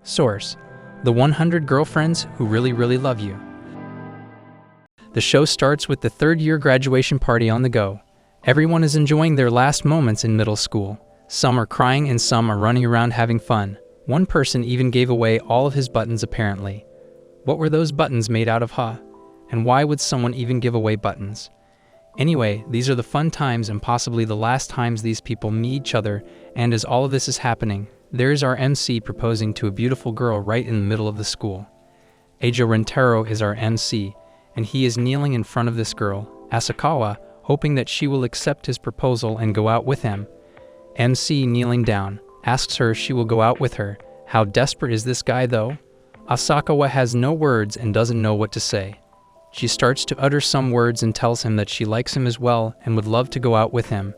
Source: The 100 Girlfriends Who Really Love You. The show starts with the third-year graduation party on the go. Everyone is enjoying their last moments in middle school. Some are crying and some are running around having fun. One person even gave away all of his buttons apparently. What were those buttons made out of, huh? And why would someone even give away buttons? Anyway, these are the fun times and possibly the last times these people meet each other, and as all of this is happening, there's our MC proposing to a beautiful girl right in the middle of the school. Ojou is our MC, and he is kneeling in front of this girl, Asakawa, hoping that she will accept his proposal and go out with him. MC, kneeling down, asks her if she will go out with her. How desperate is this guy though? Asakawa has no words and doesn't know what to say. She starts to utter some words and tells him that she likes him as well and would love to go out with him.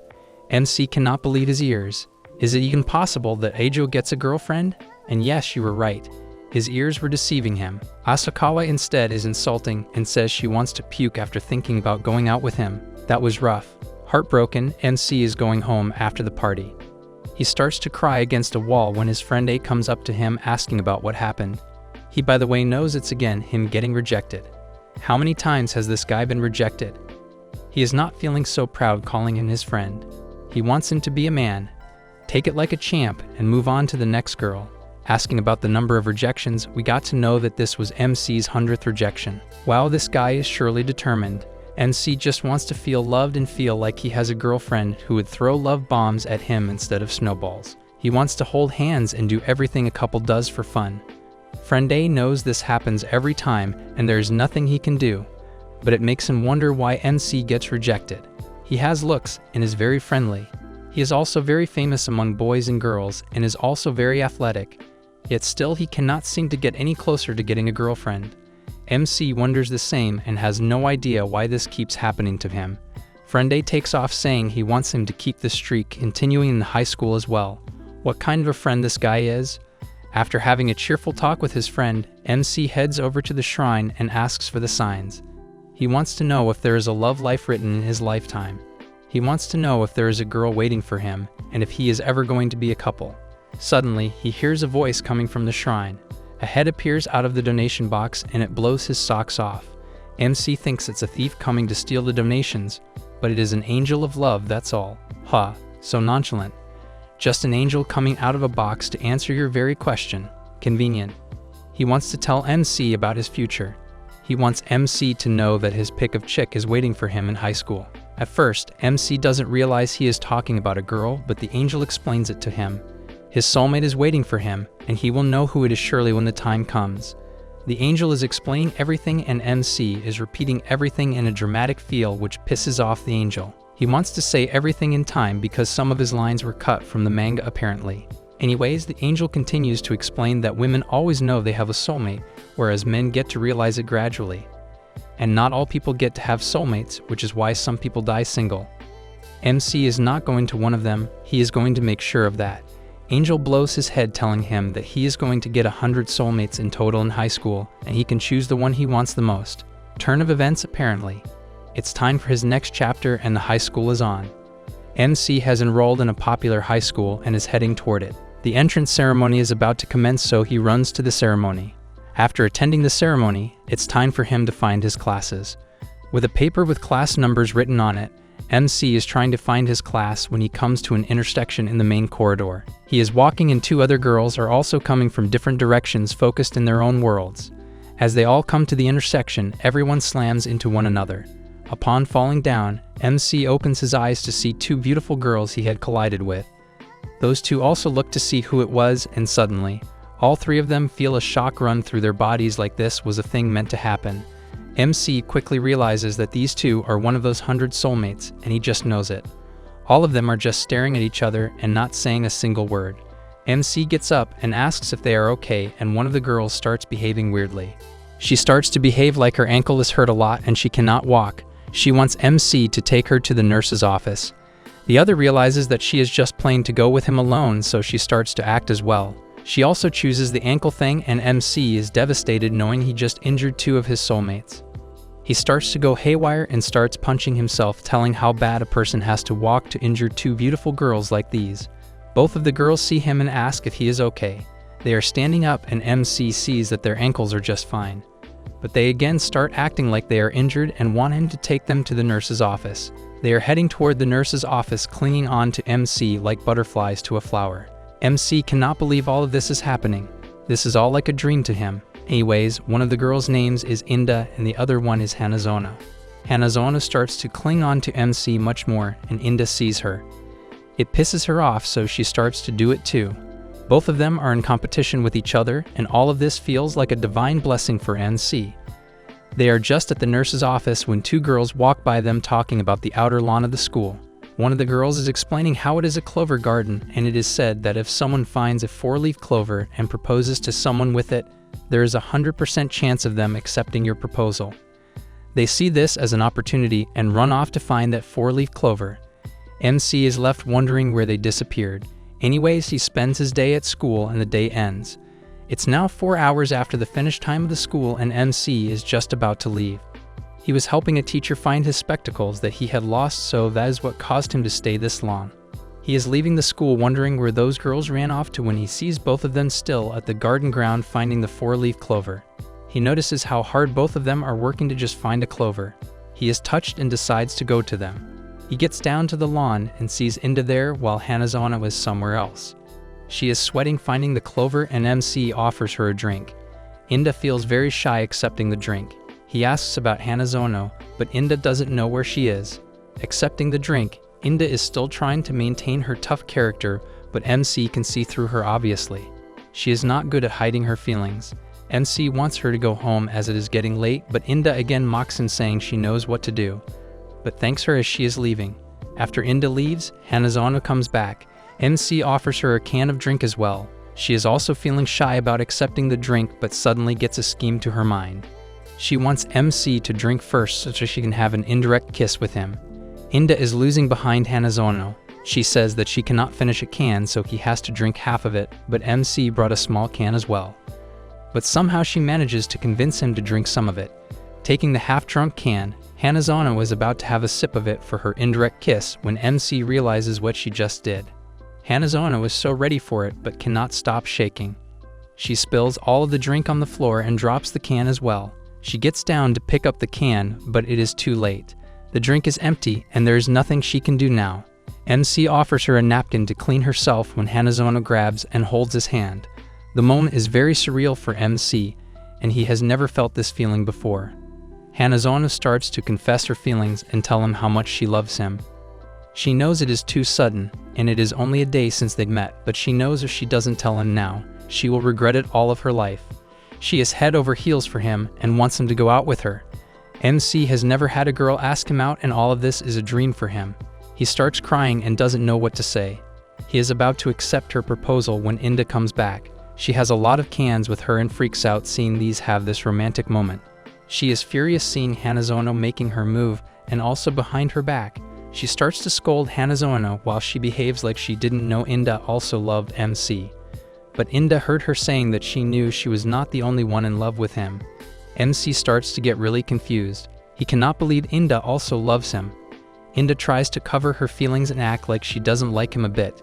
MC cannot believe his ears. Is it even possible that Ojou gets a girlfriend? And yes, you were right. His ears were deceiving him. Asakawa instead is insulting and says she wants to puke after thinking about going out with him. That was rough. Heartbroken, MC is going home after the party. He starts to cry against a wall when his friend A comes up to him asking about what happened. He, by the way, knows it's again him getting rejected. How many times has this guy been rejected? He is not feeling so proud calling him his friend. He wants him to be a man, take it like a champ, and move on to the next girl. Asking about the number of rejections, we got to know that this was MC's 100th rejection. Wow, this guy is surely determined. MC just wants to feel loved and feel like he has a girlfriend who would throw love bombs at him instead of snowballs. He wants to hold hands and do everything a couple does for fun. Friend A knows this happens every time and there is nothing he can do, but it makes him wonder why MC gets rejected. He has looks and is very friendly. He is also very famous among boys and girls and is also very athletic, yet still he cannot seem to get any closer to getting a girlfriend. MC wonders the same and has no idea why this keeps happening to him. Friend A takes off saying he wants him to keep this streak continuing in high school as well. What kind of a friend this guy is? After having a cheerful talk with his friend, MC heads over to the shrine and asks for the signs. He wants to know if there is a love life written in his lifetime. He wants to know if there is a girl waiting for him and if he is ever going to be a couple. Suddenly, he hears a voice coming from the shrine. A head appears out of the donation box and it blows his socks off. MC thinks it's a thief coming to steal the donations, but it is an angel of love, that's all. Ha, so nonchalant. Just an angel coming out of a box to answer your very question. Convenient. He wants to tell MC about his future. He wants MC to know that his pick of chick is waiting for him in high school. At first, MC doesn't realize he is talking about a girl, but the angel explains it to him. His soulmate is waiting for him, and he will know who it is surely when the time comes. The angel is explaining everything and MC is repeating everything in a dramatic feel which pisses off the angel. He wants to say everything in time because some of his lines were cut from the manga apparently. Anyways, the angel continues to explain that women always know they have a soulmate, whereas men get to realize it gradually. And not all people get to have soulmates, which is why some people die single. MC is not going to one of them, he is going to make sure of that. Angel blows his head telling him that he is going to get 100 soulmates in total in high school, and he can choose the one he wants the most. Turn of events apparently. It's time for his next chapter and the high school is on. MC has enrolled in a popular high school and is heading toward it. The entrance ceremony is about to commence, so he runs to the ceremony. After attending the ceremony, it's time for him to find his classes. With a paper with class numbers written on it, MC is trying to find his class when he comes to an intersection in the main corridor. He is walking and two other girls are also coming from different directions focused in their own worlds. As they all come to the intersection, everyone slams into one another. Upon falling down, MC opens his eyes to see two beautiful girls he had collided with. Those two also look to see who it was, and suddenly, all three of them feel a shock run through their bodies like this was a thing meant to happen. MC quickly realizes that these two are one of those 100 soulmates, and he just knows it. All of them are just staring at each other and not saying a single word. MC gets up and asks if they are okay, and one of the girls starts behaving weirdly. She starts to behave like her ankle is hurt a lot and she cannot walk. She wants MC to take her to the nurse's office. The other realizes that she is just playing to go with him alone, so she starts to act as well. She also chooses the ankle thing, and MC is devastated knowing he just injured two of his soulmates. He starts to go haywire and starts punching himself, telling how bad a person has to walk to injure two beautiful girls like these. Both of the girls see him and ask if he is okay. They are standing up and MC sees that their ankles are just fine. But they again start acting like they are injured and want him to take them to the nurse's office. They are heading toward the nurse's office, clinging on to MC like butterflies to a flower. MC cannot believe all of this is happening. This is all like a dream to him. Anyways, one of the girls' names is Inda and the other one is Hanazono. Hanazono starts to cling on to MC much more, and Inda sees her. It pisses her off, so she starts to do it too. Both of them are in competition with each other, and all of this feels like a divine blessing for MC. They are just at the nurse's office when two girls walk by them talking about the outer lawn of the school. One of the girls is explaining how it is a clover garden, and it is said that if someone finds a 4-leaf clover and proposes to someone with it, there is a 100% chance of them accepting your proposal. They see this as an opportunity and run off to find that 4-leaf clover. MC is left wondering where they disappeared. Anyways, he spends his day at school and the day ends. It's now 4 hours after the finish time of the school and MC is just about to leave. He was helping a teacher find his spectacles that he had lost, so that is what caused him to stay this long. He is leaving the school wondering where those girls ran off to when he sees both of them still at the garden ground finding the 4-leaf clover. He notices how hard both of them are working to just find a clover. He is touched and decides to go to them. He gets down to the lawn and sees Inda there while Hanazono is somewhere else. She is sweating finding the clover and MC offers her a drink. Inda feels very shy accepting the drink. He asks about Hanazono, but Inda doesn't know where she is. Accepting the drink, Inda is still trying to maintain her tough character, but MC can see through her obviously. She is not good at hiding her feelings. MC wants her to go home as it is getting late, but Inda again mocks him saying she knows what to do, but thanks her as she is leaving. After Inda leaves, Hanazono comes back. MC offers her a can of drink as well. She is also feeling shy about accepting the drink, but suddenly gets a scheme to her mind. She wants MC to drink first so she can have an indirect kiss with him. Inda is losing behind Hanazono. She says that she cannot finish a can, so he has to drink half of it, but MC brought a small can as well. But somehow she manages to convince him to drink some of it. Taking the half-drunk can, Hanazono is about to have a sip of it for her indirect kiss when MC realizes what she just did. Hanazono is so ready for it but cannot stop shaking. She spills all of the drink on the floor and drops the can as well. She gets down to pick up the can, but it is too late. The drink is empty and there is nothing she can do now. MC offers her a napkin to clean herself when Hanazono grabs and holds his hand. The moment is very surreal for MC, and he has never felt this feeling before. Hanazono starts to confess her feelings and tell him how much she loves him. She knows it is too sudden, and it is only a day since they met, but she knows if she doesn't tell him now, she will regret it all of her life. She is head over heels for him and wants him to go out with her. MC has never had a girl ask him out, and all of this is a dream for him. He starts crying and doesn't know what to say. He is about to accept her proposal when Inda comes back. She has a lot of cans with her and freaks out seeing these have this romantic moment. She is furious seeing Hanazono making her move, and also behind her back. She starts to scold Hanazono while she behaves like she didn't know Inda also loved MC. But Inda heard her saying that she knew she was not the only one in love with him. MC starts to get really confused. He cannot believe Inda also loves him. Inda tries to cover her feelings and act like she doesn't like him a bit.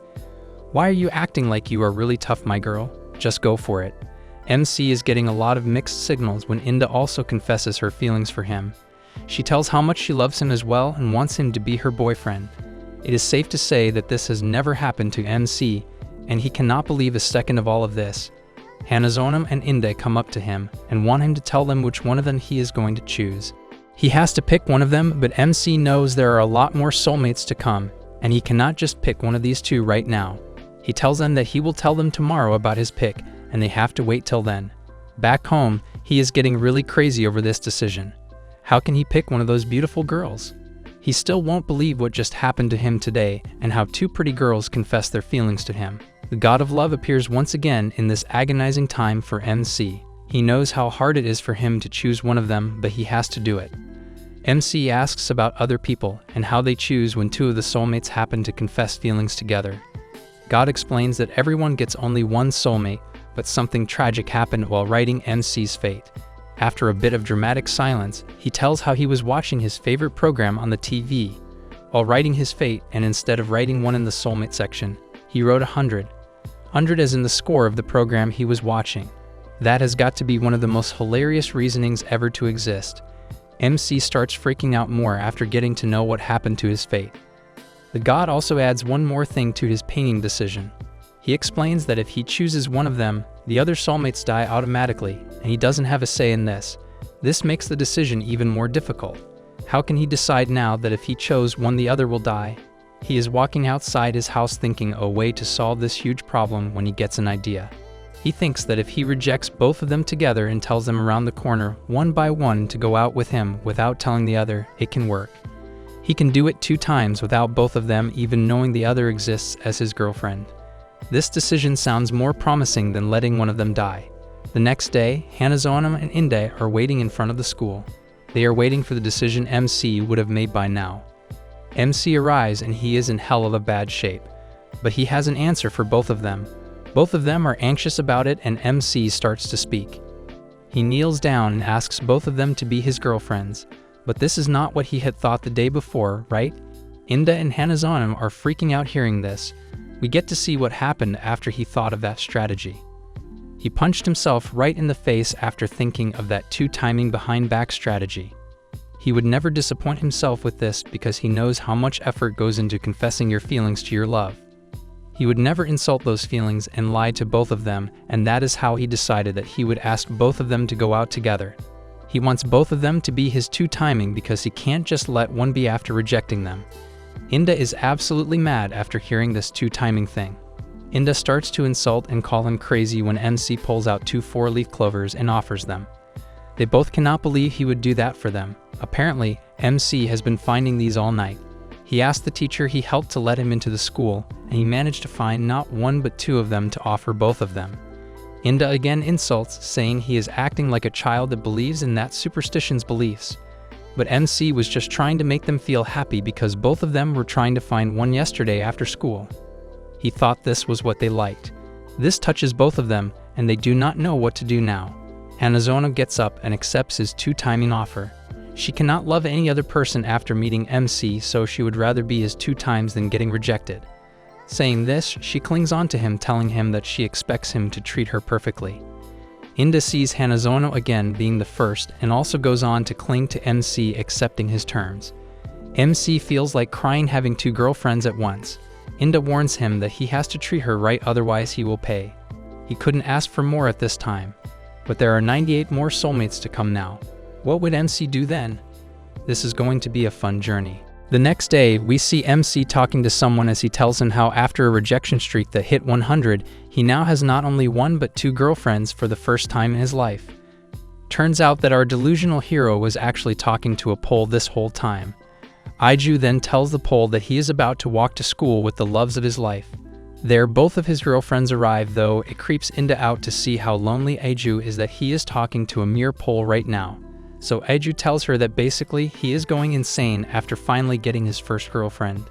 "Why are you acting like you are really tough, my girl? Just go for it." MC is getting a lot of mixed signals when Inda also confesses her feelings for him. She tells how much she loves him as well and wants him to be her boyfriend. It is safe to say that this has never happened to MC, and he cannot believe a second of all of this. Hanazono and Inda come up to him and want him to tell them which one of them he is going to choose. He has to pick one of them, but MC knows there are a lot more soulmates to come, and he cannot just pick one of these two right now. He tells them that he will tell them tomorrow about his pick, and they have to wait till then. Back home, he is getting really crazy over this decision. How can he pick one of those beautiful girls? He still won't believe what just happened to him today and how two pretty girls confess their feelings to him. The god of love appears once again in this agonizing time for MC. He knows how hard it is for him to choose one of them, but he has to do it. MC asks about other people and how they choose when two of the soulmates happen to confess feelings together. God explains that everyone gets only one soulmate, but something tragic happened while writing MC's fate. After a bit of dramatic silence, he tells how he was watching his favorite program on the TV while writing his fate, and instead of writing one in the soulmate section, he wrote 100. 100 as in the score of the program he was watching. That has got to be one of the most hilarious reasonings ever to exist. MC starts freaking out more after getting to know what happened to his fate. The god also adds one more thing to his painting decision. He explains that if he chooses one of them, the other soulmates die automatically, and he doesn't have a say in this. This makes the decision even more difficult. How can he decide now that if he chose one the other will die? He is walking outside his house thinking a way to solve this huge problem when he gets an idea. He thinks that if he rejects both of them together and tells them around the corner, one by one, to go out with him without telling the other, it can work. He can do it 2 times without both of them even knowing the other exists as his girlfriend. This decision sounds more promising than letting one of them die. The next day, Hanazono and Inde are waiting in front of the school. They are waiting for the decision MC would have made by now. MC arrives and he is in hell of a bad shape. But he has an answer for both of them. Both of them are anxious about it and MC starts to speak. He kneels down and asks both of them to be his girlfriends. But this is not what he had thought the day before, right? Inde and Hanazono are freaking out hearing this. We get to see what happened after he thought of that strategy. He punched himself right in the face after thinking of that 2 timing behind back strategy. He would never disappoint himself with this because he knows how much effort goes into confessing your feelings to your love. He would never insult those feelings and lie to both of them, and that is how he decided that he would ask both of them to go out together. He wants both of them to be his 2 timing because he can't just let one be after rejecting them. Inde is absolutely mad after hearing this 2 timing thing. Inde starts to insult and call him crazy when MC pulls out 2 4-leaf clovers and offers them. They both cannot believe he would do that for them. Apparently, MC has been finding these all night. He asked the teacher he helped to let him into the school, and he managed to find not 1 but 2 of them to offer both of them. Inde again insults, saying he is acting like a child that believes in that superstition's beliefs. But MC was just trying to make them feel happy because both of them were trying to find one yesterday after school. He thought this was what they liked. This touches both of them, and they do not know what to do now. Hanazono gets up and accepts his 2 timing offer. She cannot love any other person after meeting MC, so she would rather be his 2 times than getting rejected. Saying this, she clings on to him, telling him that she expects him to treat her perfectly. Inde sees Hanazono again being the first and also goes on to cling to MC, accepting his terms. MC feels like crying having 2 girlfriends at once. Inde warns him that he has to treat her right, otherwise he will pay. He couldn't ask for more at this time. But there are 98 more soulmates to come now. What would MC do then? This is going to be a fun journey. The next day, we see MC talking to someone as he tells him how after a rejection streak that hit 100, he now has not only 1 but 2 girlfriends for the first time in his life. Turns out that our delusional hero was actually talking to a pole this whole time. Ojou then tells the pole that he is about to walk to school with the loves of his life. There, both of his girlfriends arrive, though it creeps Inde out to see how lonely Ojou is that he is talking to a mere pole right now. So Ojou tells her that basically he is going insane after finally getting his first girlfriend.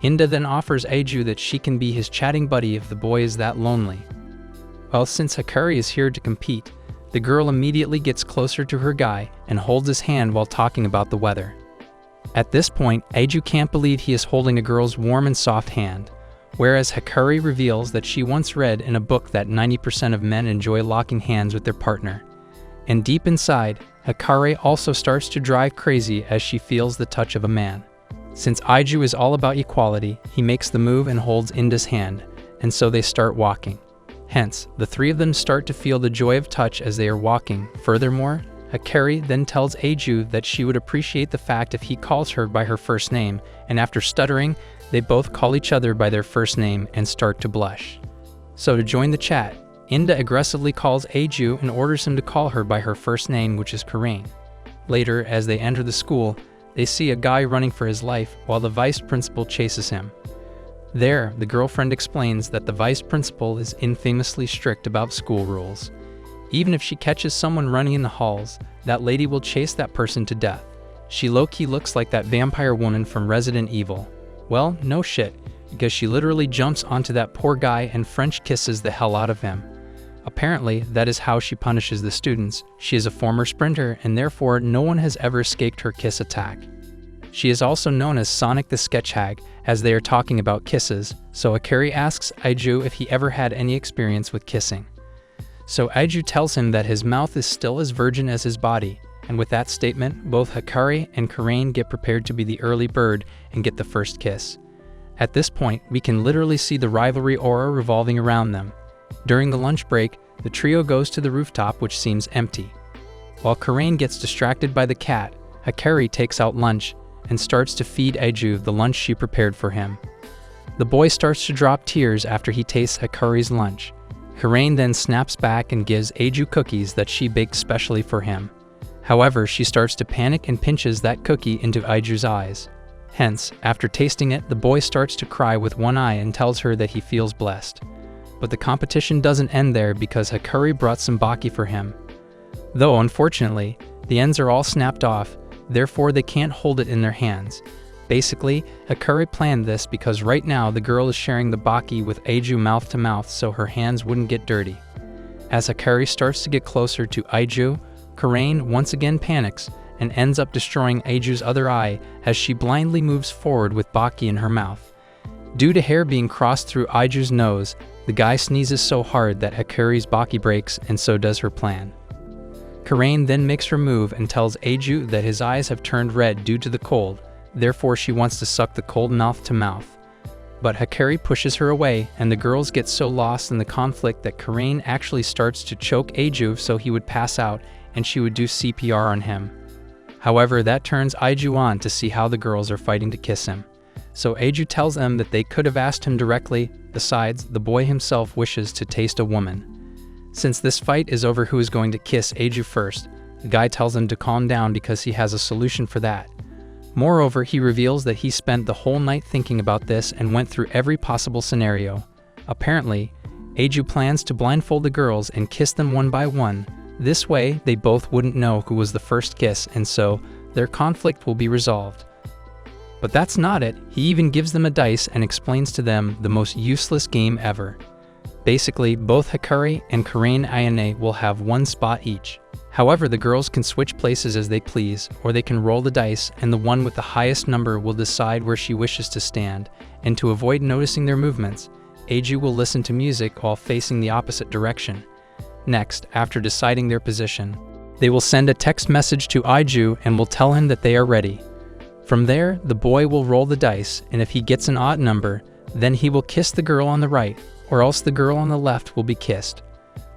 Inde then offers Ojou that she can be his chatting buddy if the boy is that lonely. Well, since Hikari is here to compete, the girl immediately gets closer to her guy and holds his hand while talking about the weather. At this point, Ojou can't believe he is holding a girl's warm and soft hand, whereas Hikari reveals that she once read in a book that 90% of men enjoy locking hands with their partner. And deep inside, Hikari also starts to drive crazy as she feels the touch of a man. Since Ojou is all about equality, he makes the move and holds Inde's hand, and so they start walking. Hence, the 3 of them start to feel the joy of touch as they are walking. Furthermore, Hikari then tells Ojou that she would appreciate the fact if he calls her by her first name, and after stuttering, they both call each other by their first name and start to blush. So to join the chat, Inde aggressively calls Ojou and orders him to call her by her first name, which is Karain. Later, as they enter the school, they see a guy running for his life while the vice principal chases him. There, the girlfriend explains that the vice principal is infamously strict about school rules. Even if she catches someone running in the halls, that lady will chase that person to death. She low-key looks like that vampire woman from Resident Evil. Well, no shit, because she literally jumps onto that poor guy and French kisses the hell out of him. Apparently, that is how she punishes the students. She is a former sprinter, and therefore no one has ever escaped her kiss attack. She is also known as Sonic the Sketch Hag, as they are talking about kisses, so Hikari asks Ojou if he ever had any experience with kissing. So Ojou tells him that his mouth is still as virgin as his body, and with that statement, both Hikari and Karain get prepared to be the early bird and get the first kiss. At this point, we can literally see the rivalry aura revolving around them. During the lunch break, the trio goes to the rooftop, which seems empty. While Karain gets distracted by the cat, Hikari takes out lunch and starts to feed Ojou the lunch she prepared for him. The boy starts to drop tears after he tastes Hikari's lunch. Karain then snaps back and gives Ojou cookies that she baked specially for him. However, she starts to panic and pinches that cookie into Ojou's eyes. Hence, after tasting it, the boy starts to cry with one eye and tells her that he feels blessed. But the competition doesn't end there because Hikari brought some baki for him. Though, unfortunately, the ends are all snapped off, therefore they can't hold it in their hands. Basically, Hikari planned this because right now the girl is sharing the baki with Ojou mouth to mouth so her hands wouldn't get dirty. As Hikari starts to get closer to Ojou, Karain once again panics and ends up destroying Ojou's other eye as she blindly moves forward with baki in her mouth. Due to hair being crossed through Ojou's nose, the guy sneezes so hard that Hikari's baki breaks, and so does her plan. Karain then makes her move and tells Ojou that his eyes have turned red due to the cold, therefore she wants to suck the cold mouth to mouth. But Hikari pushes her away, and the girls get so lost in the conflict that Karain actually starts to choke Ojou so he would pass out and she would do CPR on him. However, that turns Ojou on to see how the girls are fighting to kiss him. So Ojou tells them that they could have asked him directly. Besides, the boy himself wishes to taste a woman. Since this fight is over who is going to kiss Ojou first, the guy tells him to calm down because he has a solution for that. Moreover, he reveals that he spent the whole night thinking about this and went through every possible scenario. Apparently, Ojou plans to blindfold the girls and kiss them one by one. This way, they both wouldn't know who was the first kiss, and so their conflict will be resolved. But that's not it. He even gives them a dice and explains to them the most useless game ever. Basically, both Hikari and Karain Ayane will have one spot each. However, the girls can switch places as they please, or they can roll the dice, and the one with the highest number will decide where she wishes to stand. And to avoid noticing their movements, Ojou will listen to music while facing the opposite direction. Next, after deciding their position, they will send a text message to Ojou and will tell him that they are ready. From there, the boy will roll the dice, and if he gets an odd number, then he will kiss the girl on the right, or else the girl on the left will be kissed.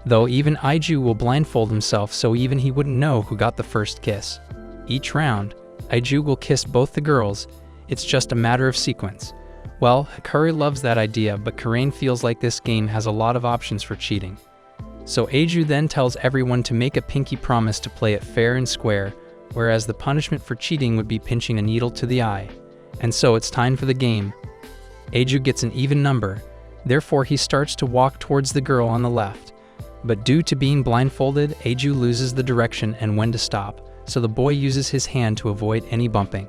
Though even Ojou will blindfold himself so even he wouldn't know who got the first kiss. Each round, Ojou will kiss both the girls. It's just a matter of sequence. Well, Hikari loves that idea, but Karain feels like this game has a lot of options for cheating. So Ojou then tells everyone to make a pinky promise to play it fair and square, whereas the punishment for cheating would be pinching a needle to the eye. And so it's time for the game. Ojou gets an even number, therefore he starts to walk towards the girl on the left. But due to being blindfolded, Ojou loses the direction and when to stop, so the boy uses his hand to avoid any bumping.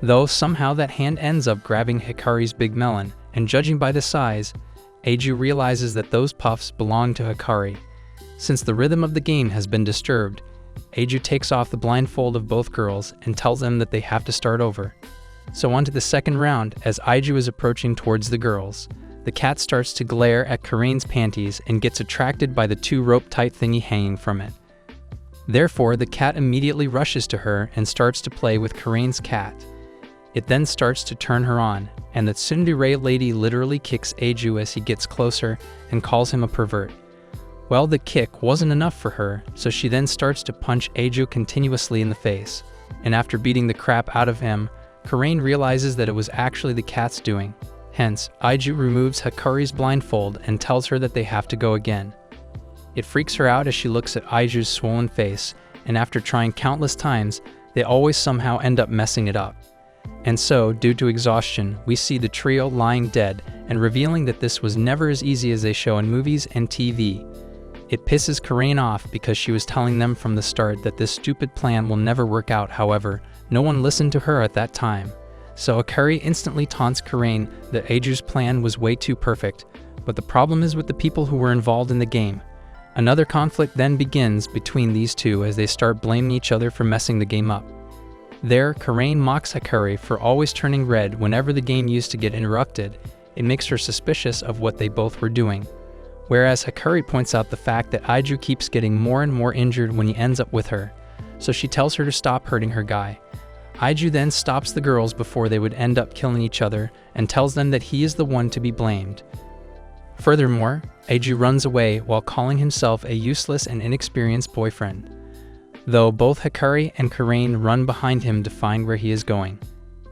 Though somehow that hand ends up grabbing Hikari's big melon, and judging by the size, Ojou realizes that those puffs belong to Hikari. Since the rhythm of the game has been disturbed, Ojou takes off the blindfold of both girls and tells them that they have to start over. So on to the second round, as Ojou is approaching towards the girls. The cat starts to glare at Karain's panties and gets attracted by the two rope-tight thingy hanging from it. Therefore, the cat immediately rushes to her and starts to play with Karain's cat. It then starts to turn her on, and the tsundere lady literally kicks Ojou as he gets closer and calls him a pervert. Well, the kick wasn't enough for her, so she then starts to punch Ojou continuously in the face. And after beating the crap out of him, Karain realizes that it was actually the cat's doing. Hence, Ojou removes Hikari's blindfold and tells her that they have to go again. It freaks her out as she looks at Ojou's swollen face, and after trying countless times, they always somehow end up messing it up. And so, due to exhaustion, we see the trio lying dead and revealing that this was never as easy as they show in movies and TV. It pisses Karain off because she was telling them from the start that this stupid plan will never work out. However, no one listened to her at that time. So Hikari instantly taunts Karain that Ojou's plan was way too perfect, but the problem is with the people who were involved in the game. Another conflict then begins between these two as they start blaming each other for messing the game up. There, Karain mocks Hikari for always turning red whenever the game used to get interrupted. It makes her suspicious of what they both were doing. Whereas Hikari points out the fact that Ojou keeps getting more and more injured when he ends up with her, so she tells her to stop hurting her guy. Ojou then stops the girls before they would end up killing each other and tells them that he is the one to be blamed. Furthermore, Ojou runs away while calling himself a useless and inexperienced boyfriend, though both Hikari and Karain run behind him to find where he is going.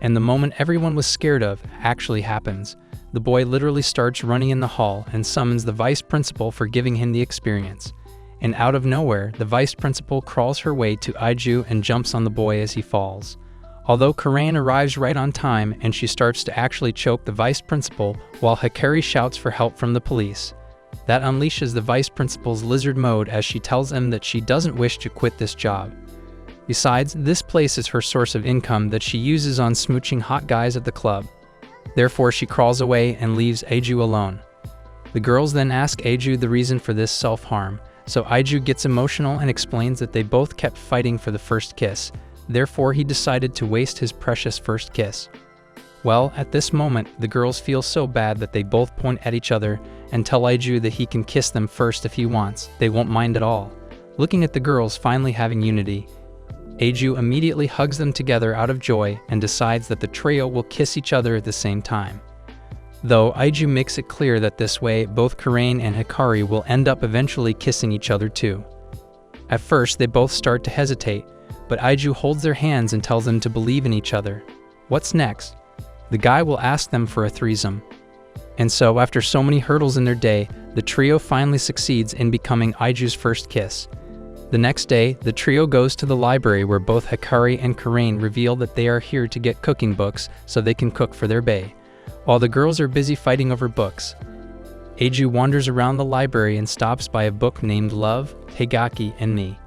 And the moment everyone was scared of actually happens. The boy literally starts running in the hall and summons the vice principal for giving him the experience. And out of nowhere, the vice principal crawls her way to Ojou and jumps on the boy as he falls. Although Karain arrives right on time and she starts to actually choke the vice principal while Hikari shouts for help from the police. That unleashes the vice principal's lizard mode as she tells him that she doesn't wish to quit this job. Besides, this place is her source of income that she uses on smooching hot guys at the club. Therefore, she crawls away and leaves Ojou alone. The girls then ask Ojou the reason for this self-harm, so Ojou gets emotional and explains that they both kept fighting for the first kiss. Therefore, he decided to waste his precious first kiss. Well, at this moment, the girls feel so bad that they both point at each other and tell Ojou that he can kiss them first if he wants. They won't mind at all. Looking at the girls finally having unity, Ojou immediately hugs them together out of joy and decides that the trio will kiss each other at the same time. Though Ojou makes it clear that this way, both Karain and Hikari will end up eventually kissing each other too. At first, they both start to hesitate, but Ojou holds their hands and tells them to believe in each other. What's next? The guy will ask them for a threesome. And so, after so many hurdles in their day, the trio finally succeeds in becoming Ojou's first kiss. The next day, the trio goes to the library where both Hikari and Karain reveal that they are here to get cooking books so they can cook for their bae. While the girls are busy fighting over books, Ojou wanders around the library and stops by a book named Love, Heigaki, and Me.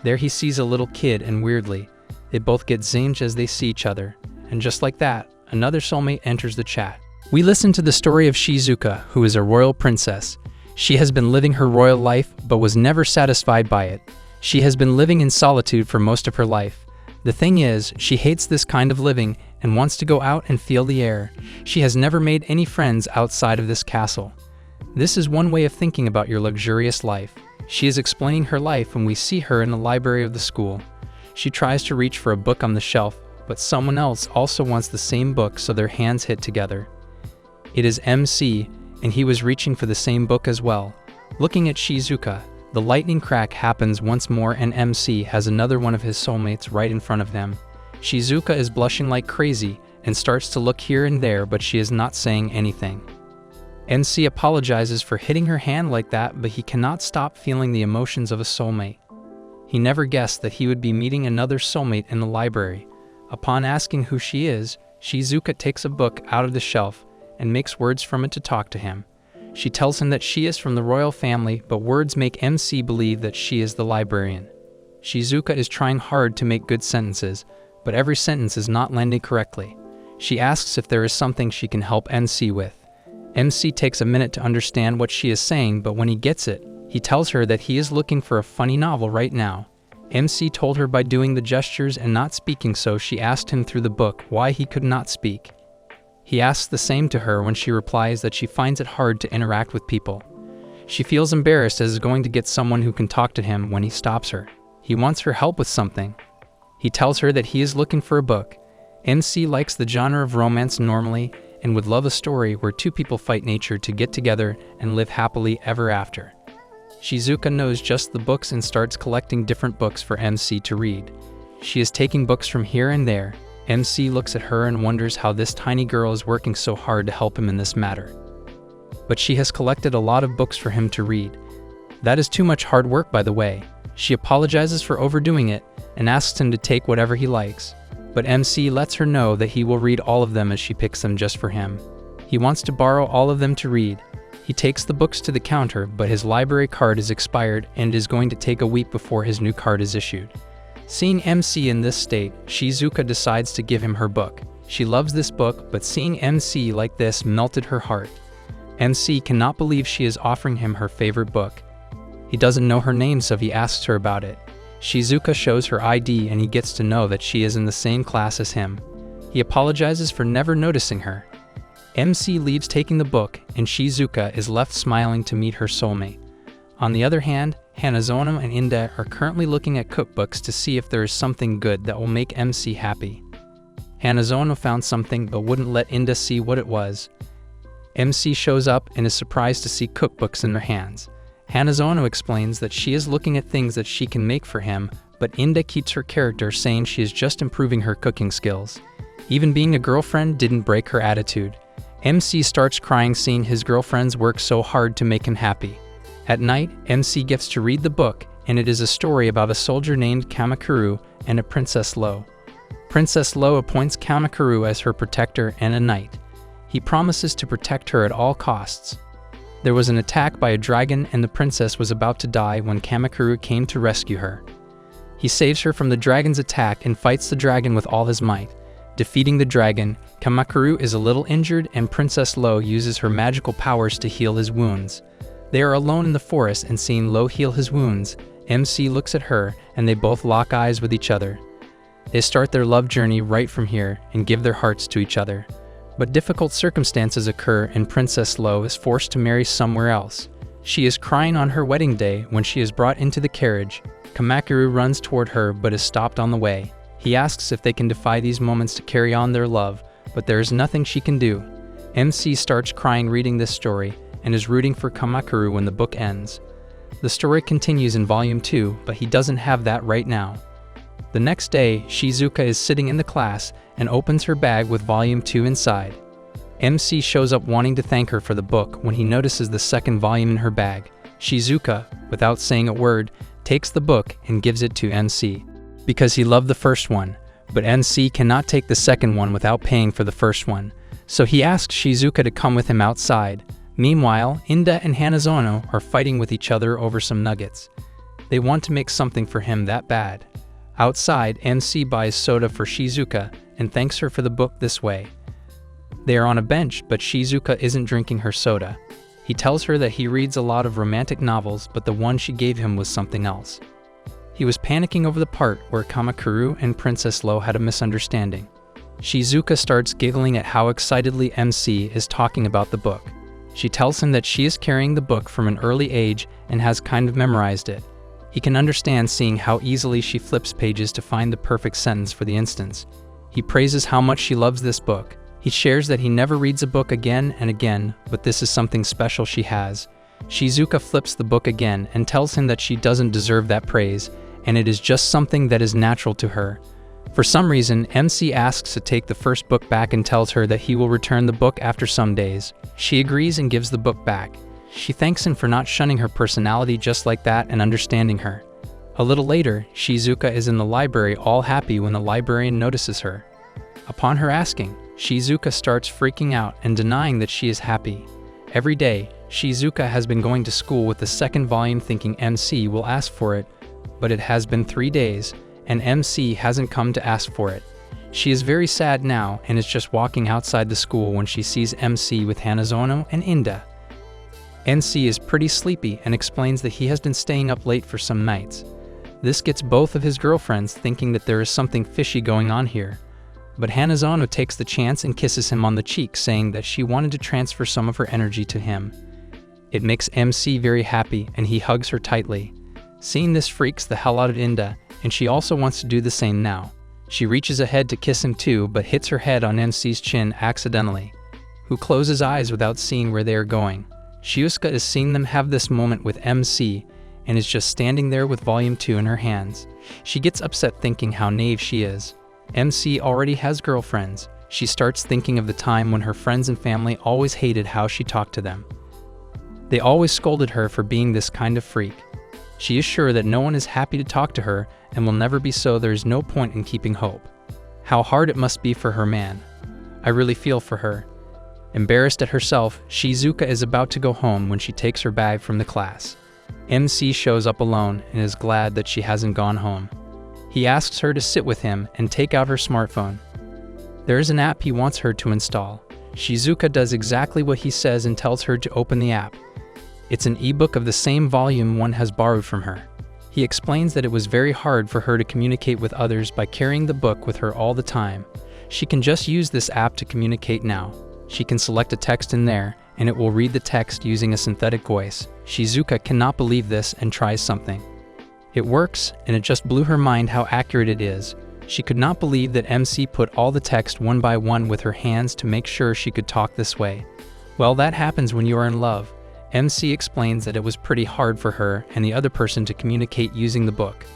There he sees a little kid and weirdly, they both get zinged as they see each other. And just like that, another soulmate enters the chat. We listen to the story of Shizuka, who is a royal princess. She has been living her royal life, but was never satisfied by it. She has been living in solitude for most of her life. The thing is, she hates this kind of living and wants to go out and feel the air. She has never made any friends outside of this castle. This is one way of thinking about your luxurious life. She is explaining her life when we see her in the library of the school. She tries to reach for a book on the shelf, but someone else also wants the same book, so their hands hit together. It is MC, and he was reaching for the same book as well. Looking at Shizuka, the lightning crack happens once more and MC has another one of his soulmates right in front of them. Shizuka is blushing like crazy and starts to look here and there, but she is not saying anything. MC apologizes for hitting her hand like that, but he cannot stop feeling the emotions of a soulmate. He never guessed that he would be meeting another soulmate in the library. Upon asking who she is, Shizuka takes a book out of the shelf and makes words from it to talk to him. She tells him that she is from the royal family, but words make MC believe that she is the librarian. Shizuka is trying hard to make good sentences, but every sentence is not landing correctly. She asks if there is something she can help MC with. MC takes a minute to understand what she is saying, but when he gets it, he tells her that he is looking for a funny novel right now. MC told her by doing the gestures and not speaking, so she asked him through the book why he could not speak. He asks the same to her when she replies that she finds it hard to interact with people. She feels embarrassed as is going to get someone who can talk to him when he stops her. He wants her help with something. He tells her that he is looking for a book. MC likes the genre of romance normally and would love a story where two people fight nature to get together and live happily ever after. Shizuka knows just the books and starts collecting different books for MC to read. She is taking books from here and there. MC looks at her and wonders how this tiny girl is working so hard to help him in this matter. But she has collected a lot of books for him to read. That is too much hard work, by the way. She apologizes for overdoing it and asks him to take whatever he likes. But MC lets her know that he will read all of them as she picks them just for him. He wants to borrow all of them to read. He takes the books to the counter, but his library card is expired and is going to take a week before his new card is issued. Seeing MC in this state, Shizuka decides to give him her book. She loves this book, but seeing MC like this melted her heart. MC cannot believe she is offering him her favorite book. He doesn't know her name, so he asks her about it. Shizuka shows her ID and he gets to know that she is in the same class as him. He apologizes for never noticing her. MC leaves taking the book, and Shizuka is left smiling to meet her soulmate. On the other hand, Hanazono and Inda are currently looking at cookbooks to see if there is something good that will make MC happy. Hanazono found something but wouldn't let Inda see what it was. MC shows up and is surprised to see cookbooks in their hands. Hanazono explains that she is looking at things that she can make for him, but Inda keeps her character saying she is just improving her cooking skills. Even being a girlfriend didn't break her attitude. MC starts crying seeing his girlfriends work so hard to make him happy. At night, MC gets to read the book, and it is a story about a soldier named Kamakuru and a Princess Lo. Princess Lo appoints Kamakuru as her protector and a knight. He promises to protect her at all costs. There was an attack by a dragon and the princess was about to die when Kamakuru came to rescue her. He saves her from the dragon's attack and fights the dragon with all his might. Defeating the dragon, Kamakuru is a little injured and Princess Lo uses her magical powers to heal his wounds. They are alone in the forest and seeing Lo heal his wounds, MC looks at her and they both lock eyes with each other. They start their love journey right from here and give their hearts to each other. But difficult circumstances occur and Princess Lo is forced to marry somewhere else. She is crying on her wedding day when she is brought into the carriage. Kamakuru runs toward her but is stopped on the way. He asks if they can defy these moments to carry on their love, but there is nothing she can do. MC starts crying reading this story and is rooting for Kamakuru when the book ends. The story continues in Volume 2, but he doesn't have that right now. The next day, Shizuka is sitting in the class and opens her bag with Volume 2 inside. MC shows up wanting to thank her for the book when he notices the second volume in her bag. Shizuka, without saying a word, takes the book and gives it to MC. Because he loved the first one, but MC cannot take the second one without paying for the first one, so he asks Shizuka to come with him outside. Meanwhile, Inda and Hanazono are fighting with each other over some nuggets. They want to make something for him that bad. Outside, MC buys soda for Shizuka and thanks her for the book this way. They are on a bench, but Shizuka isn't drinking her soda. He tells her that he reads a lot of romantic novels, but the one she gave him was something else. He was panicking over the part where Kamakuru and Princess Lo had a misunderstanding. Shizuka starts giggling at how excitedly MC is talking about the book. She tells him that she is carrying the book from an early age and has kind of memorized it. He can understand seeing how easily she flips pages to find the perfect sentence for the instance. He praises how much she loves this book. He shares that he never reads a book again and again, but this is something special she has. Shizuka flips the book again and tells him that she doesn't deserve that praise, and it is just something that is natural to her. For some reason, MC asks to take the first book back and tells her that he will return the book after some days. She agrees and gives the book back. She thanks him for not shunning her personality just like that and understanding her. A little later, Shizuka is in the library all happy when the librarian notices her. Upon her asking, Shizuka starts freaking out and denying that she is happy. Every day, Shizuka has been going to school with the second volume thinking MC will ask for it, but it has been 3 days, and MC hasn't come to ask for it. She is very sad now and is just walking outside the school when she sees MC with Hanazono and Inda. MC is pretty sleepy and explains that he has been staying up late for some nights. This gets both of his girlfriends thinking that there is something fishy going on here. But Hanazono takes the chance and kisses him on the cheek, saying that she wanted to transfer some of her energy to him. It makes MC very happy and he hugs her tightly. Seeing this freaks the hell out of Inda, and she also wants to do the same now. She reaches ahead to kiss him too, but hits her head on MC's chin accidentally, who closes eyes without seeing where they are going. Shizuka is seeing them have this moment with MC and is just standing there with Volume 2 in her hands. She gets upset thinking how naive she is. MC already has girlfriends. She starts thinking of the time when her friends and family always hated how she talked to them. They always scolded her for being this kind of freak. She is sure that no one is happy to talk to her and will never be, so there is no point in keeping hope. How hard it must be for her man. I really feel for her. Embarrassed at herself, Shizuka is about to go home when she takes her bag from the class. MC shows up alone and is glad that she hasn't gone home. He asks her to sit with him and take out her smartphone. There is an app he wants her to install. Shizuka does exactly what he says and tells her to open the app. It's an ebook of the same volume one has borrowed from her. He explains that it was very hard for her to communicate with others by carrying the book with her all the time. She can just use this app to communicate now. She can select a text in there, and it will read the text using a synthetic voice. Shizuka cannot believe this and tries something. It works, and it just blew her mind how accurate it is. She could not believe that MC put all the text one by one with her hands to make sure she could talk this way. Well, that happens when you are in love. MC explains that it was pretty hard for her and the other person to communicate using the book.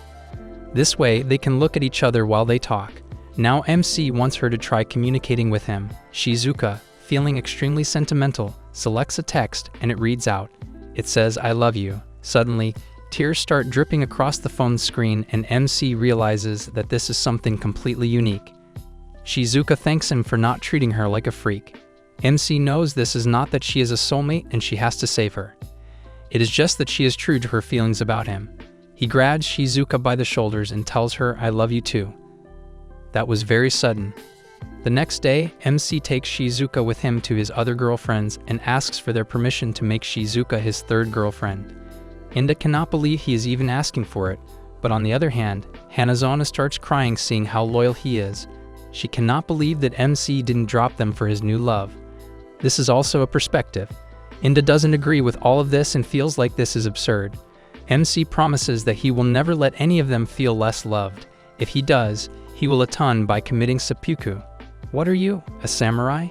This way, they can look at each other while they talk. Now MC wants her to try communicating with him. Shizuka, feeling extremely sentimental, selects a text and it reads out. It says, "I love you." Suddenly, tears start dripping across the phone screen and MC realizes that this is something completely unique. Shizuka thanks him for not treating her like a freak. MC knows this is not that she is a soulmate and she has to save her. It is just that she is true to her feelings about him. He grabs Shizuka by the shoulders and tells her, "I love you too." That was very sudden. The next day, MC takes Shizuka with him to his other girlfriends and asks for their permission to make Shizuka his third girlfriend. Inda cannot believe he is even asking for it, but on the other hand, Hanazona starts crying seeing how loyal he is. She cannot believe that MC didn't drop them for his new love. This is also a perspective. Inda doesn't agree with all of this and feels like this is absurd. MC promises that he will never let any of them feel less loved. If he does, he will atone by committing seppuku. What are you, a samurai?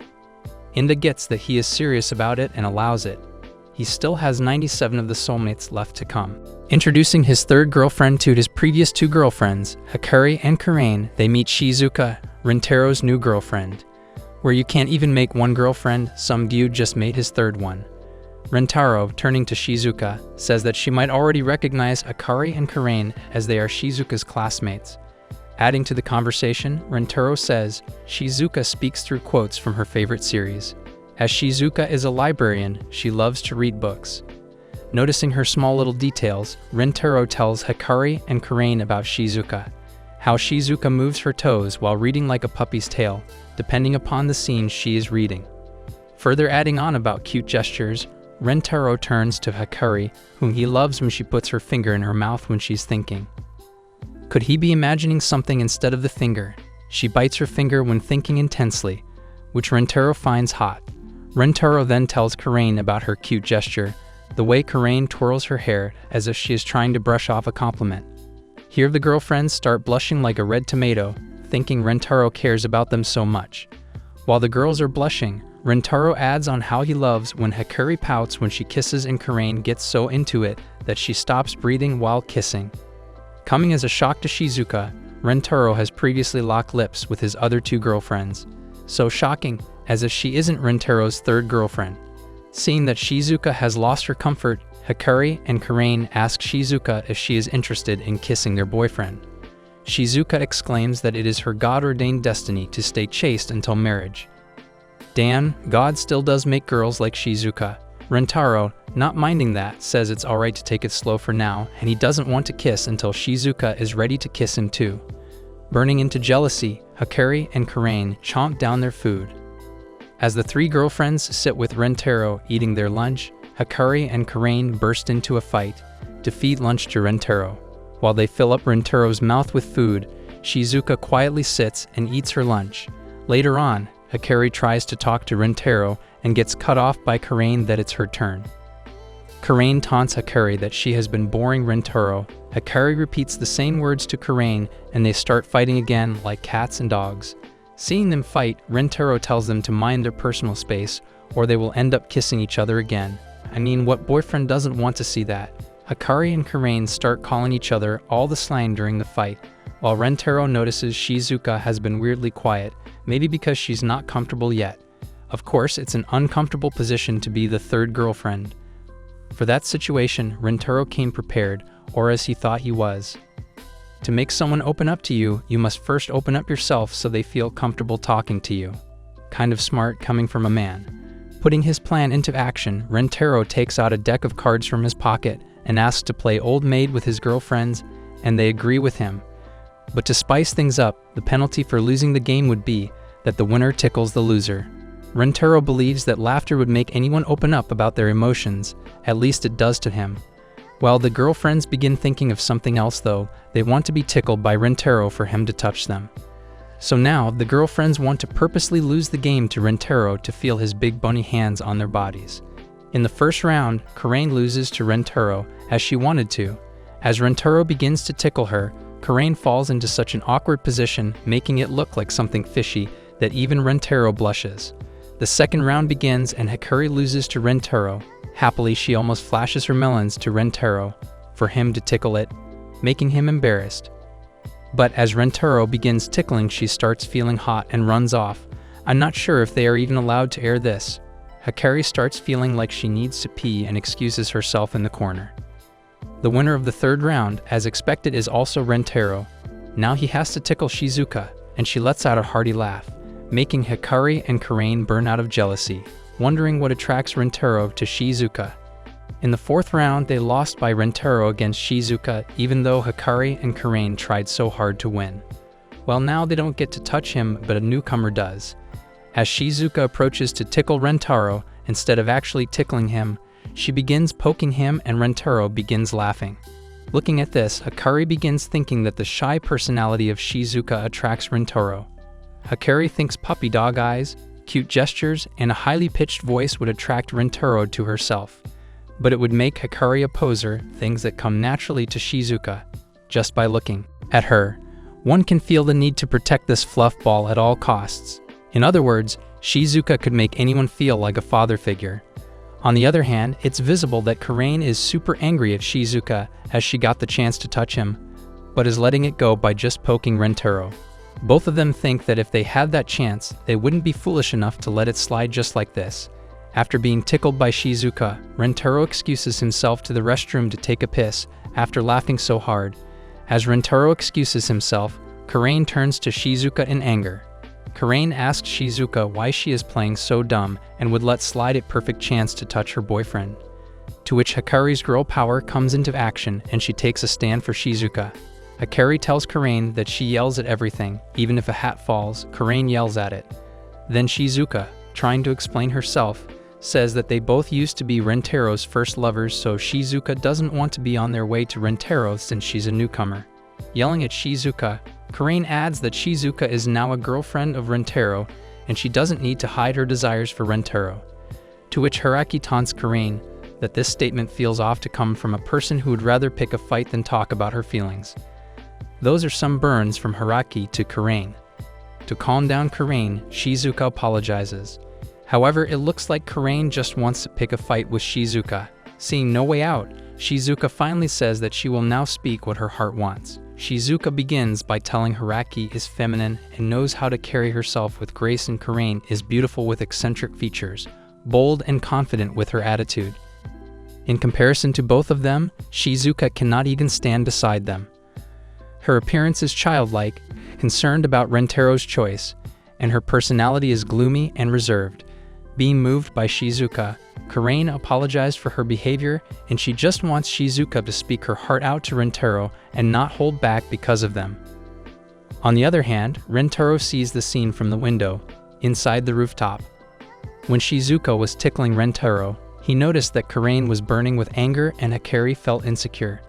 Inda gets that he is serious about it and allows it. He still has 97 of the soulmates left to come. Introducing his third girlfriend to his previous two girlfriends, Hikari and Karain, they meet Shizuka, Rintaro's new girlfriend. Where you can't even make one girlfriend, some dude just made his third one. Rintaro, turning to Shizuka, says that she might already recognize Hikari and Karain as they are Shizuka's classmates. Adding to the conversation, Rintaro says Shizuka speaks through quotes from her favorite series. As Shizuka is a librarian, she loves to read books. Noticing her small little details, Rintaro tells Hikari and Karain about Shizuka. How Shizuka moves her toes while reading like a puppy's tail, depending upon the scene she is reading. Further adding on about cute gestures, Rintaro turns to Hikari, whom he loves when she puts her finger in her mouth when she's thinking. Could he be imagining something instead of the finger? She bites her finger when thinking intensely, which Rintaro finds hot. Rintaro then tells Karain about her cute gesture, the way Karain twirls her hair as if she is trying to brush off a compliment. Here the girlfriends start blushing like a red tomato, thinking Rintaro cares about them so much. While the girls are blushing, Rintaro adds on how he loves when Hikari pouts when she kisses and Karain gets so into it that she stops breathing while kissing. Coming as a shock to Shizuka, Rintaro has previously locked lips with his other two girlfriends. So shocking, as if she isn't Rintaro's third girlfriend. Seeing that Shizuka has lost her comfort, Hikari and Karain ask Shizuka if she is interested in kissing their boyfriend. Shizuka exclaims that it is her God-ordained destiny to stay chaste until marriage. Damn, God still does make girls like Shizuka. Rintaro, not minding that, says it's alright to take it slow for now, and he doesn't want to kiss until Shizuka is ready to kiss him too. Burning into jealousy, Hikari and Karain chomp down their food. As the three girlfriends sit with Rintaro eating their lunch, Hikari and Karain burst into a fight to feed lunch to Rintaro. While they fill up Rintaro's mouth with food, Shizuka quietly sits and eats her lunch. Later on, Hikari tries to talk to Rintaro and gets cut off by Karain that it's her turn. Karain taunts Hikari that she has been boring Rintaro. Hikari repeats the same words to Karain and they start fighting again like cats and dogs. Seeing them fight, Rintaro tells them to mind their personal space or they will end up kissing each other again. I mean, what boyfriend doesn't want to see that? Hikari and Karain start calling each other all the slang during the fight, while Rintaro notices Shizuka has been weirdly quiet, maybe because she's not comfortable yet. Of course, it's an uncomfortable position to be the third girlfriend. For that situation, Rintaro came prepared, or as he thought he was. To make someone open up to you, you must first open up yourself so they feel comfortable talking to you. Kind of smart coming from a man. Putting his plan into action, Rintaro takes out a deck of cards from his pocket and asks to play Old Maid with his girlfriends, and they agree with him. But to spice things up, the penalty for losing the game would be that the winner tickles the loser. Rintaro believes that laughter would make anyone open up about their emotions, at least it does to him. While the girlfriends begin thinking of something else though, they want to be tickled by Rentaro for him to touch them. So now, the girlfriends want to purposely lose the game to Rentaro to feel his big bony hands on their bodies. In the first round, Karain loses to Rentaro as she wanted to. As Rentaro begins to tickle her, Karain falls into such an awkward position, making it look like something fishy, that even Rentaro blushes. The second round begins and Hikari loses to Rentaro. Happily, she almost flashes her melons to Rentaro for him to tickle it, making him embarrassed. But as Rentaro begins tickling, she starts feeling hot and runs off. I'm not sure if they are even allowed to air this. Hikari starts feeling like she needs to pee and excuses herself in the corner. The winner of the third round, as expected, is also Rentaro. Now he has to tickle Shizuka, and she lets out a hearty laugh, making Hikari and Karain burn out of jealousy, wondering what attracts Rentaro to Shizuka. In the fourth round, they lost by Rentaro against Shizuka, even though Hikari and Karain tried so hard to win. Well, now they don't get to touch him, but a newcomer does. As Shizuka approaches to tickle Rentaro, instead of actually tickling him, she begins poking him and Rentaro begins laughing. Looking at this, Hikari begins thinking that the shy personality of Shizuka attracts Rentaro. Hikari thinks puppy dog eyes, cute gestures, and a highly pitched voice would attract Rentaro to herself. But it would make Hikari a poser, things that come naturally to Shizuka. Just by looking at her, one can feel the need to protect this fluff ball at all costs. In other words, Shizuka could make anyone feel like a father figure. On the other hand, it's visible that Karain is super angry at Shizuka as she got the chance to touch him, but is letting it go by just poking Rentaro. Both of them think that if they had that chance, they wouldn't be foolish enough to let it slide just like this. After being tickled by Shizuka, Rentaro excuses himself to the restroom to take a piss after laughing so hard. As Rentaro excuses himself, Karain turns to Shizuka in anger. Karain asks Shizuka why she is playing so dumb and would let slide at perfect chance to touch her boyfriend. To which Hikari's girl power comes into action and she takes a stand for Shizuka. Hikari tells Karain that she yells at everything, even if a hat falls, Karain yells at it. Then Shizuka, trying to explain herself, says that they both used to be Rentaro's first lovers, so Shizuka doesn't want to be on their way to Rentaro since she's a newcomer. Yelling at Shizuka, Karain adds that Shizuka is now a girlfriend of Rentaro and she doesn't need to hide her desires for Rentaro. To which Hiraki taunts Karain that this statement feels off to come from a person who would rather pick a fight than talk about her feelings. Those are some burns from Hiraki to Karain. To calm down Karain, Shizuka apologizes. However, it looks like Karain just wants to pick a fight with Shizuka. Seeing no way out, Shizuka finally says that she will now speak what her heart wants. Shizuka begins by telling Hiraki is feminine and knows how to carry herself with grace, and Karain is beautiful with eccentric features, bold and confident with her attitude. In comparison to both of them, Shizuka cannot even stand beside them. Her appearance is childlike, concerned about Rentaro's choice, and her personality is gloomy and reserved. Being moved by Shizuka, Karain apologized for her behavior and she just wants Shizuka to speak her heart out to Rentaro and not hold back because of them. On the other hand, Rentaro sees the scene from the window, inside the rooftop. When Shizuka was tickling Rentaro, he noticed that Karain was burning with anger and Hikari felt insecure.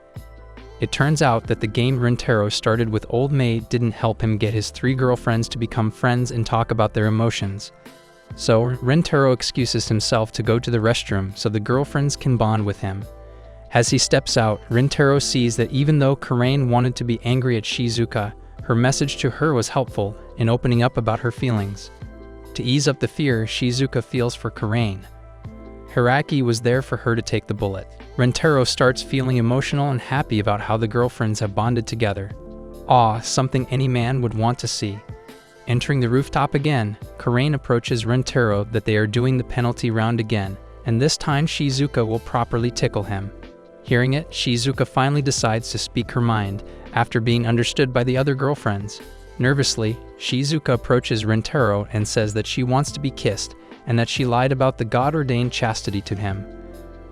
It turns out that the game Rentaro started with Old Maid didn't help him get his 3 girlfriends to become friends and talk about their emotions. So, Rentaro excuses himself to go to the restroom so the girlfriends can bond with him. As he steps out, Rentaro sees that even though Karain wanted to be angry at Shizuka, her message to her was helpful in opening up about her feelings. To ease up the fear Shizuka feels for Karain, Hiraki was there for her to take the bullet. Rentaro starts feeling emotional and happy about how the girlfriends have bonded together. Aw, something any man would want to see. Entering the rooftop again, Karain approaches Rentaro that they are doing the penalty round again, and this time Shizuka will properly tickle him. Hearing it, Shizuka finally decides to speak her mind, after being understood by the other girlfriends. Nervously, Shizuka approaches Rentaro and says that she wants to be kissed, and that she lied about the God-ordained chastity to him.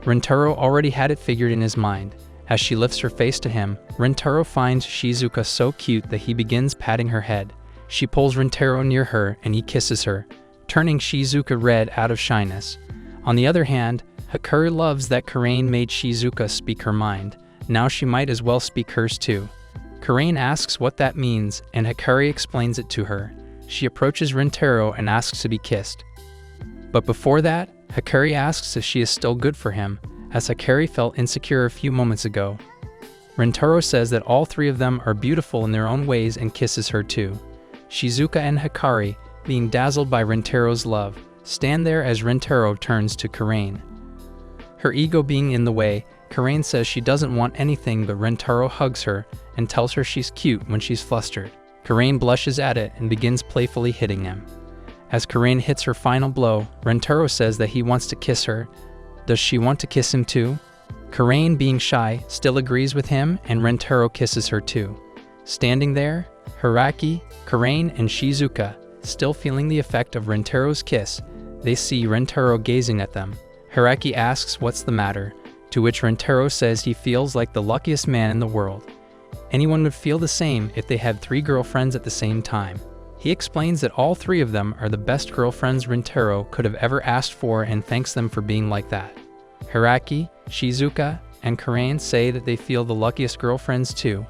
Rentaro already had it figured in his mind. As she lifts her face to him, Rentaro finds Shizuka so cute that he begins patting her head. She pulls Rentaro near her and he kisses her, turning Shizuka red out of shyness. On the other hand, Hikari loves that Karain made Shizuka speak her mind. Now she might as well speak hers too. Karain asks what that means, and Hikari explains it to her. She approaches Rintaro and asks to be kissed. But before that, Hikari asks if she is still good for him, as Hikari felt insecure a few moments ago. Rintaro says that all three of them are beautiful in their own ways and kisses her too. Shizuka and Hikari, being dazzled by Rintaro's love, stand there as Rintaro turns to Karain. Her ego being in the way, Karain says she doesn't want anything, but Rintaro hugs her and tells her she's cute when she's flustered. Karain blushes at it and begins playfully hitting him. As Karain hits her final blow, Rintaro says that he wants to kiss her. Does she want to kiss him too? Karain, being shy, still agrees with him, and Rintaro kisses her too. Standing there, Hiraki, Karain, and Shizuka, still feeling the effect of Rintaro's kiss, they see Rintaro gazing at them. Hiraki asks what's the matter, to which Rintaro says he feels like the luckiest man in the world. Anyone would feel the same if they had 3 girlfriends at the same time. He explains that all 3 of them are the best girlfriends Rintaro could have ever asked for and thanks them for being like that. Hiraki, Shizuka, and Karain say that they feel the luckiest girlfriends too.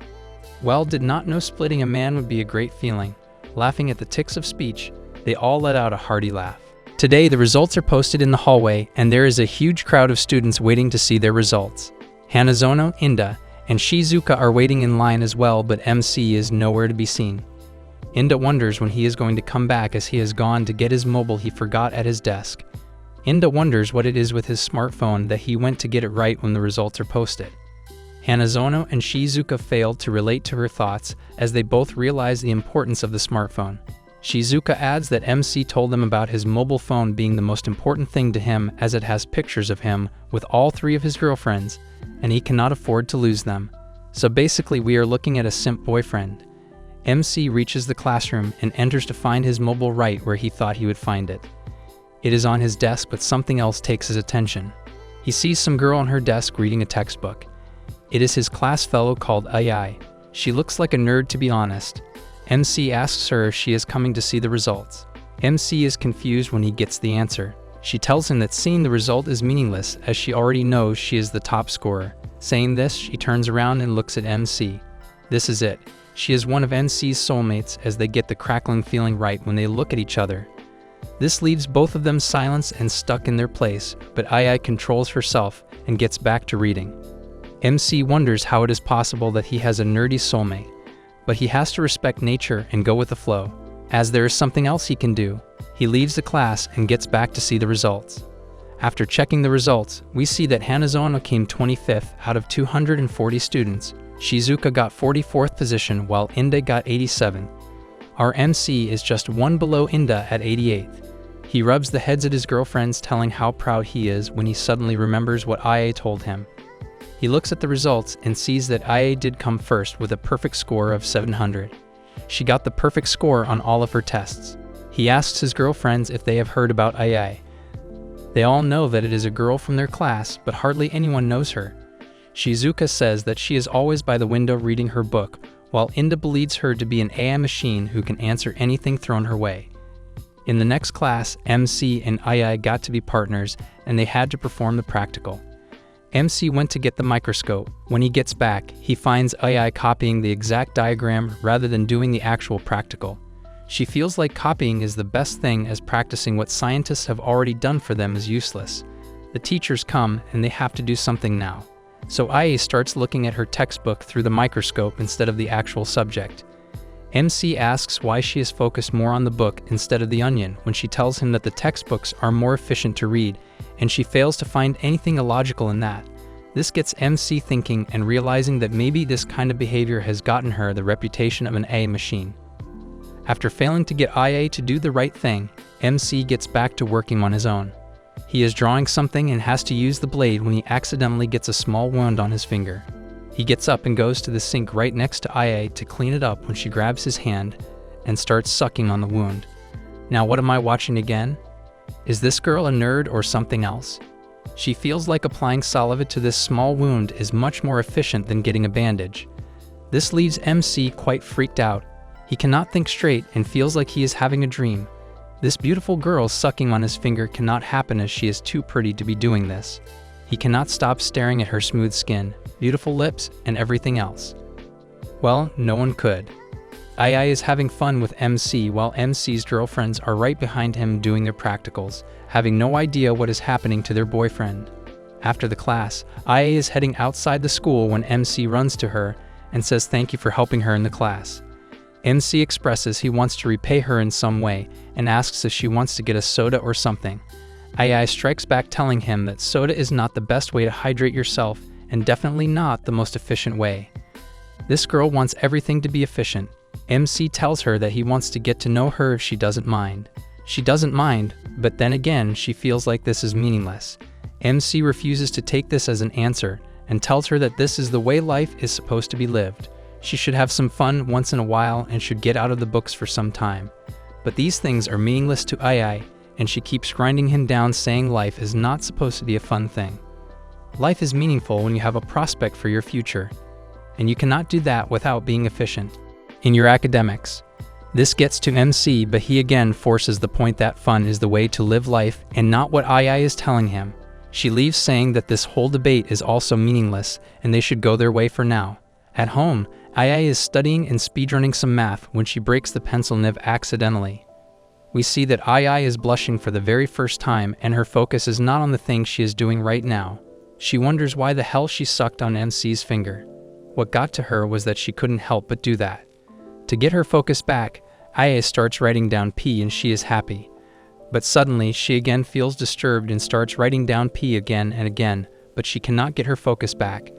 Well, did not know splitting a man would be a great feeling. Laughing at the tics of speech, they all let out a hearty laugh. Today, the results are posted in the hallway, and there is a huge crowd of students waiting to see their results. Hanazono, Inda, and Shizuka are waiting in line as well, but MC is nowhere to be seen. Inda wonders when he is going to come back, as he has gone to get his mobile he forgot at his desk. Inda wonders what it is with his smartphone that he went to get it right when the results are posted. Hanazono and Shizuka failed to relate to her thoughts, as they both realize the importance of the smartphone. Shizuka adds that MC told them about his mobile phone being the most important thing to him, as it has pictures of him with all 3 of his girlfriends, and he cannot afford to lose them. So basically we are looking at a simp boyfriend. MC reaches the classroom and enters to find his mobile right where he thought he would find it. It is on his desk, but something else takes his attention. He sees some girl on her desk reading a textbook. It is his class fellow called Ai. She looks like a nerd, to be honest. MC asks her if she is coming to see the results. MC is confused when he gets the answer. She tells him that seeing the result is meaningless, as she already knows she is the top scorer. Saying this, she turns around and looks at MC. This is it. She is one of MC's soulmates, as they get the crackling feeling right when they look at each other. This leaves both of them silenced and stuck in their place, but Ai controls herself and gets back to reading. MC wonders how it is possible that he has a nerdy soulmate, but he has to respect nature and go with the flow. As there is something else he can do, he leaves the class and gets back to see the results. After checking the results, we see that Hanazono came 25th out of 240 students. Shizuka got 44th position, while Inda got 87th. Our MC is just 1 below Inda at 88th. He rubs the heads of his girlfriends, telling how proud he is when he suddenly remembers what IA told him. He looks at the results and sees that IA did come first with a perfect score of 700. She got the perfect score on all of her tests. He asks his girlfriends if they have heard about IA. They all know that it is a girl from their class, but hardly anyone knows her. Shizuka says that she is always by the window reading her book, while Inda believes her to be an AI machine who can answer anything thrown her way. In the next class, MC and II got to be partners, and they had to perform the practical. MC went to get the microscope. When he gets back, he finds II copying the exact diagram rather than doing the actual practical. She feels like copying is the best thing, as practicing what scientists have already done for them is useless. The teachers come and they have to do something now. So IA starts looking at her textbook through the microscope instead of the actual subject. MC asks why she is focused more on the book instead of the onion when she tells him that the textbooks are more efficient to read, and she fails to find anything illogical in that. This gets MC thinking and realizing that maybe this kind of behavior has gotten her the reputation of an A machine. After failing to get IA to do the right thing, MC gets back to working on his own. He is drawing something and has to use the blade when he accidentally gets a small wound on his finger. He gets up and goes to the sink right next to IA to clean it up when she grabs his hand and starts sucking on the wound. Now what am I watching again? Is this girl a nerd or something else? She feels like applying saliva to this small wound is much more efficient than getting a bandage. This leaves MC quite freaked out. He cannot think straight and feels like he is having a dream. This beautiful girl sucking on his finger cannot happen as she is too pretty to be doing this. He cannot stop staring at her smooth skin, beautiful lips, and everything else. Well, no one could. Ai is having fun with MC while MC's girlfriends are right behind him doing their practicals, having no idea what is happening to their boyfriend. After the class, Ai is heading outside the school when MC runs to her and says thank you for helping her in the class. MC expresses he wants to repay her in some way and asks if she wants to get a soda or something. Ai strikes back telling him that soda is not the best way to hydrate yourself and definitely not the most efficient way. This girl wants everything to be efficient. MC tells her that he wants to get to know her if she doesn't mind. She doesn't mind, but then again she feels like this is meaningless. MC refuses to take this as an answer and tells her that this is the way life is supposed to be lived. She should have some fun once in a while and should get out of the books for some time. But these things are meaningless to Ai, and she keeps grinding him down saying life is not supposed to be a fun thing. Life is meaningful when you have a prospect for your future, and you cannot do that without being efficient in your academics. This gets to MC, but he again forces the point that fun is the way to live life and not what Ai is telling him. She leaves saying that this whole debate is also meaningless and they should go their way for now. At home, Ai is studying and speedrunning some math when she breaks the pencil nib accidentally. We see that Ai is blushing for the very first time and her focus is not on the thing she is doing right now. She wonders why the hell she sucked on MC's finger. What got to her was that she couldn't help but do that. To get her focus back, Ai starts writing down P and she is happy. But suddenly, she again feels disturbed and starts writing down P again and again, but she cannot get her focus back.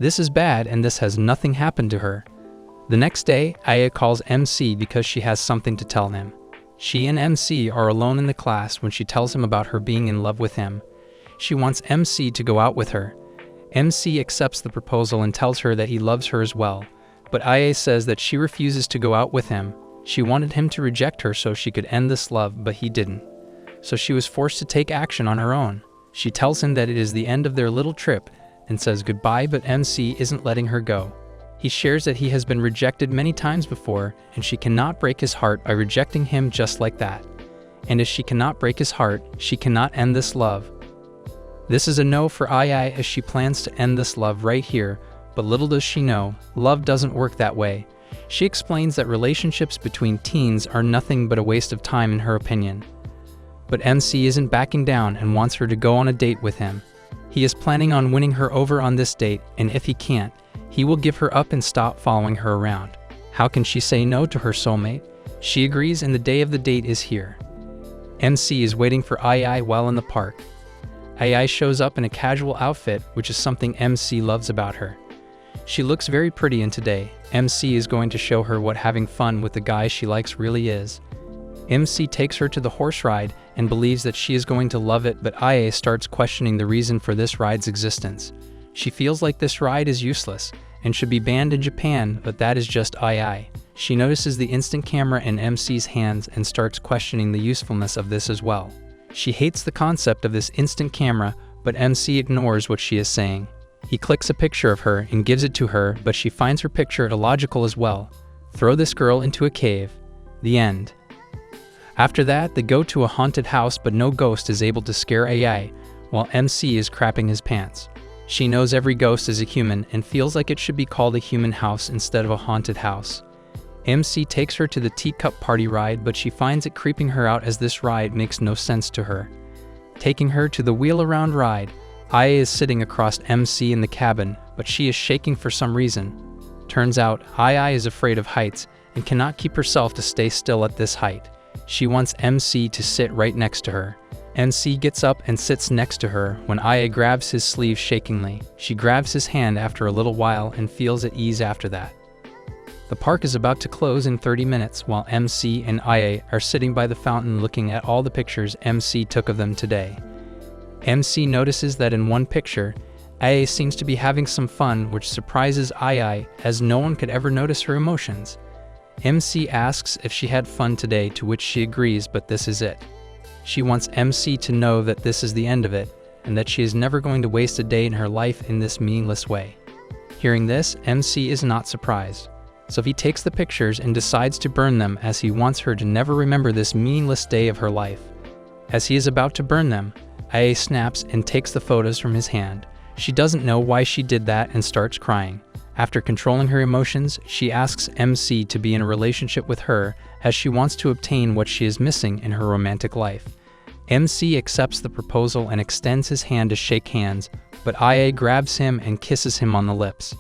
This is bad and this has nothing happened to her. The next day, Ai calls MC because she has something to tell him. She and MC are alone in the class when she tells him about her being in love with him. She wants MC to go out with her. MC accepts the proposal and tells her that he loves her as well. But Ai says that she refuses to go out with him. She wanted him to reject her so she could end this love, but he didn't. So she was forced to take action on her own. She tells him that it is the end of their little trip and says goodbye, but MC isn't letting her go. He shares that he has been rejected many times before and she cannot break his heart by rejecting him just like that. And as she cannot break his heart, she cannot end this love. This is a no for Ai as she plans to end this love right here, but little does she know, love doesn't work that way. She explains that relationships between teens are nothing but a waste of time in her opinion. But MC isn't backing down and wants her to go on a date with him. He is planning on winning her over on this date, and if he can't, he will give her up and stop following her around. How can she say no to her soulmate? She agrees and the day of the date is here. MC is waiting for Ai while in the park. Ai shows up in a casual outfit, which is something MC loves about her. She looks very pretty and today, MC is going to show her what having fun with the guy she likes really is. MC takes her to the horse ride and believes that she is going to love it, but Ia starts questioning the reason for this ride's existence. She feels like this ride is useless and should be banned in Japan, but that is just II. She notices the instant camera in MC's hands and starts questioning the usefulness of this as well. She hates the concept of this instant camera, but MC ignores what she is saying. He clicks a picture of her and gives it to her, but she finds her picture illogical as well. Throw this girl into a cave. The end. After that, they go to a haunted house, but no ghost is able to scare AI, while MC is crapping his pants. She knows every ghost is a human and feels like it should be called a human house instead of a haunted house. MC takes her to the teacup party ride, but she finds it creeping her out as this ride makes no sense to her. Taking her to the wheel-around ride, Aya is sitting across MC in the cabin, but she is shaking for some reason. Turns out, Aya is afraid of heights and cannot keep herself to stay still at this height. She wants MC to sit right next to her. MC gets up and sits next to her when Aya grabs his sleeve shakingly. She grabs his hand after a little while and feels at ease after that. The park is about to close in 30 minutes while MC and Aya are sitting by the fountain looking at all the pictures MC took of them today. MC notices that in one picture, Aya seems to be having some fun, which surprises Aya as no one could ever notice her emotions. MC asks if she had fun today, to which she agrees, but this is it. She wants MC to know that this is the end of it and that she is never going to waste a day in her life in this meaningless way. Hearing this, MC is not surprised. so he takes the pictures and decides to burn them as he wants her to never remember this meaningless day of her life. As he is about to burn them, Ia snaps and takes the photos from his hand. She doesn't know why she did that and starts crying. After controlling her emotions, she asks MC to be in a relationship with her as she wants to obtain what she is missing in her romantic life. MC accepts the proposal and extends his hand to shake hands, but Ia grabs him and kisses him on the lips.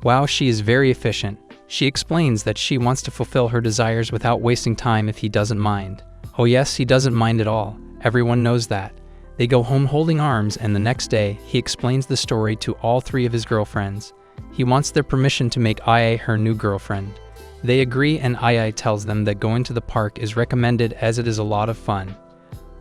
Wow, she is very efficient. She explains that she wants to fulfill her desires without wasting time if he doesn't mind. Oh yes, he doesn't mind at all. Everyone knows that. They go home holding arms, and the next day, he explains the story to all 3 of his girlfriends. He wants their permission to make Ia her new girlfriend. They agree, and Ia tells them that going to the park is recommended as it is a lot of fun.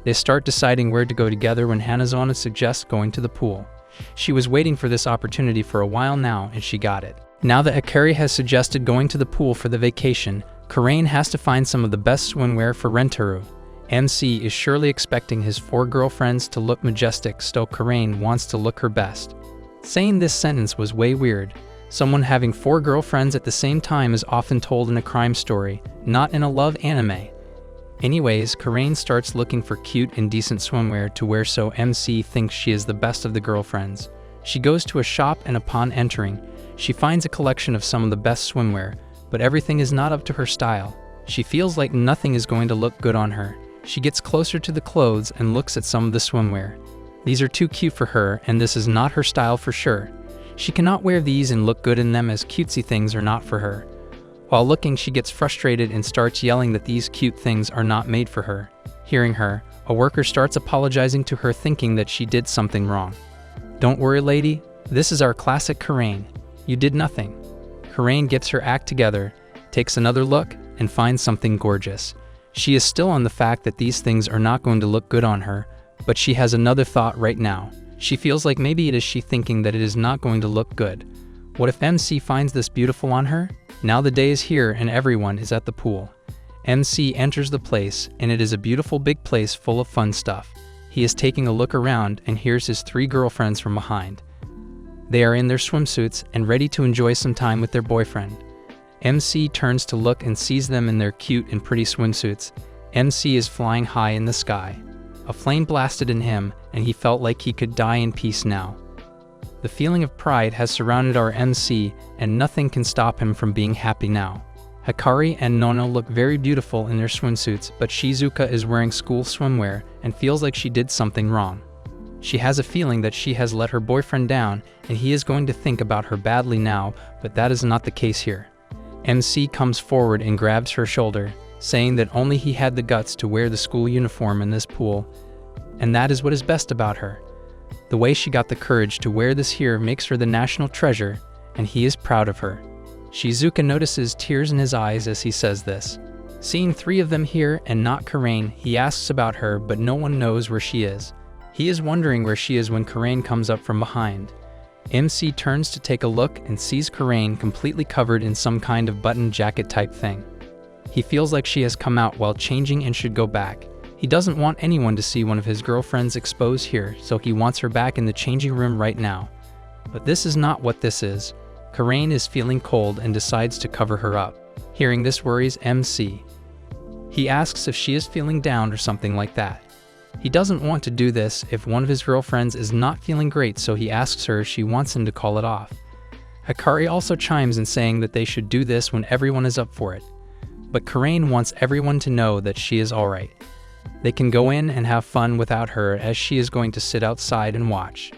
They start deciding where to go together when Hanazono suggests going to the pool. She was waiting for this opportunity for a while now, and she got it. Now that Akari has suggested going to the pool for the vacation, Karain has to find some of the best swimwear for Rentaro. MC is surely expecting his 4 girlfriends to look majestic, so Karain wants to look her best. Saying this sentence was way weird. Someone having 4 girlfriends at the same time is often told in a crime story, not in a love anime. Anyways, Karain starts looking for cute and decent swimwear to wear, so MC thinks she is the best of the girlfriends. She goes to a shop, and upon entering, she finds a collection of some of the best swimwear, but everything is not up to her style. She feels like nothing is going to look good on her. She gets closer to the clothes and looks at some of the swimwear. These are too cute for her, and this is not her style for sure. She cannot wear these and look good in them, as cutesy things are not for her. While looking, she gets frustrated and starts yelling that these cute things are not made for her. Hearing her, a worker starts apologizing to her, thinking that she did something wrong. Don't worry, lady. This is our classic Karain. You did nothing. Karain gets her act together, takes another look, and finds something gorgeous. She is still on the fact that these things are not going to look good on her, but she has another thought right now. She feels like maybe it is she thinking that it is not going to look good. What if MC finds this beautiful on her? Now the day is here and everyone is at the pool. MC enters the place, and it is a beautiful big place full of fun stuff. He is taking a look around and hears his 3 girlfriends from behind. They are in their swimsuits and ready to enjoy some time with their boyfriend. MC turns to look and sees them in their cute and pretty swimsuits. MC is flying high in the sky. A flame blasted in him, and he felt like he could die in peace now. The feeling of pride has surrounded our MC, and nothing can stop him from being happy now. Hikari and Nono look very beautiful in their swimsuits, but Shizuka is wearing school swimwear and feels like she did something wrong. She has a feeling that she has let her boyfriend down, and he is going to think about her badly now, but that is not the case here. MC comes forward and grabs her shoulder, saying that only he had the guts to wear the school uniform in this pool, and that is what is best about her. The way she got the courage to wear this here makes her the national treasure, and he is proud of her. Shizuka notices tears in his eyes as he says this. Seeing 3 of them here and not Karain, he asks about her, but no one knows where she is. He is wondering where she is when Karain comes up from behind. MC turns to take a look and sees Karain completely covered in some kind of button jacket type thing. He feels like she has come out while changing and should go back. He doesn't want anyone to see one of his girlfriends exposed here, so he wants her back in the changing room right now. But this is not what this is. Karain is feeling cold and decides to cover her up. Hearing this worries MC. He asks if she is feeling down or something like that. He doesn't want to do this if one of his girlfriends is not feeling great, so he asks her if she wants him to call it off. Hikari also chimes in saying that they should do this when everyone is up for it. But Karain wants everyone to know that she is alright. They can go in and have fun without her, as she is going to sit outside and watch.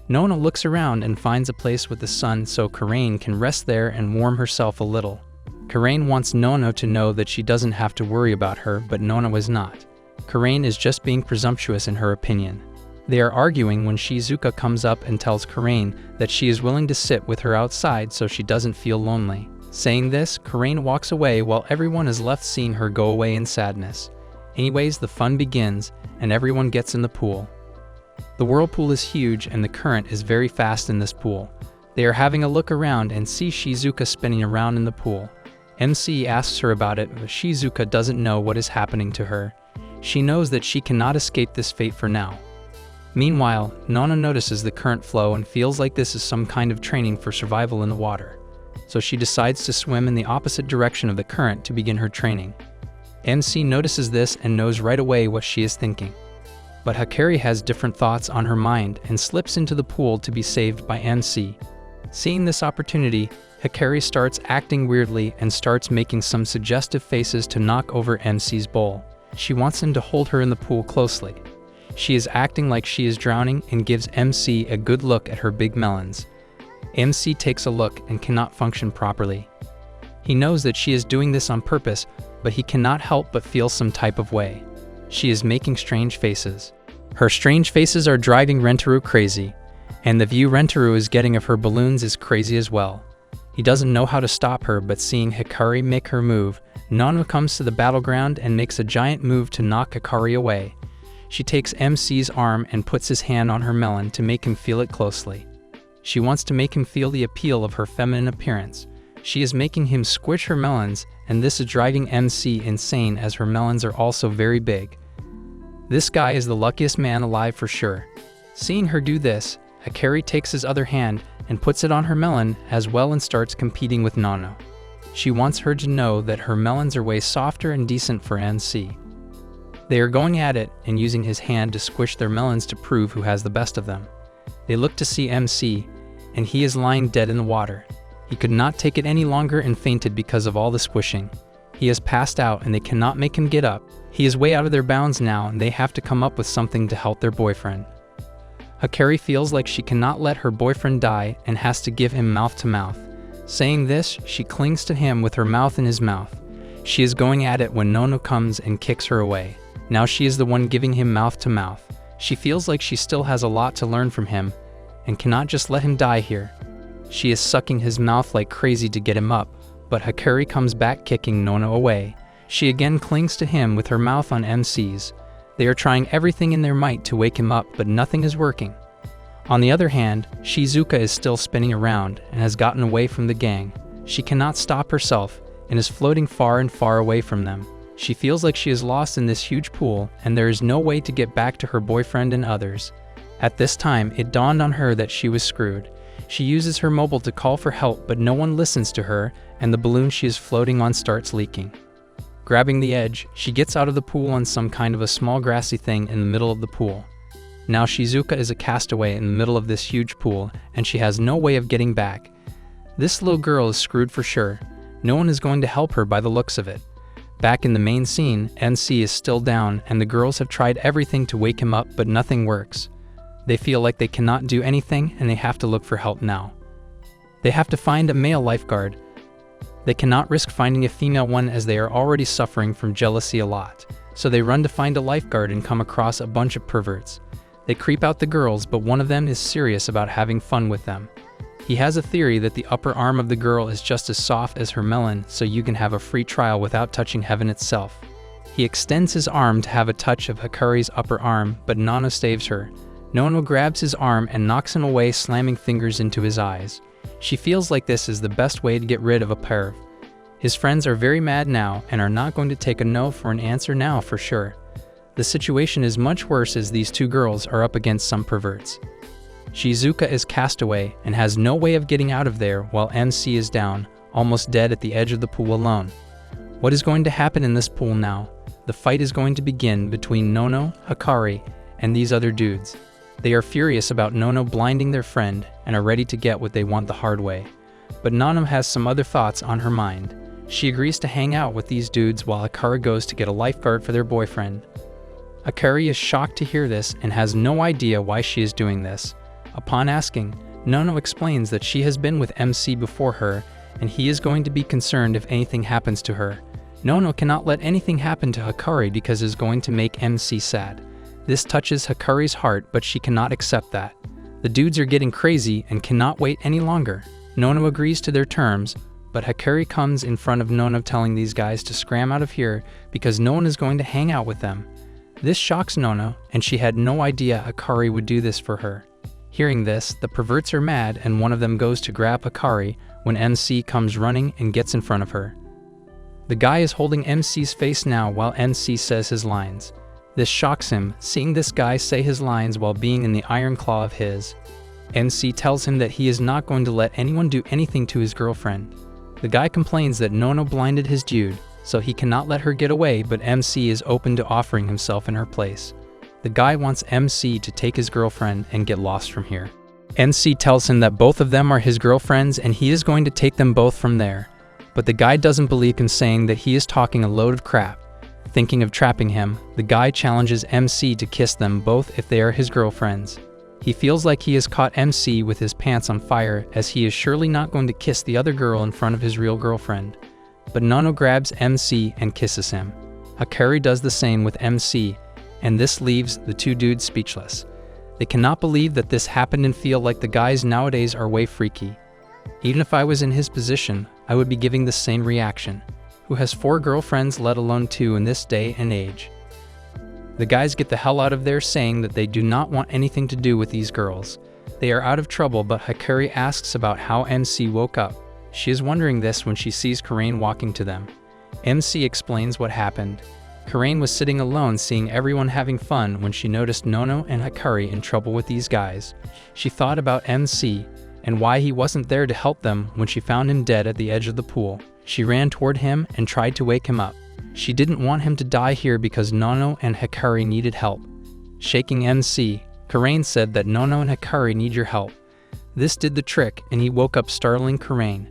Nona looks around and finds a place with the sun, so Karain can rest there and warm herself a little. Karain wants Nona to know that she doesn't have to worry about her, but Nona was not. Karain is just being presumptuous in her opinion. They are arguing when Shizuka comes up and tells Karain that she is willing to sit with her outside so she doesn't feel lonely. Saying this, Karain walks away while everyone is left seeing her go away in sadness. Anyways, the fun begins, and everyone gets in the pool. The whirlpool is huge and the current is very fast in this pool. They are having a look around and see Shizuka spinning around in the pool. MC asks her about it, but Shizuka doesn't know what is happening to her. She knows that she cannot escape this fate for now. Meanwhile, Nona notices the current flow and feels like this is some kind of training for survival in the water. so she decides to swim in the opposite direction of the current to begin her training. MC notices this and knows right away what she is thinking. But Hikari has different thoughts on her mind and slips into the pool to be saved by MC. Seeing this opportunity, Hikari starts acting weirdly and starts making some suggestive faces to knock over MC's bowl. She wants him to hold her in the pool closely. She is acting like she is drowning and gives MC a good look at her big melons. MC takes a look and cannot function properly. He knows that she is doing this on purpose, but he cannot help but feel some type of way. She is making strange faces. Her strange faces are driving Rentaro crazy, and the view Rentaro is getting of her balloons is crazy as well. He doesn't know how to stop her, but seeing Hikari make her move, Nano comes to the battleground and makes a giant move to knock Hikari away. She takes MC's arm and puts his hand on her melon to make him feel it closely. She wants to make him feel the appeal of her feminine appearance. She is making him squish her melons, and this is driving MC insane as her melons are also very big. This guy is the luckiest man alive for sure. Seeing her do this, Hikari takes his other hand and puts it on her melon as well and starts competing with Nano. She wants her to know that her melons are way softer and decent for MC. They are going at it and using his hand to squish their melons to prove who has the best of them. They look to see MC, and he is lying dead in the water. He could not take it any longer and fainted because of all the squishing. He has passed out and they cannot make him get up. He is way out of their bounds now and they have to come up with something to help their boyfriend. Hikari feels like she cannot let her boyfriend die and has to give him mouth to mouth. Saying this, she clings to him with her mouth in his mouth. She is going at it when Nono comes and kicks her away. Now she is the one giving him mouth to mouth. She feels like she still has a lot to learn from him and cannot just let him die here. She is sucking his mouth like crazy to get him up, but Hikari comes back kicking Nono away. She again clings to him with her mouth on MC's. They are trying everything in their might to wake him up, but nothing is working. On the other hand, Shizuka is still spinning around and has gotten away from the gang. She cannot stop herself and is floating far and far away from them. She feels like she is lost in this huge pool and there is no way to get back to her boyfriend and others. At this time, it dawned on her that she was screwed. She uses her mobile to call for help, but no one listens to her, and the balloon she is floating on starts leaking. Grabbing the edge, she gets out of the pool on some kind of a small grassy thing in the middle of the pool. Now Shizuka is a castaway in the middle of this huge pool, and she has no way of getting back. This little girl is screwed for sure. No one is going to help her by the looks of it. Back in the main scene, NC is still down, and the girls have tried everything to wake him up, but nothing works. They feel like they cannot do anything and they have to look for help now. They have to find a male lifeguard. They cannot risk finding a female one as they are already suffering from jealousy a lot. So they run to find a lifeguard and come across a bunch of perverts. They creep out the girls, but one of them is serious about having fun with them. He has a theory that the upper arm of the girl is just as soft as her melon, so you can have a free trial without touching heaven itself. He extends his arm to have a touch of Hikari's upper arm, but Nano saves her. Nono grabs his arm and knocks him away, slamming fingers into his eyes. She feels like this is the best way to get rid of a perv. His friends are very mad now and are not going to take a no for an answer now for sure. The situation is much worse as these two girls are up against some perverts. Shizuka is cast away and has no way of getting out of there while MC is down, almost dead at the edge of the pool alone. What is going to happen in this pool now? The fight is going to begin between Nono, Hikari, and these other dudes. They are furious about Nono blinding their friend and are ready to get what they want the hard way. But Nono has some other thoughts on her mind. She agrees to hang out with these dudes while Hikari goes to get a lifeguard for their boyfriend. Hikari is shocked to hear this and has no idea why she is doing this. Upon asking, Nono explains that she has been with MC before her and he is going to be concerned if anything happens to her. Nono cannot let anything happen to Hikari because it is going to make MC sad. This touches Hikari's heart, but she cannot accept that. The dudes are getting crazy and cannot wait any longer. Nono agrees to their terms, but Hikari comes in front of Nono telling these guys to scram out of here because no one is going to hang out with them. This shocks Nono, and she had no idea Hikari would do this for her. Hearing this, the perverts are mad and one of them goes to grab Hikari when MC comes running and gets in front of her. The guy is holding MC's face now while MC says his lines. This shocks him, seeing this guy say his lines while being in the iron claw of his. MC tells him that he is not going to let anyone do anything to his girlfriend. The guy complains that Nono blinded his Jude, so he cannot let her get away, but MC is open to offering himself in her place. The guy wants MC to take his girlfriend and get lost from here. MC tells him that both of them are his girlfriends and he is going to take them both from there. But the guy doesn't believe him, saying that he is talking a load of crap. Thinking of trapping him, the guy challenges MC to kiss them both if they are his girlfriends. He feels like he has caught MC with his pants on fire, as he is surely not going to kiss the other girl in front of his real girlfriend. But Nono grabs MC and kisses him. Hikari does the same with MC, and this leaves the two dudes speechless. They cannot believe that this happened and feel like the guys nowadays are way freaky. Even if I was in his position, I would be giving the same reaction. Who has 4 girlfriends, let alone 2 in this day and age? The guys get the hell out of there, saying that they do not want anything to do with these girls. They are out of trouble, but Hikari asks about how MC woke up. She is wondering this when she sees Karain walking to them. MC explains what happened. Karain was sitting alone, seeing everyone having fun, when she noticed Nono and Hikari in trouble with these guys. She thought about MC and why he wasn't there to help them when she found him dead at the edge of the pool. She ran toward him and tried to wake him up. She didn't want him to die here because Nono and Hikari needed help. Shaking MC, Karain said that Nono and Hikari need your help. This did the trick, and he woke up, startling Karain.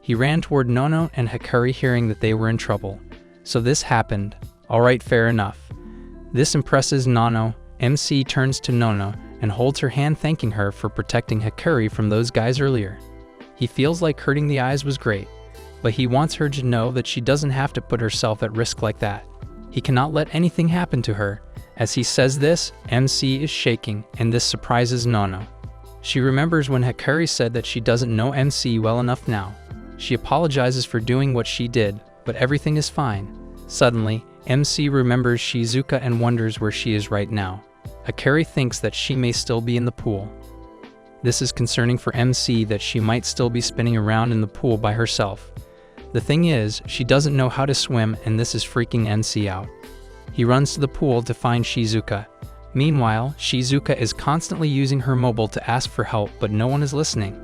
He ran toward Nono and Hikari, hearing that they were in trouble. So this happened. Alright, fair enough. This impresses Nono. MC turns to Nono and holds her hand, thanking her for protecting Hikari from those guys earlier. He feels like hurting the eyes was great, but he wants her to know that she doesn't have to put herself at risk like that. He cannot let anything happen to her. As he says this, MC is shaking, and this surprises Nono. She remembers when Hikari said that she doesn't know MC well enough now. She apologizes for doing what she did, but everything is fine. Suddenly, MC remembers Shizuka and wonders where she is right now. Hikari thinks that she may still be in the pool. This is concerning for MC, that she might still be spinning around in the pool by herself. The thing is, she doesn't know how to swim, and this is freaking MC out. He runs to the pool to find Shizuka. Meanwhile, Shizuka is constantly using her mobile to ask for help, but no one is listening.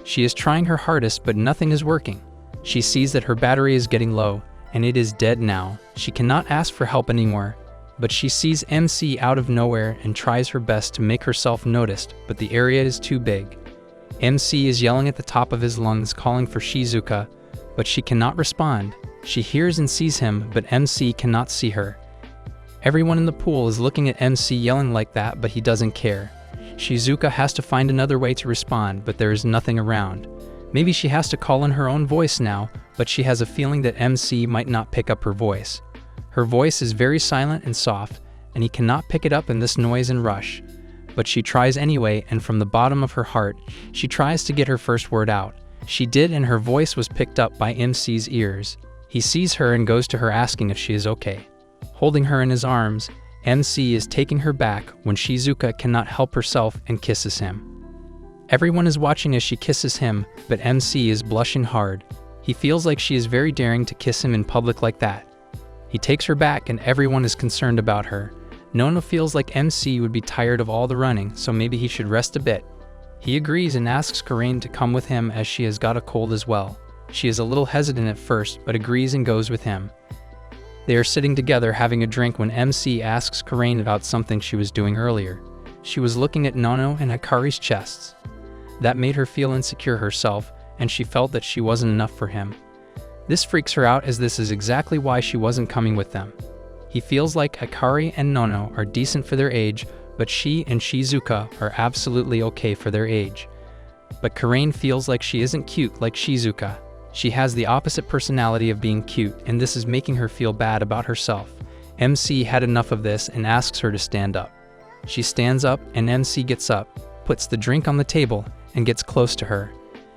She is trying her hardest, but nothing is working. She sees that her battery is getting low, and it is dead now. She cannot ask for help anymore, but she sees MC out of nowhere and tries her best to make herself noticed, but the area is too big. MC is yelling at the top of his lungs, calling for Shizuka, but she cannot respond. She hears and sees him, but MC cannot see her. Everyone in the pool is looking at MC yelling like that, but he doesn't care. Shizuka has to find another way to respond, but there is nothing around. Maybe she has to call in her own voice now, but she has a feeling that MC might not pick up her voice. Her voice is very silent and soft, and he cannot pick it up in this noise and rush. But she tries anyway, and from the bottom of her heart, she tries to get her first word out. She did, and her voice was picked up by MC's ears. He sees her and goes to her, asking if she is okay. Holding her in his arms, MC is taking her back when Shizuka cannot help herself and kisses him. Everyone is watching as she kisses him, but MC is blushing hard. He feels like she is very daring to kiss him in public like that. He takes her back, and everyone is concerned about her. Nono feels like MC would be tired of all the running, so maybe he should rest a bit. He agrees and asks Karain to come with him, as she has got a cold as well. She is a little hesitant at first, but agrees and goes with him. They are sitting together having a drink when MC asks Karain about something she was doing earlier. She was looking at Nono and Hikari's chests. That made her feel insecure herself, and she felt that she wasn't enough for him. This freaks her out, as this is exactly why she wasn't coming with them. He feels like Hikari and Nono are decent for their age, but she and Shizuka are absolutely okay for their age. But Karain feels like she isn't cute like Shizuka. She has the opposite personality of being cute, and this is making her feel bad about herself. MC had enough of this and asks her to stand up. She stands up, and MC gets up, puts the drink on the table, and gets close to her.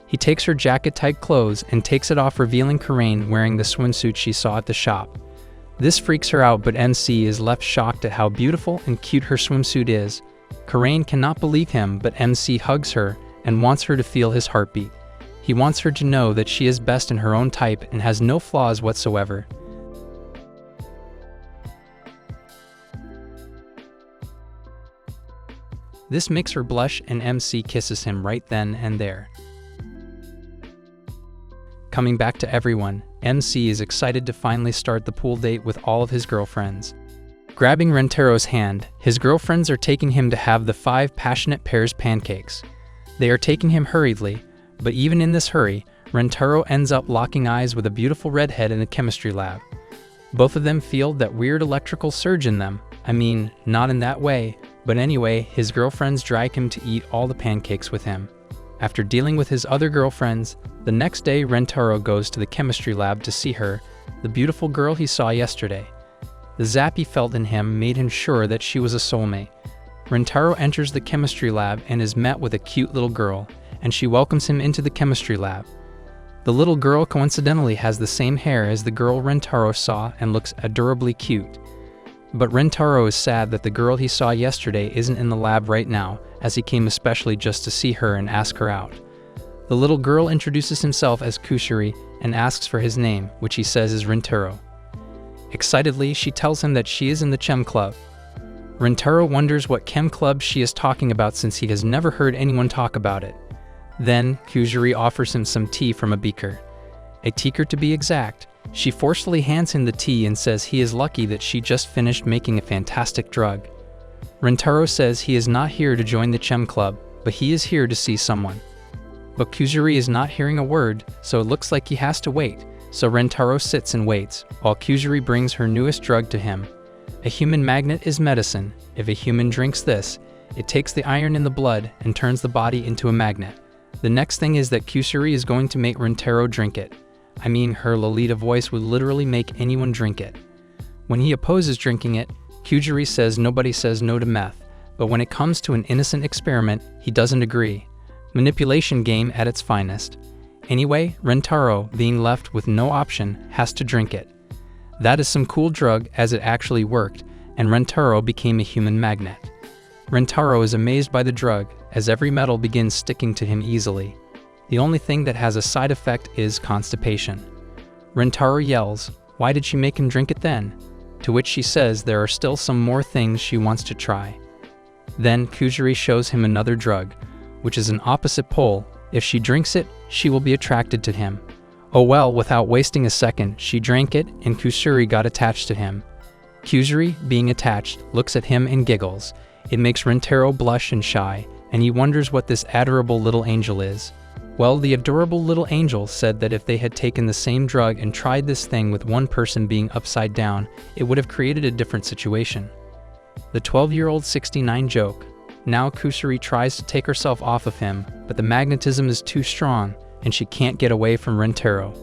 He takes her jacket-tight clothes and takes it off, revealing Karain wearing the swimsuit she saw at the shop. This freaks her out, but MC is left shocked at how beautiful and cute her swimsuit is. Karain cannot believe him, but MC hugs her and wants her to feel his heartbeat. He wants her to know that she is best in her own type and has no flaws whatsoever. This makes her blush and MC kisses him right then and there. Coming back to everyone, MC is excited to finally start the pool date with all of his girlfriends. Grabbing Rentero's hand, his girlfriends are taking him to have the 5 passionate pears pancakes. They are taking him hurriedly, but even in this hurry, Rentero ends up locking eyes with a beautiful redhead in the chemistry lab. Both of them feel that weird electrical surge in them. I mean, not in that way, but anyway, his girlfriends drag him to eat all the pancakes with him. After dealing with his other girlfriends, the next day Rentero goes to the chemistry lab to see her, the beautiful girl he saw yesterday. The zap he felt in him made him sure that she was a soulmate. Rentero enters the chemistry lab and is met with a cute little girl, and she welcomes him into the chemistry lab. The little girl coincidentally has the same hair as the girl Rentero saw and looks adorably cute. But Rentero is sad that the girl he saw yesterday isn't in the lab right now, as he came especially just to see her and ask her out. The little girl introduces himself as Kusuri and asks for his name, which he says is Rentero. Excitedly, she tells him that she is in the Chem Club. Rentero wonders what Chem Club she is talking about since he has never heard anyone talk about it. Then, Kusuri offers him some tea from a beaker. A teaker to be exact. She forcefully hands him the tea and says he is lucky that she just finished making a fantastic drug. Rentero says he is not here to join the Chem Club, but he is here to see someone. But Kusuri is not hearing a word, so it looks like he has to wait. So Rentero sits and waits, while Kusuri brings her newest drug to him. A human magnet is medicine. If a human drinks this, it takes the iron in the blood and turns the body into a magnet. The next thing is that Kusuri is going to make Rentero drink it. I mean, her Lolita voice would literally make anyone drink it. When he opposes drinking it, Kusuri says nobody says no to meth, but when it comes to an innocent experiment, he doesn't agree. Manipulation game at its finest. Anyway, Rentero, being left with no option, has to drink it. That is some cool drug as it actually worked, and Rentero became a human magnet. Rentero is amazed by the drug, as every metal begins sticking to him easily. The only thing that has a side effect is constipation. Rentero yells, "Why did she make him drink it then?" To which she says there are still some more things she wants to try. Then Kusuri shows him another drug, which is an opposite pole. If she drinks it, she will be attracted to him. Oh well, without wasting a second, she drank it and Kusuri got attached to him. Kusuri, being attached, looks at him and giggles. It makes Rentero blush and shy, and he wonders what this adorable little angel is. Well, the adorable little angel said that if they had taken the same drug and tried this thing with one person being upside down, it would have created a different situation. The 12-year-old 69 joke. Now Kusuri tries to take herself off of him, but the magnetism is too strong, and she can't get away from Rentero.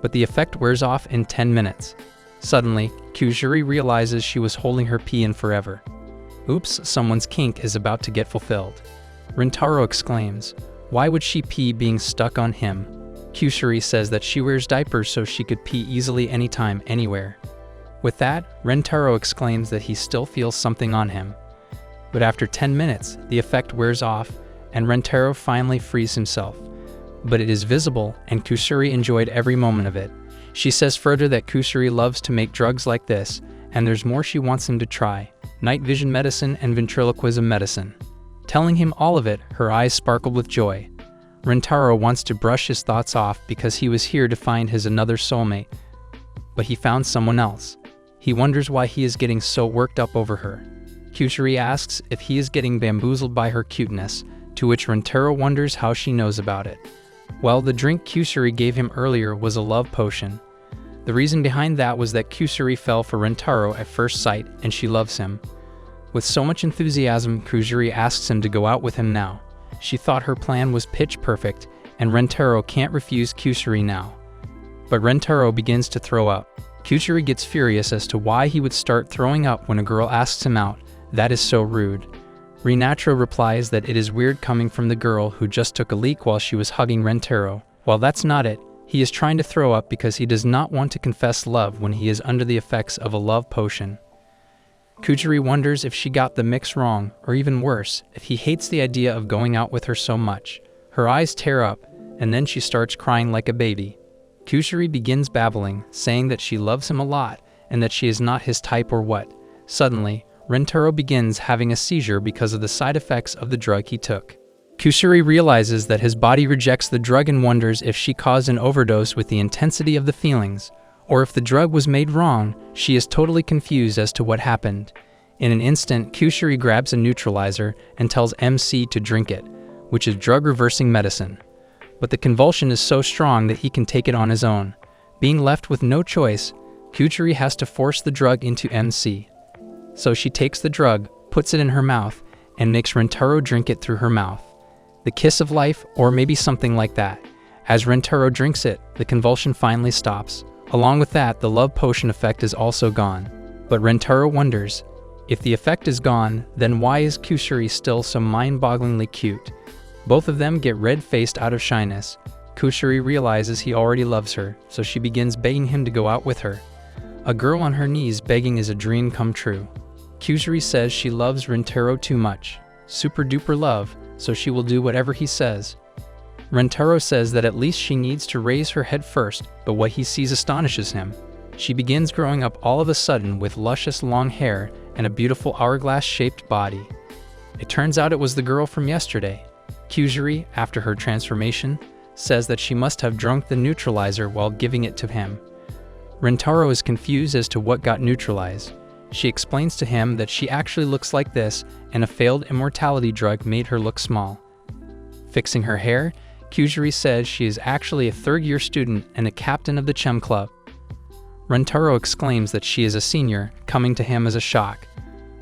But the effect wears off in 10 minutes. Suddenly, Kusuri realizes she was holding her pee in forever. Oops, someone's kink is about to get fulfilled. Rentero exclaims, "Why would she pee being stuck on him?" Kusuri says that she wears diapers so she could pee easily anytime, anywhere. With that, Rentero exclaims that he still feels something on him. But after 10 minutes, the effect wears off, and Rentero finally frees himself. But it is visible, and Kusuri enjoyed every moment of it. She says further that Kusuri loves to make drugs like this, and there's more she wants him to try: night vision medicine and ventriloquism medicine. Telling him all of it, her eyes sparkled with joy. Rentero wants to brush his thoughts off because he was here to find his another soulmate, but he found someone else. He wonders why he is getting so worked up over her. Kusuri asks if he is getting bamboozled by her cuteness, to which Rentero wonders how she knows about it. Well, the drink Kusuri gave him earlier was a love potion. The reason behind that was that Kusuri fell for Rentero at first sight, and she loves him. With so much enthusiasm, Kusuri asks him to go out with him now. She thought her plan was pitch perfect, and Rentero can't refuse Kusuri now. But Rentero begins to throw up. Kusuri gets furious as to why he would start throwing up when a girl asks him out. That is so rude. Rinatro replies that it is weird coming from the girl who just took a leak while she was hugging Rentero. Well, that's not it. He is trying to throw up because he does not want to confess love when he is under the effects of a love potion. Kusuri wonders if she got the mix wrong, or even worse, if he hates the idea of going out with her so much. Her eyes tear up, and then she starts crying like a baby. Kusuri begins babbling, saying that she loves him a lot, and that she is not his type or what. Suddenly, Rentaro begins having a seizure because of the side effects of the drug he took. Kusuri realizes that his body rejects the drug and wonders if she caused an overdose with the intensity of the feelings, or if the drug was made wrong. She is totally confused as to what happened. In an instant, Kusuri grabs a neutralizer and tells MC to drink it, which is drug-reversing medicine. But the convulsion is so strong that he can take it on his own. Being left with no choice, Kusuri has to force the drug into MC. So she takes the drug, puts it in her mouth, and makes Rentaro drink it through her mouth. The kiss of life, or maybe something like that. As Rentaro drinks it, the convulsion finally stops. Along with that, the love potion effect is also gone. But Rentaro wonders, if the effect is gone, then why is Kusuri still so mind-bogglingly cute? Both of them get red-faced out of shyness. Kusuri realizes he already loves her, so she begins begging him to go out with her. A girl on her knees begging is a dream come true. Kusuri says she loves Rentaro too much. Super duper love, so she will do whatever he says. Rentaro says that at least she needs to raise her head first, but what he sees astonishes him. She begins growing up all of a sudden with luscious long hair and a beautiful hourglass-shaped body. It turns out it was the girl from yesterday. Kusuri, after her transformation, says that she must have drunk the neutralizer while giving it to him. Rentaro is confused as to what got neutralized. She explains to him that she actually looks like this, and a failed immortality drug made her look small. Fixing her hair, Kusuri says she is actually a third-year student and a captain of the Chem Club. Rentaro exclaims that she is a senior, coming to him as a shock.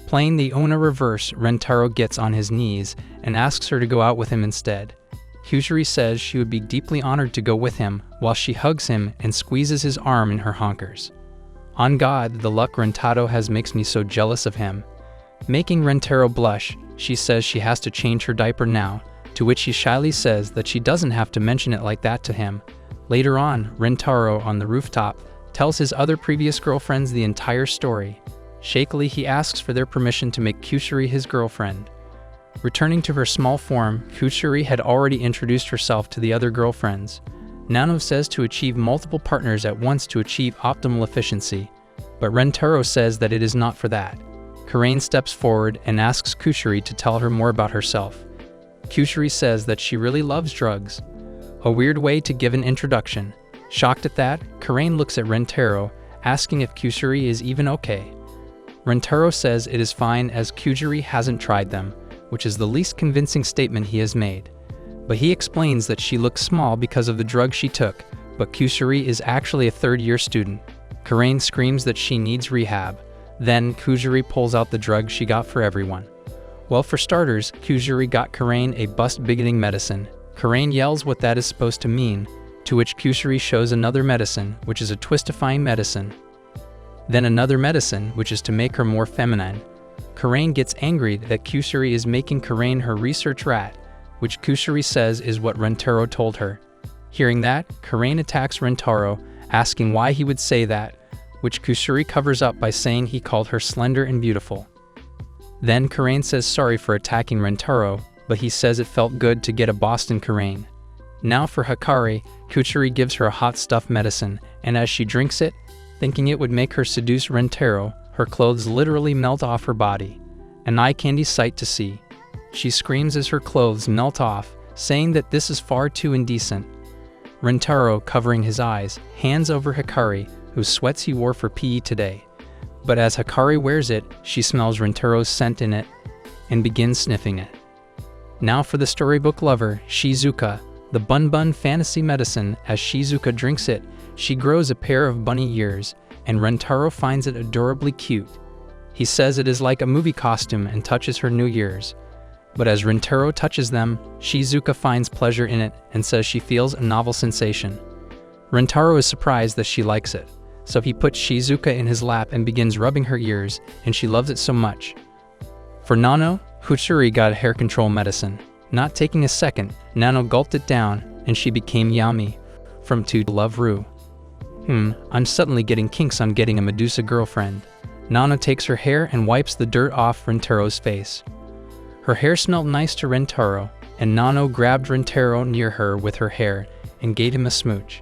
Playing the Ona reverse, Rentaro gets on his knees and asks her to go out with him instead. Kusuri says she would be deeply honored to go with him, while she hugs him and squeezes his arm in her honkers. On God, the luck Rentaro has makes me so jealous of him. Making Rentaro blush, she says she has to change her diaper now, to which he shyly says that she doesn't have to mention it like that to him. Later on, Rentaro, on the rooftop, tells his other previous girlfriends the entire story. Shakily, he asks for their permission to make Kusuri his girlfriend. Returning to her small form, Kusuri had already introduced herself to the other girlfriends. Nano says to achieve multiple partners at once to achieve optimal efficiency, but Rentaro says that it is not for that. Karain steps forward and asks Kusuri to tell her more about herself. Kusuri says that she really loves drugs. A weird way to give an introduction. Shocked at that, Karain looks at Rentaro, asking if Kusuri is even okay. Rentaro says it is fine as Kusuri hasn't tried them, which is the least convincing statement he has made. But he explains that she looks small because of the drug she took, but Kusuri is actually a third-year student. Karain screams that she needs rehab. Then, Kusuri pulls out the drug she got for everyone. Well, for starters, Kusuri got Karain a bust-bigoting medicine. Karain yells what that is supposed to mean, to which Kusuri shows another medicine, which is a twistifying medicine. Then another medicine, which is to make her more feminine. Karain gets angry that Kusuri is making Karain her research rat, which Kusuri says is what Rentaro told her. Hearing that, Karain attacks Rentaro, asking why he would say that, which Kusuri covers up by saying he called her slender and beautiful. Then Karain says sorry for attacking Rentaro, but he says it felt good to get a Boston Karain. Now for Hikari, Kusuri gives her a hot stuff medicine, and as she drinks it, thinking it would make her seduce Rentaro, her clothes literally melt off her body. An eye-candy sight to see. She screams as her clothes melt off, saying that this is far too indecent. Rentaro, covering his eyes, hands over Hikari, whose sweats he wore for PE today. But as Hikari wears it, she smells Rentaro's scent in it, and begins sniffing it. Now for the storybook lover, Shizuka, the bun fantasy medicine. As Shizuka drinks it, she grows a pair of bunny ears, and Rentaro finds it adorably cute. He says it is like a movie costume and touches her new ears. But as Rentaro touches them, Shizuka finds pleasure in it and says she feels a novel sensation. Rentaro is surprised that she likes it, so he puts Shizuka in his lap and begins rubbing her ears, and she loves it so much. For Nano, Kusuri got a hair control medicine. Not taking a second, Nano gulped it down, and she became Yami. From To Love Ru. I'm suddenly getting kinks on getting a Medusa girlfriend. Nano takes her hair and wipes the dirt off Rentaro's face. Her hair smelled nice to Rentaro, and Nano grabbed Rentaro near her with her hair and gave him a smooch.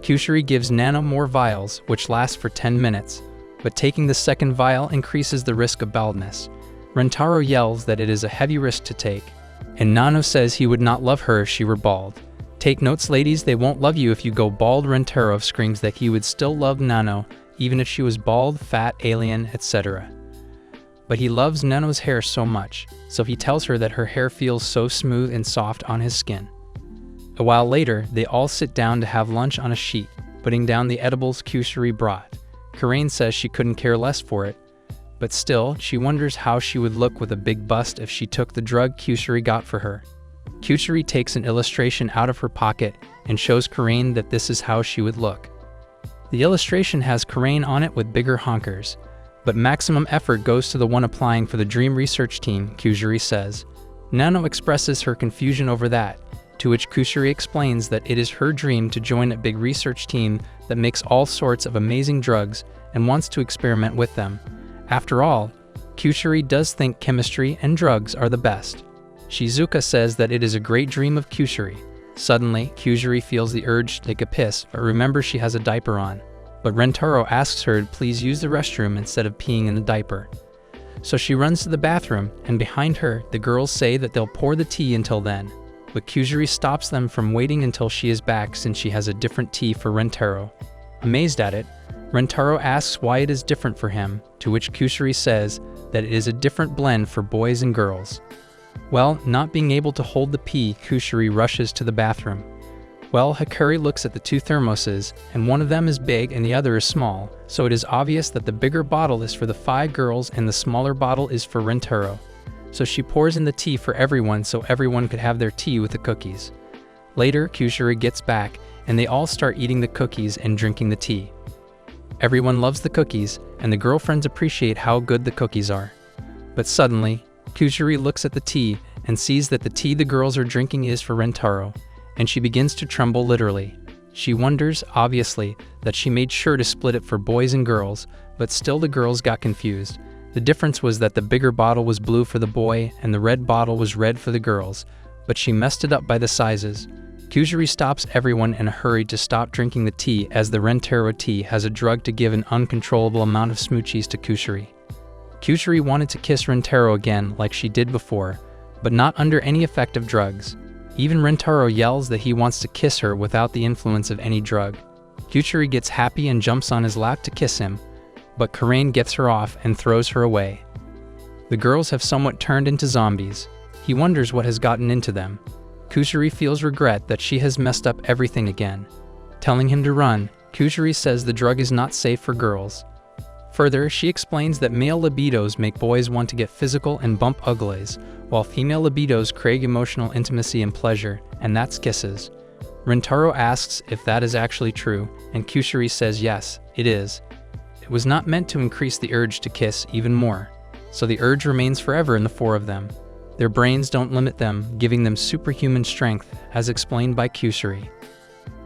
Kusuri gives Nano more vials, which last for 10 minutes. but taking the second vial increases the risk of baldness. Rentaro yells that it is a heavy risk to take, and Nano says he would not love her if she were bald. Take notes, ladies, they won't love you if you go bald. Rentaro screams that he would still love Nano, even if she was bald, fat, alien, etc. But he loves Nano's hair so much, so he tells her that her hair feels so smooth and soft on his skin. A while later, they all sit down to have lunch on a sheet, putting down the edibles Kusari brought. Karain says she couldn't care less for it, but still, she wonders how she would look with a big bust if she took the drug Kusari got for her. Kusari takes an illustration out of her pocket and shows Karain that this is how she would look. The illustration has Karain on it with bigger honkers, but maximum effort goes to the one applying for the Dream Research Team, Kusari says. Nano expresses her confusion over that, to which Kusari explains that it is her dream to join a big research team that makes all sorts of amazing drugs and wants to experiment with them. After all, Kusari does think chemistry and drugs are the best. Shizuka says that it is a great dream of Kusari. Suddenly, Kusari feels the urge to take a piss, but remembers she has a diaper on. But Rentaro asks her to please use the restroom instead of peeing in the diaper. So she runs to the bathroom, and behind her, the girls say that they'll pour the tea until then. But Kusari stops them from waiting until she is back since she has a different tea for Rentaro. Amazed at it, Rentaro asks why it is different for him, to which Kusari says that it is a different blend for boys and girls. Well, not being able to hold the pee, Kusari rushes to the bathroom. Well, Hikari looks at the two thermoses, and one of them is big and the other is small, so it is obvious that the bigger bottle is for the 5 girls and the smaller bottle is for Rentaro. So she pours in the tea for everyone so everyone could have their tea with the cookies. Later, Kusari gets back, and they all start eating the cookies and drinking the tea. Everyone loves the cookies, and the girlfriends appreciate how good the cookies are. But suddenly, Kusari looks at the tea and sees that the tea the girls are drinking is for Rentaro, and she begins to tremble literally. She wonders, obviously, that she made sure to split it for boys and girls, but still the girls got confused. The difference was that the bigger bottle was blue for the boy and the red bottle was red for the girls, but she messed it up by the sizes. Kusari stops everyone in a hurry to stop drinking the tea as the Rentaro tea has a drug to give an uncontrollable amount of smoochies to Kusari. Kusari wanted to kiss Rentaro again like she did before, but not under any effect of drugs. Even Rentaro yells that he wants to kiss her without the influence of any drug. Kusari gets happy and jumps on his lap to kiss him, but Karain gets her off and throws her away. The girls have somewhat turned into zombies. He wonders what has gotten into them. Kusari feels regret that she has messed up everything again. Telling him to run, Kusari says the drug is not safe for girls. Further, she explains that male libidos make boys want to get physical and bump uglies, while female libidos crave emotional intimacy and pleasure, and that's kisses. Rentaro asks if that is actually true, and Kusari says yes, it is. It was not meant to increase the urge to kiss even more, so the urge remains forever in the 4 of them. Their brains don't limit them, giving them superhuman strength, as explained by Kusari.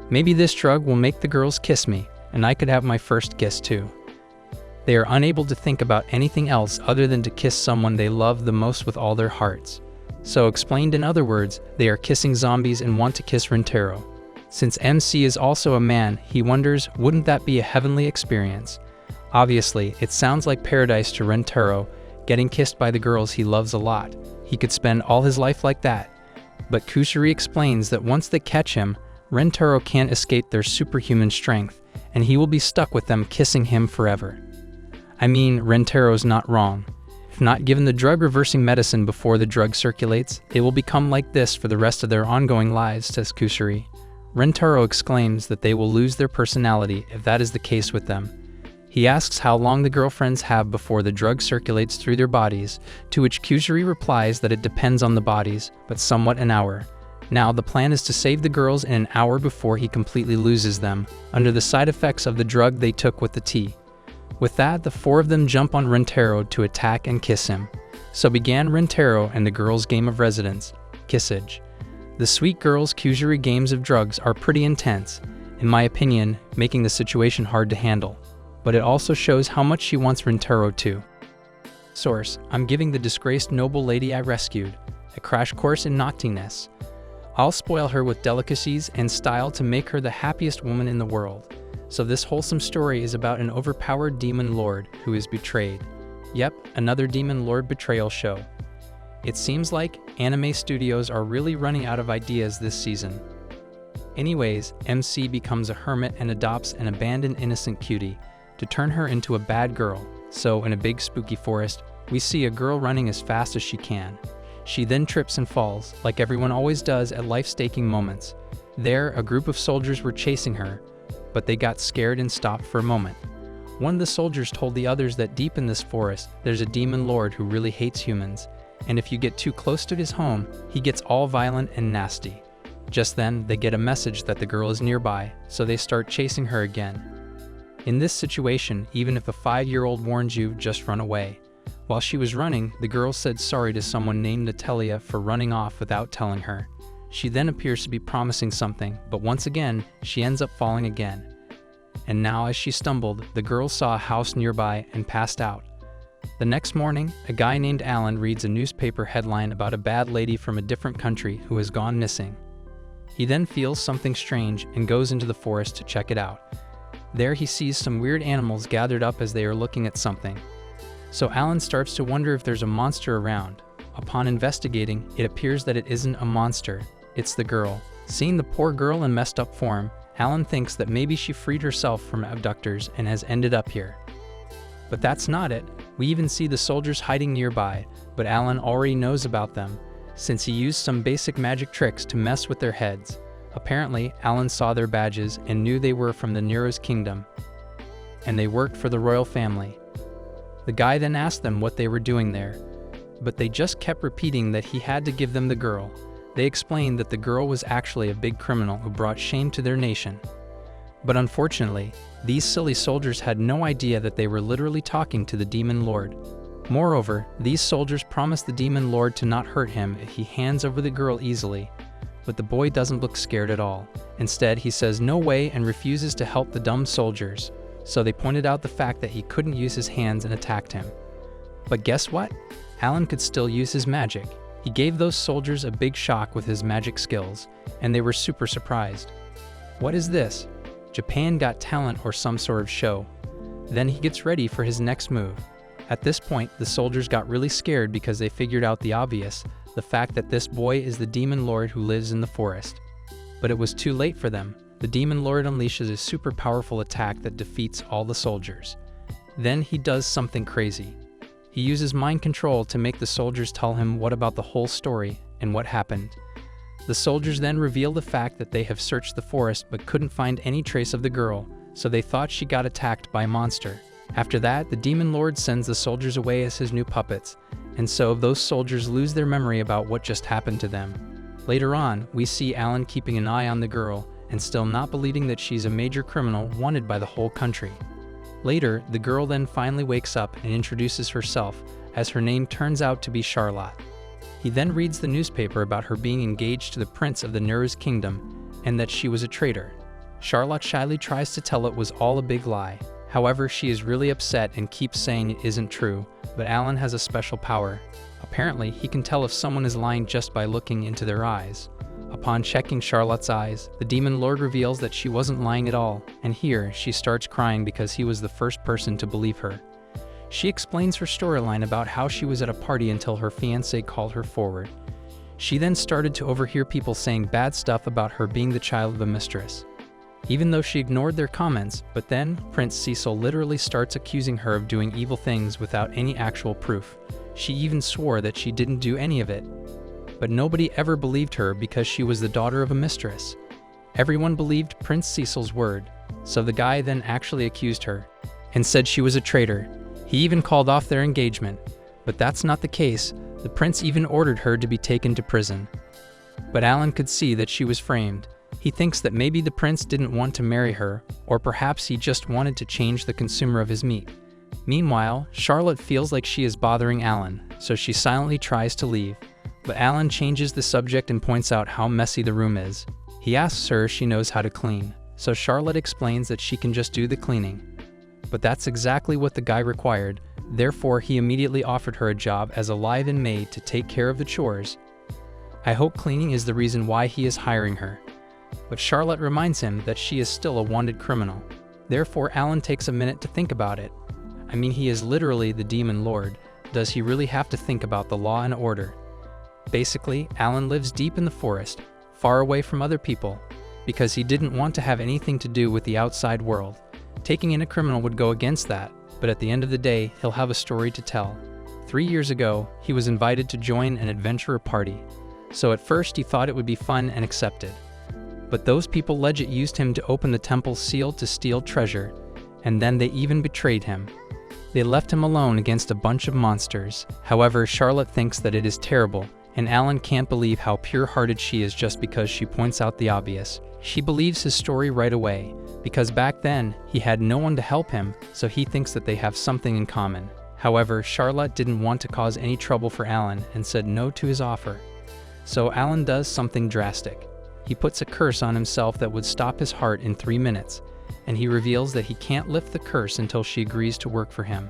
Maybe this drug will make the girls kiss me, and I could have my first kiss too. They are unable to think about anything else other than to kiss someone they love the most with all their hearts. So explained in other words, they are kissing zombies and want to kiss Rentaro. Since MC is also a man, he wonders, wouldn't that be a heavenly experience? Obviously, it sounds like paradise to Rentaro, getting kissed by the girls he loves a lot. He could spend all his life like that. But Kusari explains that once they catch him, Rentaro can't escape their superhuman strength, and he will be stuck with them kissing him forever. I mean, Rentaro's not wrong. If not given the drug-reversing medicine before the drug circulates, it will become like this for the rest of their ongoing lives, says Kusari. Rentaro exclaims that they will lose their personality if that is the case with them. He asks how long the girlfriends have before the drug circulates through their bodies, to which Kusari replies that it depends on the bodies, but somewhat an hour. Now, the plan is to save the girls in an hour before he completely loses them, under the side effects of the drug they took with the tea. With that, the 4 of them jump on Rentaro to attack and kiss him. So began Rentaro and the girls' game of residence, Kissage. The sweet girls' Kusari games of drugs are pretty intense, in my opinion, making the situation hard to handle. But it also shows how much she wants Rentaro too. Source: I'm giving the disgraced noble lady I rescued a crash course in naughtiness. I'll spoil her with delicacies and style to make her the happiest woman in the world. So this wholesome story is about an overpowered demon lord who is betrayed. Yep, another demon lord betrayal show. It seems like anime studios are really running out of ideas this season. Anyways, MC becomes a hermit and adopts an abandoned innocent cutie to turn her into a bad girl. So in a big spooky forest, we see a girl running as fast as she can. She then trips and falls, like everyone always does at life-staking moments. There, a group of soldiers were chasing her, but they got scared and stopped for a moment. One of the soldiers told the others that deep in this forest, there's a demon lord who really hates humans, and if you get too close to his home, he gets all violent and nasty. Just then, they get a message that the girl is nearby, so they start chasing her again. In this situation, even if a 5-year-old warns you, just run away. While she was running, the girl said sorry to someone named Natalia for running off without telling her. She then appears to be promising something, but once again, she ends up falling again. And now as she stumbled, the girl saw a house nearby and passed out. The next morning, a guy named Alan reads a newspaper headline about a bad lady from a different country who has gone missing. He then feels something strange and goes into the forest to check it out. There he sees some weird animals gathered up as they are looking at something. So Alan starts to wonder if there's a monster around. Upon investigating, it appears that it isn't a monster, it's the girl. Seeing the poor girl in messed up form, Alan thinks that maybe she freed herself from abductors and has ended up here. But that's not it. We even see the soldiers hiding nearby, but Alan already knows about them, since he used some basic magic tricks to mess with their heads. Apparently, Alan saw their badges and knew they were from the Nero's kingdom, and they worked for the royal family. The guy then asked them what they were doing there, but they just kept repeating that he had to give them the girl. They explained that the girl was actually a big criminal who brought shame to their nation. But unfortunately, these silly soldiers had no idea that they were literally talking to the demon lord. Moreover, these soldiers promised the demon lord to not hurt him if he hands over the girl easily. But the boy doesn't look scared at all. Instead, he says no way and refuses to help the dumb soldiers. So they pointed out the fact that he couldn't use his hands and attacked him. But guess what? Alan could still use his magic. He gave those soldiers a big shock with his magic skills, and they were super surprised. What is this? Japan Got Talent or some sort of show? Then he gets ready for his next move. At this point, the soldiers got really scared because they figured out the obvious, the fact that this boy is the demon lord who lives in the forest. But it was too late for them. The demon lord unleashes a super powerful attack that defeats all the soldiers. Then he does something crazy. He uses mind control to make the soldiers tell him what about the whole story and what happened. The soldiers then reveal the fact that they have searched the forest but couldn't find any trace of the girl, so they thought she got attacked by a monster. After that, the demon lord sends the soldiers away as his new puppets, and so those soldiers lose their memory about what just happened to them. Later on, we see Alan keeping an eye on the girl and still not believing that she's a major criminal wanted by the whole country. Later, the girl then finally wakes up and introduces herself, as her name turns out to be Charlotte. He then reads the newspaper about her being engaged to the prince of the Nero's kingdom and that she was a traitor. Charlotte shyly tries to tell it was all a big lie. However, she is really upset and keeps saying it isn't true, but Alan has a special power. Apparently, he can tell if someone is lying just by looking into their eyes. Upon checking Charlotte's eyes, the demon lord reveals that she wasn't lying at all, and here she starts crying because he was the first person to believe her. She explains her storyline about how she was at a party until her fiancé called her forward. She then started to overhear people saying bad stuff about her being the child of a mistress. Even though she ignored their comments, but then Prince Cecil literally starts accusing her of doing evil things without any actual proof. She even swore that she didn't do any of it. But nobody ever believed her because she was the daughter of a mistress. Everyone believed Prince Cecil's word, so the guy then actually accused her and said she was a traitor. He even called off their engagement, but that's not the case. The prince even ordered her to be taken to prison. But Alan could see that she was framed. He thinks that maybe the prince didn't want to marry her, or perhaps he just wanted to change the consumer of his meat. Meanwhile, Charlotte feels like she is bothering Alan, so she silently tries to leave. But Alan changes the subject and points out how messy the room is. He asks her if she knows how to clean, so Charlotte explains that she can just do the cleaning. But that's exactly what the guy required, therefore he immediately offered her a job as a live-in maid to take care of the chores. I hope cleaning is the reason why he is hiring her. But Charlotte reminds him that she is still a wanted criminal. Therefore, Alan takes a minute to think about it. I mean, he is literally the demon lord. Does he really have to think about the law and order? Basically, Alan lives deep in the forest, far away from other people, because he didn't want to have anything to do with the outside world. Taking in a criminal would go against that, but at the end of the day, he'll have a story to tell. 3 years ago, he was invited to join an adventurer party. So at first he thought it would be fun and accepted. But those people legit used him to open the temple's seal to steal treasure, and then they even betrayed him. They left him alone against a bunch of monsters. However, Charlotte thinks that it is terrible, and Alan can't believe how pure-hearted she is just because she points out the obvious. She believes his story right away, because back then, he had no one to help him, so he thinks that they have something in common. However, Charlotte didn't want to cause any trouble for Alan and said no to his offer. So Alan does something drastic. He puts a curse on himself that would stop his heart in 3 minutes, and he reveals that he can't lift the curse until she agrees to work for him.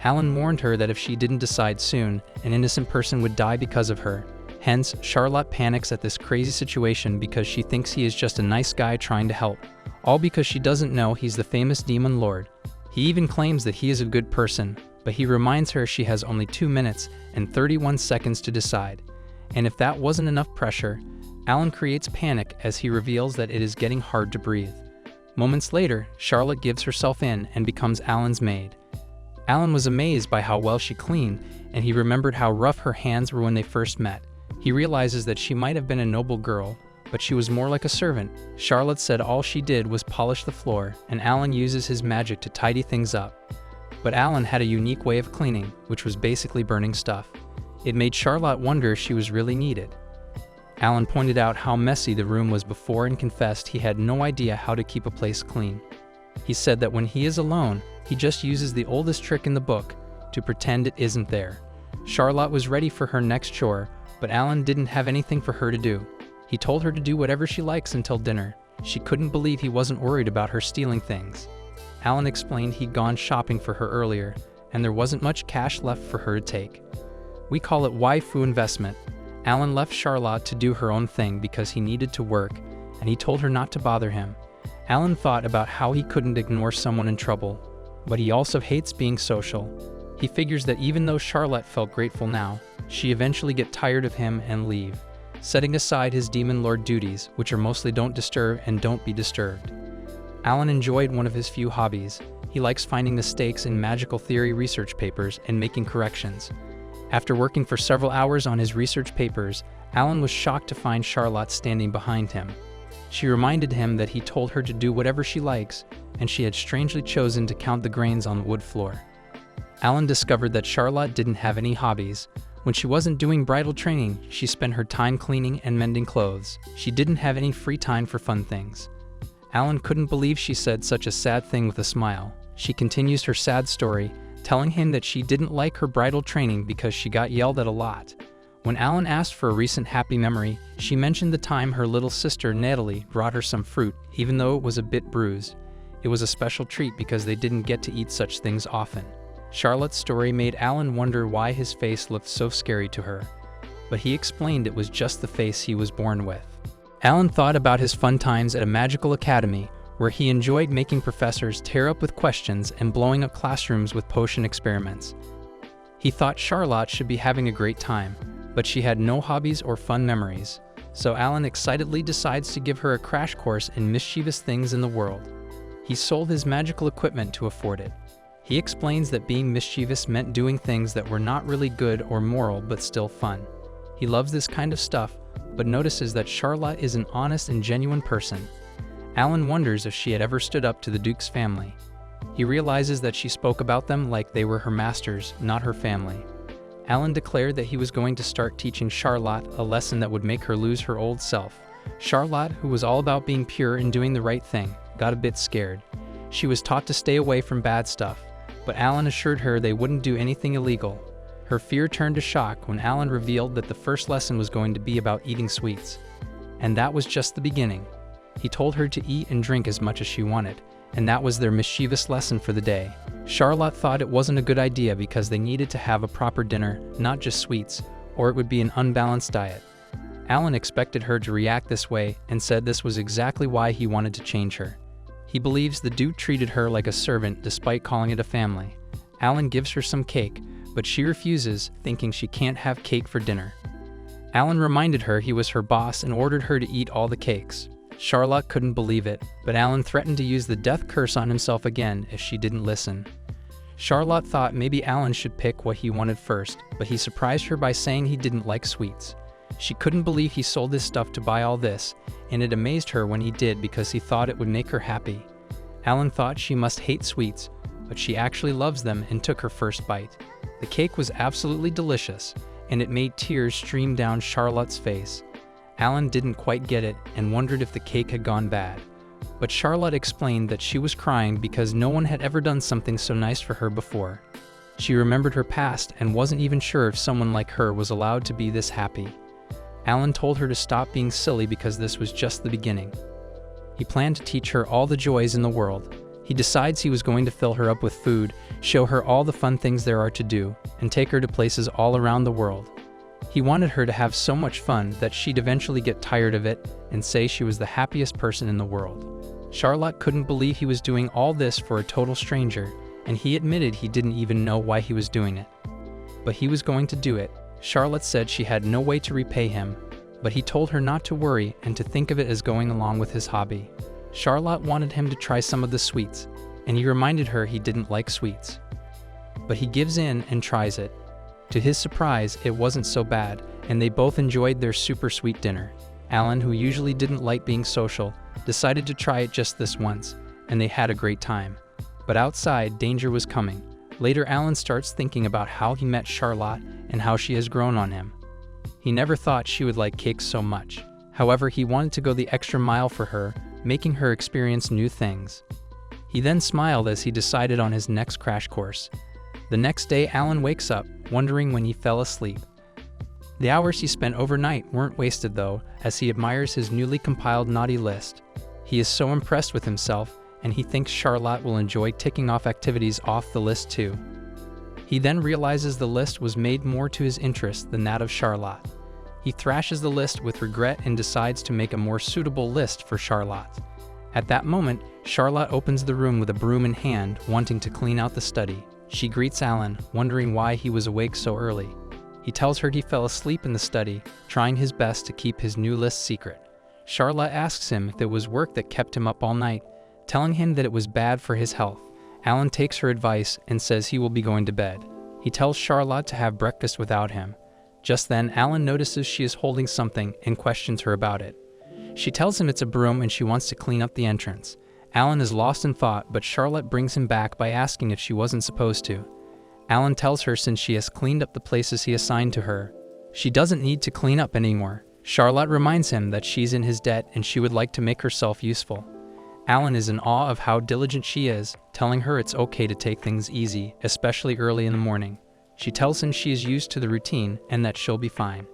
Alan warned her that if she didn't decide soon, an innocent person would die because of her. Hence, Charlotte panics at this crazy situation because she thinks he is just a nice guy trying to help, all because she doesn't know he's the famous demon lord. He even claims that he is a good person, but he reminds her she has only 2 minutes and 31 seconds to decide. And if that wasn't enough pressure, Alan creates panic as he reveals that it is getting hard to breathe. Moments later, Charlotte gives herself in and becomes Alan's maid. Alan was amazed by how well she cleaned, and he remembered how rough her hands were when they first met. He realizes that she might have been a noble girl, but she was more like a servant. Charlotte said all she did was polish the floor, and Alan uses his magic to tidy things up. But Alan had a unique way of cleaning, which was basically burning stuff. It made Charlotte wonder if she was really needed. Alan pointed out how messy the room was before and confessed he had no idea how to keep a place clean. He said that when he is alone, he just uses the oldest trick in the book to pretend it isn't there. Charlotte was ready for her next chore, but Alan didn't have anything for her to do. He told her to do whatever she likes until dinner. She couldn't believe he wasn't worried about her stealing things. Alan explained he'd gone shopping for her earlier, and there wasn't much cash left for her to take. We call it waifu investment. Alan left Charlotte to do her own thing because he needed to work, and he told her not to bother him. Alan thought about how he couldn't ignore someone in trouble, but he also hates being social. He figures that even though Charlotte felt grateful now, she eventually get tired of him and leave, setting aside his demon lord duties, which are mostly don't disturb and don't be disturbed. Alan enjoyed one of his few hobbies. He likes finding mistakes in magical theory research papers and making corrections. After working for several hours on his research papers, Alan was shocked to find Charlotte standing behind him. She reminded him that he told her to do whatever she likes, and she had strangely chosen to count the grains on the wood floor. Alan discovered that Charlotte didn't have any hobbies. When she wasn't doing bridal training, she spent her time cleaning and mending clothes. She didn't have any free time for fun things. Alan couldn't believe she said such a sad thing with a smile. She continues her sad story, telling him that she didn't like her bridal training because she got yelled at a lot. When Alan asked for a recent happy memory, she mentioned the time her little sister Natalie brought her some fruit, even though it was a bit bruised. It was a special treat because they didn't get to eat such things often. Charlotte's story made Alan wonder why his face looked so scary to her, but he explained it was just the face he was born with. Alan thought about his fun times at a magical academy, where he enjoyed making professors tear up with questions and blowing up classrooms with potion experiments. He thought Charlotte should be having a great time, but she had no hobbies or fun memories, so Alan excitedly decides to give her a crash course in mischievous things in the world. He sold his magical equipment to afford it. He explains that being mischievous meant doing things that were not really good or moral but still fun. He loves this kind of stuff, but notices that Charlotte is an honest and genuine person. Alan wonders if she had ever stood up to the Duke's family. He realizes that she spoke about them like they were her masters, not her family. Alan declared that he was going to start teaching Charlotte a lesson that would make her lose her old self. Charlotte, who was all about being pure and doing the right thing, got a bit scared. She was taught to stay away from bad stuff, but Alan assured her they wouldn't do anything illegal. Her fear turned to shock when Alan revealed that the first lesson was going to be about eating sweets. And that was just the beginning. He told her to eat and drink as much as she wanted, and that was their mischievous lesson for the day. Charlotte thought it wasn't a good idea because they needed to have a proper dinner, not just sweets, or it would be an unbalanced diet. Alan expected her to react this way and said this was exactly why he wanted to change her. He believes the dude treated her like a servant despite calling it a family. Alan gives her some cake, but she refuses, thinking she can't have cake for dinner. Alan reminded her he was her boss and ordered her to eat all the cakes. Charlotte couldn't believe it, but Alan threatened to use the death curse on himself again if she didn't listen. Charlotte thought maybe Alan should pick what he wanted first, but he surprised her by saying he didn't like sweets. She couldn't believe he sold his stuff to buy all this, and it amazed her when he did because he thought it would make her happy. Alan thought she must hate sweets, but she actually loves them and took her first bite. The cake was absolutely delicious, and it made tears stream down Charlotte's face. Alan didn't quite get it and wondered if the cake had gone bad. But Charlotte explained that she was crying because no one had ever done something so nice for her before. She remembered her past and wasn't even sure if someone like her was allowed to be this happy. Alan told her to stop being silly because this was just the beginning. He planned to teach her all the joys in the world. He decides he was going to fill her up with food, show her all the fun things there are to do, and take her to places all around the world. He wanted her to have so much fun that she'd eventually get tired of it and say she was the happiest person in the world. Charlotte couldn't believe he was doing all this for a total stranger, and he admitted he didn't even know why he was doing it. But he was going to do it. Charlotte said she had no way to repay him, but he told her not to worry and to think of it as going along with his hobby. Charlotte wanted him to try some of the sweets, and he reminded her he didn't like sweets. But he gives in and tries it. To his surprise, it wasn't so bad, and they both enjoyed their super sweet dinner. Alan, who usually didn't like being social, decided to try it just this once, and they had a great time. But outside, danger was coming. Later, Alan starts thinking about how he met Charlotte and how she has grown on him. He never thought she would like cakes so much. However, he wanted to go the extra mile for her, making her experience new things. He then smiled as he decided on his next crash course. The next day, Alan wakes up, wondering when he fell asleep. The hours he spent overnight weren't wasted though, as he admires his newly compiled naughty list. He is so impressed with himself, and he thinks Charlotte will enjoy ticking off activities off the list too. He then realizes the list was made more to his interest than that of Charlotte. He thrashes the list with regret and decides to make a more suitable list for Charlotte. At that moment, Charlotte opens the room with a broom in hand, wanting to clean out the study. She greets Alan, wondering why he was awake so early. He tells her he fell asleep in the study, trying his best to keep his new list secret. Charlotte asks him if it was work that kept him up all night, telling him that it was bad for his health. Alan takes her advice and says he will be going to bed. He tells Charlotte to have breakfast without him. Just then, Alan notices she is holding something and questions her about it. She tells him it's a broom and she wants to clean up the entrance. Alan is lost in thought, but Charlotte brings him back by asking if she wasn't supposed to. Alan tells her since she has cleaned up the places he assigned to her, she doesn't need to clean up anymore. Charlotte reminds him that she's in his debt and she would like to make herself useful. Alan is in awe of how diligent she is, telling her it's okay to take things easy, especially early in the morning. She tells him she is used to the routine and that she'll be fine.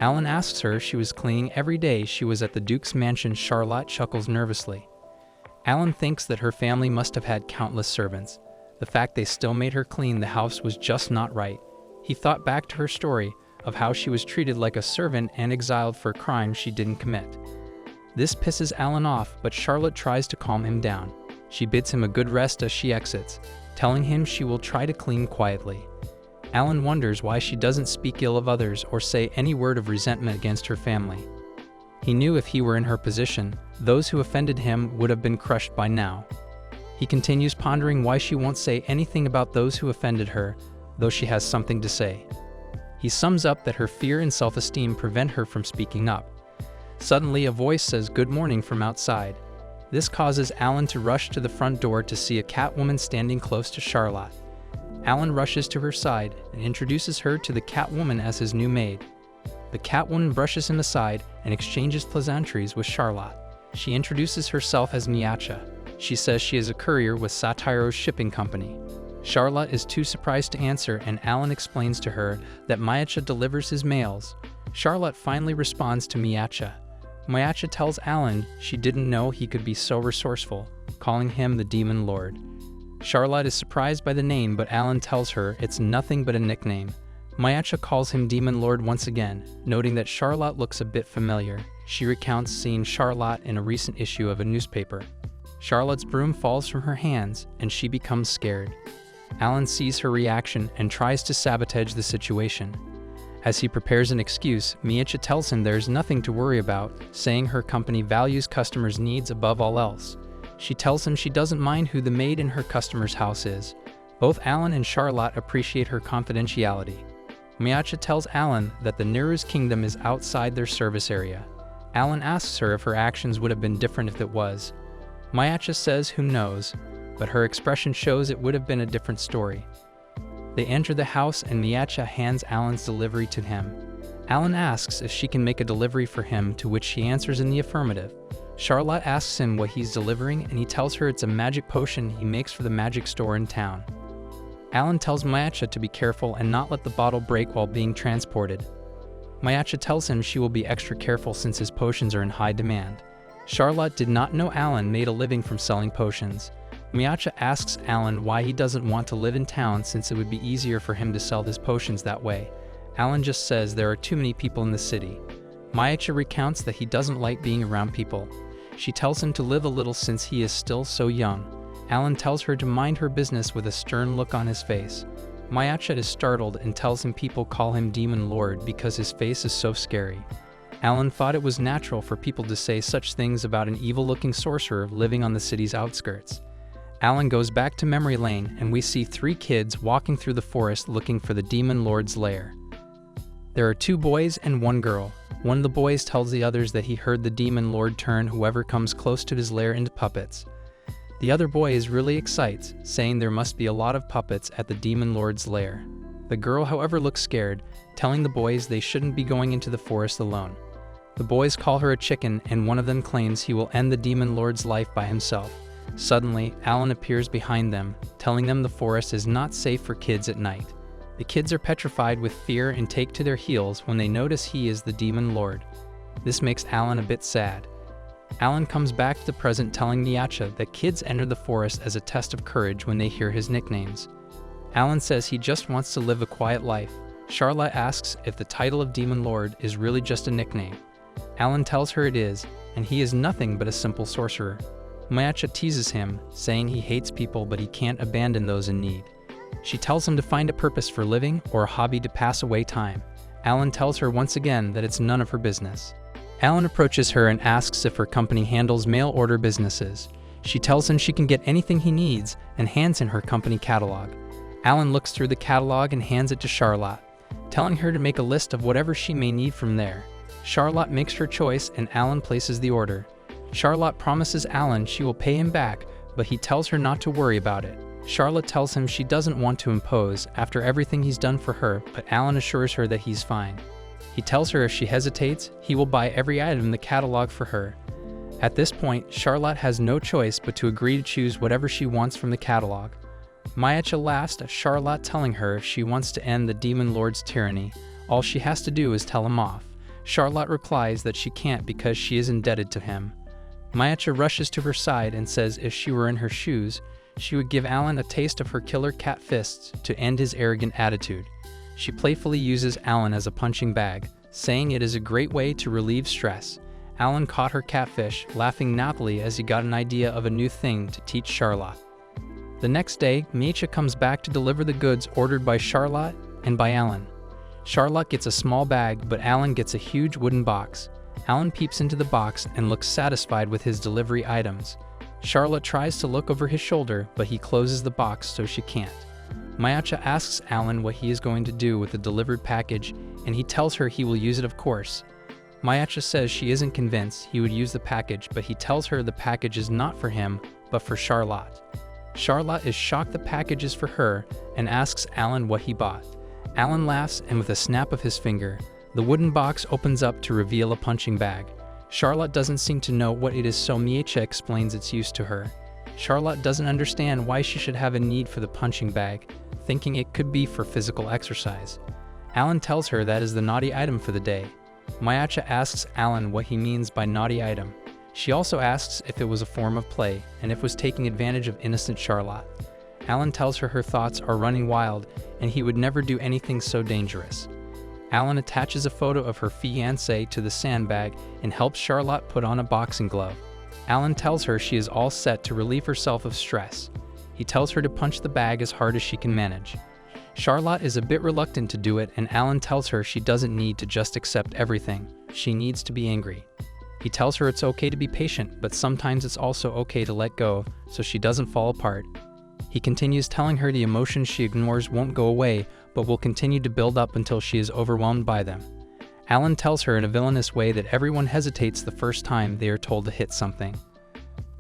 Alan asks her if she was cleaning every day she was at the Duke's mansion. Charlotte chuckles nervously. Alan thinks that her family must have had countless servants. The fact they still made her clean the house was just not right. He thought back to her story of how she was treated like a servant and exiled for a crime she didn't commit. This pisses Alan off, but Charlotte tries to calm him down. She bids him a good rest as she exits, telling him she will try to clean quietly. Alan wonders why she doesn't speak ill of others or say any word of resentment against her family. He knew if he were in her position, those who offended him would have been crushed by now. He continues pondering why she won't say anything about those who offended her, though she has something to say. He sums up that her fear and self-esteem prevent her from speaking up. Suddenly, a voice says good morning from outside. This causes Alan to rush to the front door to see a Catwoman standing close to Charlotte. Alan rushes to her side and introduces her to the Catwoman as his new maid. The Catwoman brushes him aside and exchanges pleasantries with Charlotte. She introduces herself as Miacha. She says she is a courier with Satiro's shipping company. Charlotte is too surprised to answer, and Alan explains to her that Miacha delivers his mails. Charlotte finally responds to Miacha. Miacha tells Alan she didn't know he could be so resourceful, calling him the Demon Lord. Charlotte is surprised by the name, but Alan tells her it's nothing but a nickname. Miacha calls him Demon Lord once again, noting that Charlotte looks a bit familiar. She recounts seeing Charlotte in a recent issue of a newspaper. Charlotte's broom falls from her hands, and she becomes scared. Alan sees her reaction and tries to sabotage the situation. As he prepares an excuse, Miacha tells him there's nothing to worry about, saying her company values customers' needs above all else. She tells him she doesn't mind who the maid in her customer's house is. Both Alan and Charlotte appreciate her confidentiality. Miacha tells Alan that the Neru's kingdom is outside their service area. Alan asks her if her actions would have been different if it was. Miacha says who knows, but her expression shows it would have been a different story. They enter the house and Miacha hands Alan's delivery to him. Alan asks if she can make a delivery for him, to which she answers in the affirmative. Charlotte asks him what he's delivering, and he tells her it's a magic potion he makes for the magic store in town. Alan tells Miacha to be careful and not let the bottle break while being transported. Miacha tells him she will be extra careful since his potions are in high demand. Charlotte did not know Alan made a living from selling potions. Miacha asks Alan why he doesn't want to live in town since it would be easier for him to sell his potions that way. Alan just says there are too many people in the city. Miacha recounts that he doesn't like being around people. She tells him to live a little since he is still so young. Alan tells her to mind her business with a stern look on his face. Miacha is startled and tells him people call him Demon Lord because his face is so scary. Alan thought it was natural for people to say such things about an evil-looking sorcerer living on the city's outskirts. Alan goes back to memory lane and we see 3 kids walking through the forest looking for the Demon Lord's lair. There are 2 boys and 1 girl. One of the boys tells the others that he heard the Demon Lord turn whoever comes close to his lair into puppets. The other boy is really excited, saying there must be a lot of puppets at the Demon Lord's lair. The girl, however, looks scared, telling the boys they shouldn't be going into the forest alone. The boys call her a chicken and one of them claims he will end the Demon Lord's life by himself. Suddenly, Alan appears behind them, telling them the forest is not safe for kids at night. The kids are petrified with fear and take to their heels when they notice he is the Demon Lord. This makes Alan a bit sad. Alan comes back to the present telling Miacha that kids enter the forest as a test of courage when they hear his nicknames. Alan says he just wants to live a quiet life. Charlotte asks if the title of Demon Lord is really just a nickname. Alan tells her it is, and he is nothing but a simple sorcerer. Miacha teases him, saying he hates people but he can't abandon those in need. She tells him to find a purpose for living or a hobby to pass away time. Alan tells her once again that it's none of her business. Alan approaches her and asks if her company handles mail order businesses. She tells him she can get anything he needs and hands him her company catalog. Alan looks through the catalog and hands it to Charlotte, telling her to make a list of whatever she may need from there. Charlotte makes her choice and Alan places the order. Charlotte promises Alan she will pay him back, but he tells her not to worry about it. Charlotte tells him she doesn't want to impose after everything he's done for her, but Alan assures her that he's fine. He tells her if she hesitates, he will buy every item in the catalog for her. At this point, Charlotte has no choice but to agree to choose whatever she wants from the catalog. Miacha laughs at Charlotte telling her if she wants to end the Demon Lord's tyranny, all she has to do is tell him off. Charlotte replies that she can't because she is indebted to him. Miacha rushes to her side and says if she were in her shoes, she would give Alan a taste of her killer cat fists to end his arrogant attitude. She playfully uses Alan as a punching bag, saying it is a great way to relieve stress. Alan caught her catfish, laughing naughtily as he got an idea of a new thing to teach Charlotte. The next day, Miacha comes back to deliver the goods ordered by Charlotte and by Alan. Charlotte gets a small bag, but Alan gets a huge wooden box. Alan peeps into the box and looks satisfied with his delivery items. Charlotte tries to look over his shoulder, but he closes the box so she can't. Miacha asks Alan what he is going to do with the delivered package, and he tells her he will use it, of course. Miacha says she isn't convinced he would use the package, but he tells her the package is not for him, but for Charlotte. Charlotte is shocked the package is for her and asks Alan what he bought. Alan laughs, and with a snap of his finger, the wooden box opens up to reveal a punching bag. Charlotte doesn't seem to know what it is, so Miacha explains its use to her. Charlotte doesn't understand why she should have a need for the punching bag, thinking it could be for physical exercise. Alan tells her that is the naughty item for the day. Miacha asks Alan what he means by naughty item. She also asks if it was a form of play and if it was taking advantage of innocent Charlotte. Alan tells her thoughts are running wild and he would never do anything so dangerous. Alan attaches a photo of her fiancé to the sandbag and helps Charlotte put on a boxing glove. Alan tells her she is all set to relieve herself of stress. He tells her to punch the bag as hard as she can manage. Charlotte is a bit reluctant to do it, and Alan tells her she doesn't need to just accept everything. She needs to be angry. He tells her it's okay to be patient, but sometimes it's also okay to let go so she doesn't fall apart. He continues telling her the emotions she ignores won't go away, but will continue to build up until she is overwhelmed by them. Alan tells her in a villainous way that everyone hesitates the first time they are told to hit something.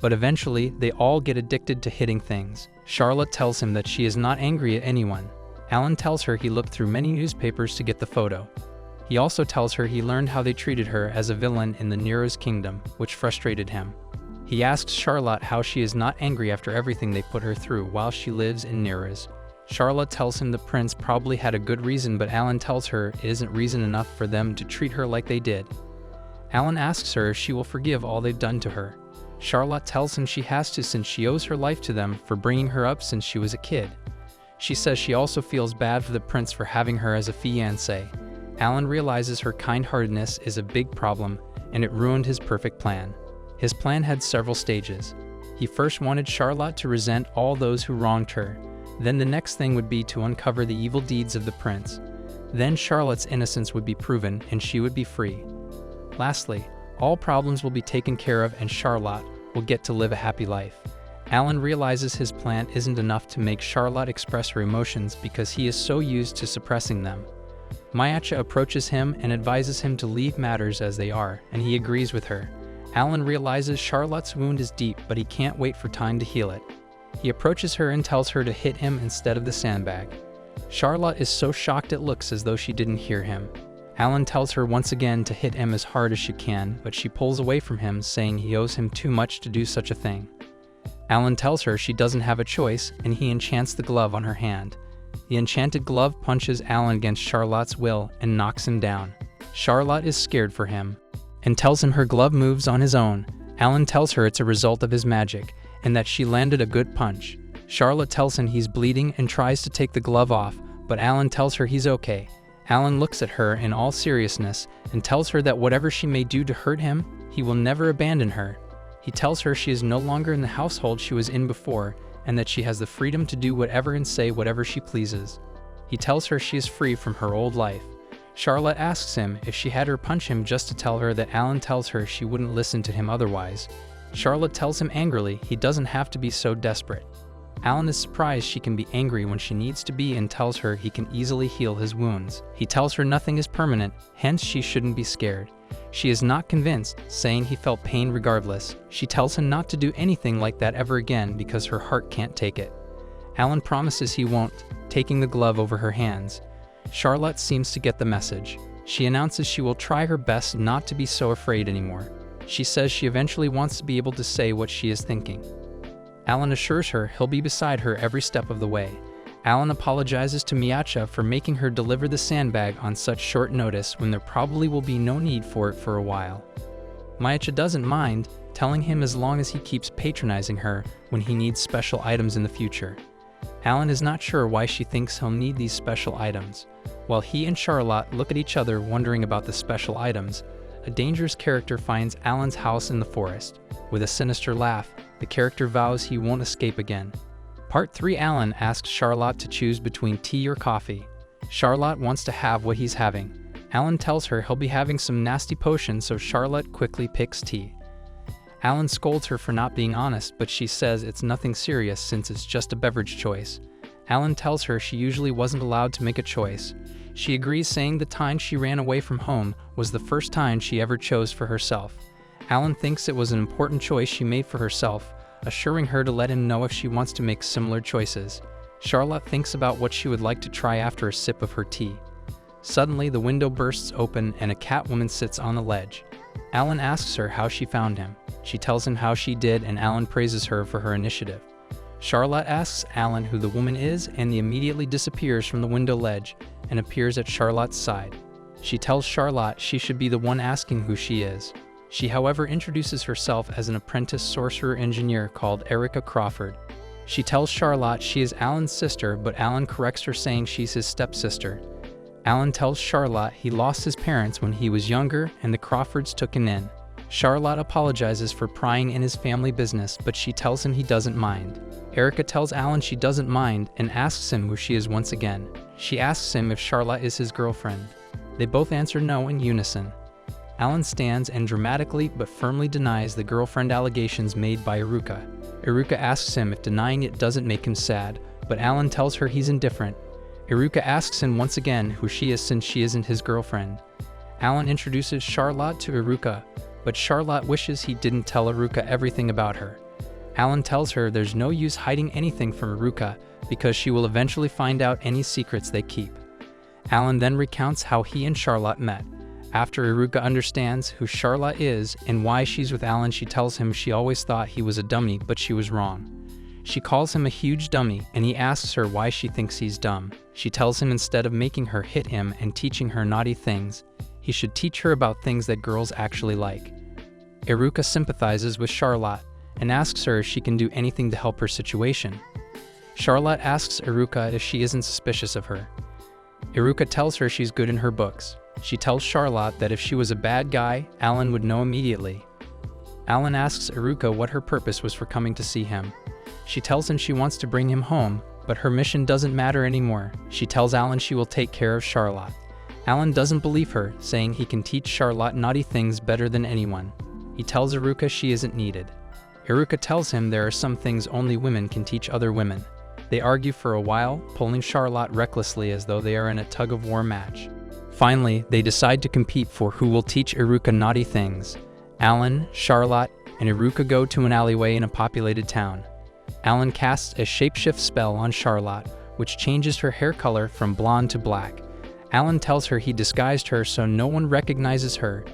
But eventually, they all get addicted to hitting things. Charlotte tells him that she is not angry at anyone. Alan tells her he looked through many newspapers to get the photo. He also tells her he learned how they treated her as a villain in the Nero's kingdom, which frustrated him. He asks Charlotte how she is not angry after everything they put her through while she lives in Nero's. Charlotte tells him the prince probably had a good reason, but Alan tells her it isn't reason enough for them to treat her like they did. Alan asks her if she will forgive all they've done to her. Charlotte tells him she has to, since she owes her life to them for bringing her up since she was a kid. She says she also feels bad for the prince for having her as a fiancé. Alan realizes her kind-heartedness is a big problem, and it ruined his perfect plan. His plan had several stages. He first wanted Charlotte to resent all those who wronged her. Then the next thing would be to uncover the evil deeds of the prince. Then Charlotte's innocence would be proven, and she would be free. Lastly, all problems will be taken care of, and Charlotte will get to live a happy life. Alan realizes his plan isn't enough to make Charlotte express her emotions because he is so used to suppressing them. Mayucha approaches him and advises him to leave matters as they are, and he agrees with her. Alan realizes Charlotte's wound is deep, but he can't wait for time to heal it. He approaches her and tells her to hit him instead of the sandbag. Charlotte is so shocked it looks as though she didn't hear him. Alan tells her once again to hit him as hard as she can, but she pulls away from him, saying he owes him too much to do such a thing. Alan tells her she doesn't have a choice, and he enchants the glove on her hand. The enchanted glove punches Alan against Charlotte's will and knocks him down. Charlotte is scared for him and tells him her glove moves on his own. Alan tells her it's a result of his magic and that she landed a good punch. Charlotte tells him he's bleeding and tries to take the glove off, but Alan tells her he's okay. Alan looks at her in all seriousness and tells her that whatever she may do to hurt him, he will never abandon her. He tells her she is no longer in the household she was in before, and that she has the freedom to do whatever and say whatever she pleases. He tells her she is free from her old life. Charlotte asks him if she had her punch him just to tell her that Alan tells her she wouldn't listen to him otherwise. Charlotte tells him angrily he doesn't have to be so desperate. Alan is surprised she can be angry when she needs to be and tells her he can easily heal his wounds. He tells her nothing is permanent, hence she shouldn't be scared. She is not convinced, saying he felt pain regardless. She tells him not to do anything like that ever again because her heart can't take it. Alan promises he won't, taking the glove over her hands. Charlotte seems to get the message. She announces she will try her best not to be so afraid anymore. She says she eventually wants to be able to say what she is thinking. Alan assures her he'll be beside her every step of the way. Alan apologizes to Mayucha for making her deliver the sandbag on such short notice when there probably will be no need for it for a while. Mayucha doesn't mind, telling him as long as he keeps patronizing her when he needs special items in the future. Alan is not sure why she thinks he'll need these special items. While he and Charlotte look at each other wondering about the special items, a dangerous character finds Alan's house in the forest. With a sinister laugh, the character vows he won't escape again. Part 3. Alan asks Charlotte to choose between tea or coffee. Charlotte wants to have what he's having. Alan tells her he'll be having some nasty potion, so Charlotte quickly picks tea. Alan scolds her for not being honest, but she says it's nothing serious since it's just a beverage choice. Alan tells her she usually wasn't allowed to make a choice. She agrees, saying the time she ran away from home was the first time she ever chose for herself. Alan thinks it was an important choice she made for herself, assuring her to let him know if she wants to make similar choices. Charlotte thinks about what she would like to try after a sip of her tea. Suddenly, the window bursts open and a Catwoman sits on the ledge. Alan asks her how she found him. She tells him how she did, and Alan praises her for her initiative. Charlotte asks Alan who the woman is, and he immediately disappears from the window ledge and appears at Charlotte's side. She tells Charlotte she should be the one asking who she is. She, however, introduces herself as an apprentice sorcerer engineer called Erica Crawford. She tells Charlotte she is Alan's sister, but Alan corrects her, saying she's his stepsister. Alan tells Charlotte he lost his parents when he was younger and the Crawfords took him in. Charlotte apologizes for prying in his family business, but she tells him he doesn't mind. Erica tells Alan she doesn't mind and asks him who she is once again. She asks him if Charlotte is his girlfriend. They both answer no in unison. Alan stands and dramatically but firmly denies the girlfriend allegations made by Iruka. Iruka asks him if denying it doesn't make him sad, but Alan tells her he's indifferent. Iruka asks him once again who she is since she isn't his girlfriend. Alan introduces Charlotte to Iruka, but Charlotte wishes he didn't tell Iruka everything about her. Alan tells her there's no use hiding anything from Iruka because she will eventually find out any secrets they keep. Alan then recounts how he and Charlotte met. After Iruka understands who Charlotte is and why she's with Alan, she tells him she always thought he was a dummy, but she was wrong. She calls him a huge dummy, and he asks her why she thinks he's dumb. She tells him instead of making her hit him and teaching her naughty things, he should teach her about things that girls actually like. Iruka sympathizes with Charlotte and asks her if she can do anything to help her situation. Charlotte asks Iruka if she isn't suspicious of her. Iruka tells her she's good in her books. She tells Charlotte that if she was a bad guy, Alan would know immediately. Alan asks Iruka what her purpose was for coming to see him. She tells him she wants to bring him home, but her mission doesn't matter anymore. She tells Alan she will take care of Charlotte. Alan doesn't believe her, saying he can teach Charlotte naughty things better than anyone. He tells Iruka she isn't needed. Iruka tells him there are some things only women can teach other women. They argue for a while, pulling Charlotte recklessly as though they are in a tug-of-war match. Finally, they decide to compete for who will teach Iruka naughty things. Alan, Charlotte, and Iruka go to an alleyway in a populated town. Alan casts a shapeshift spell on Charlotte, which changes her hair color from blonde to black. Alan tells her he disguised her so no one recognizes her.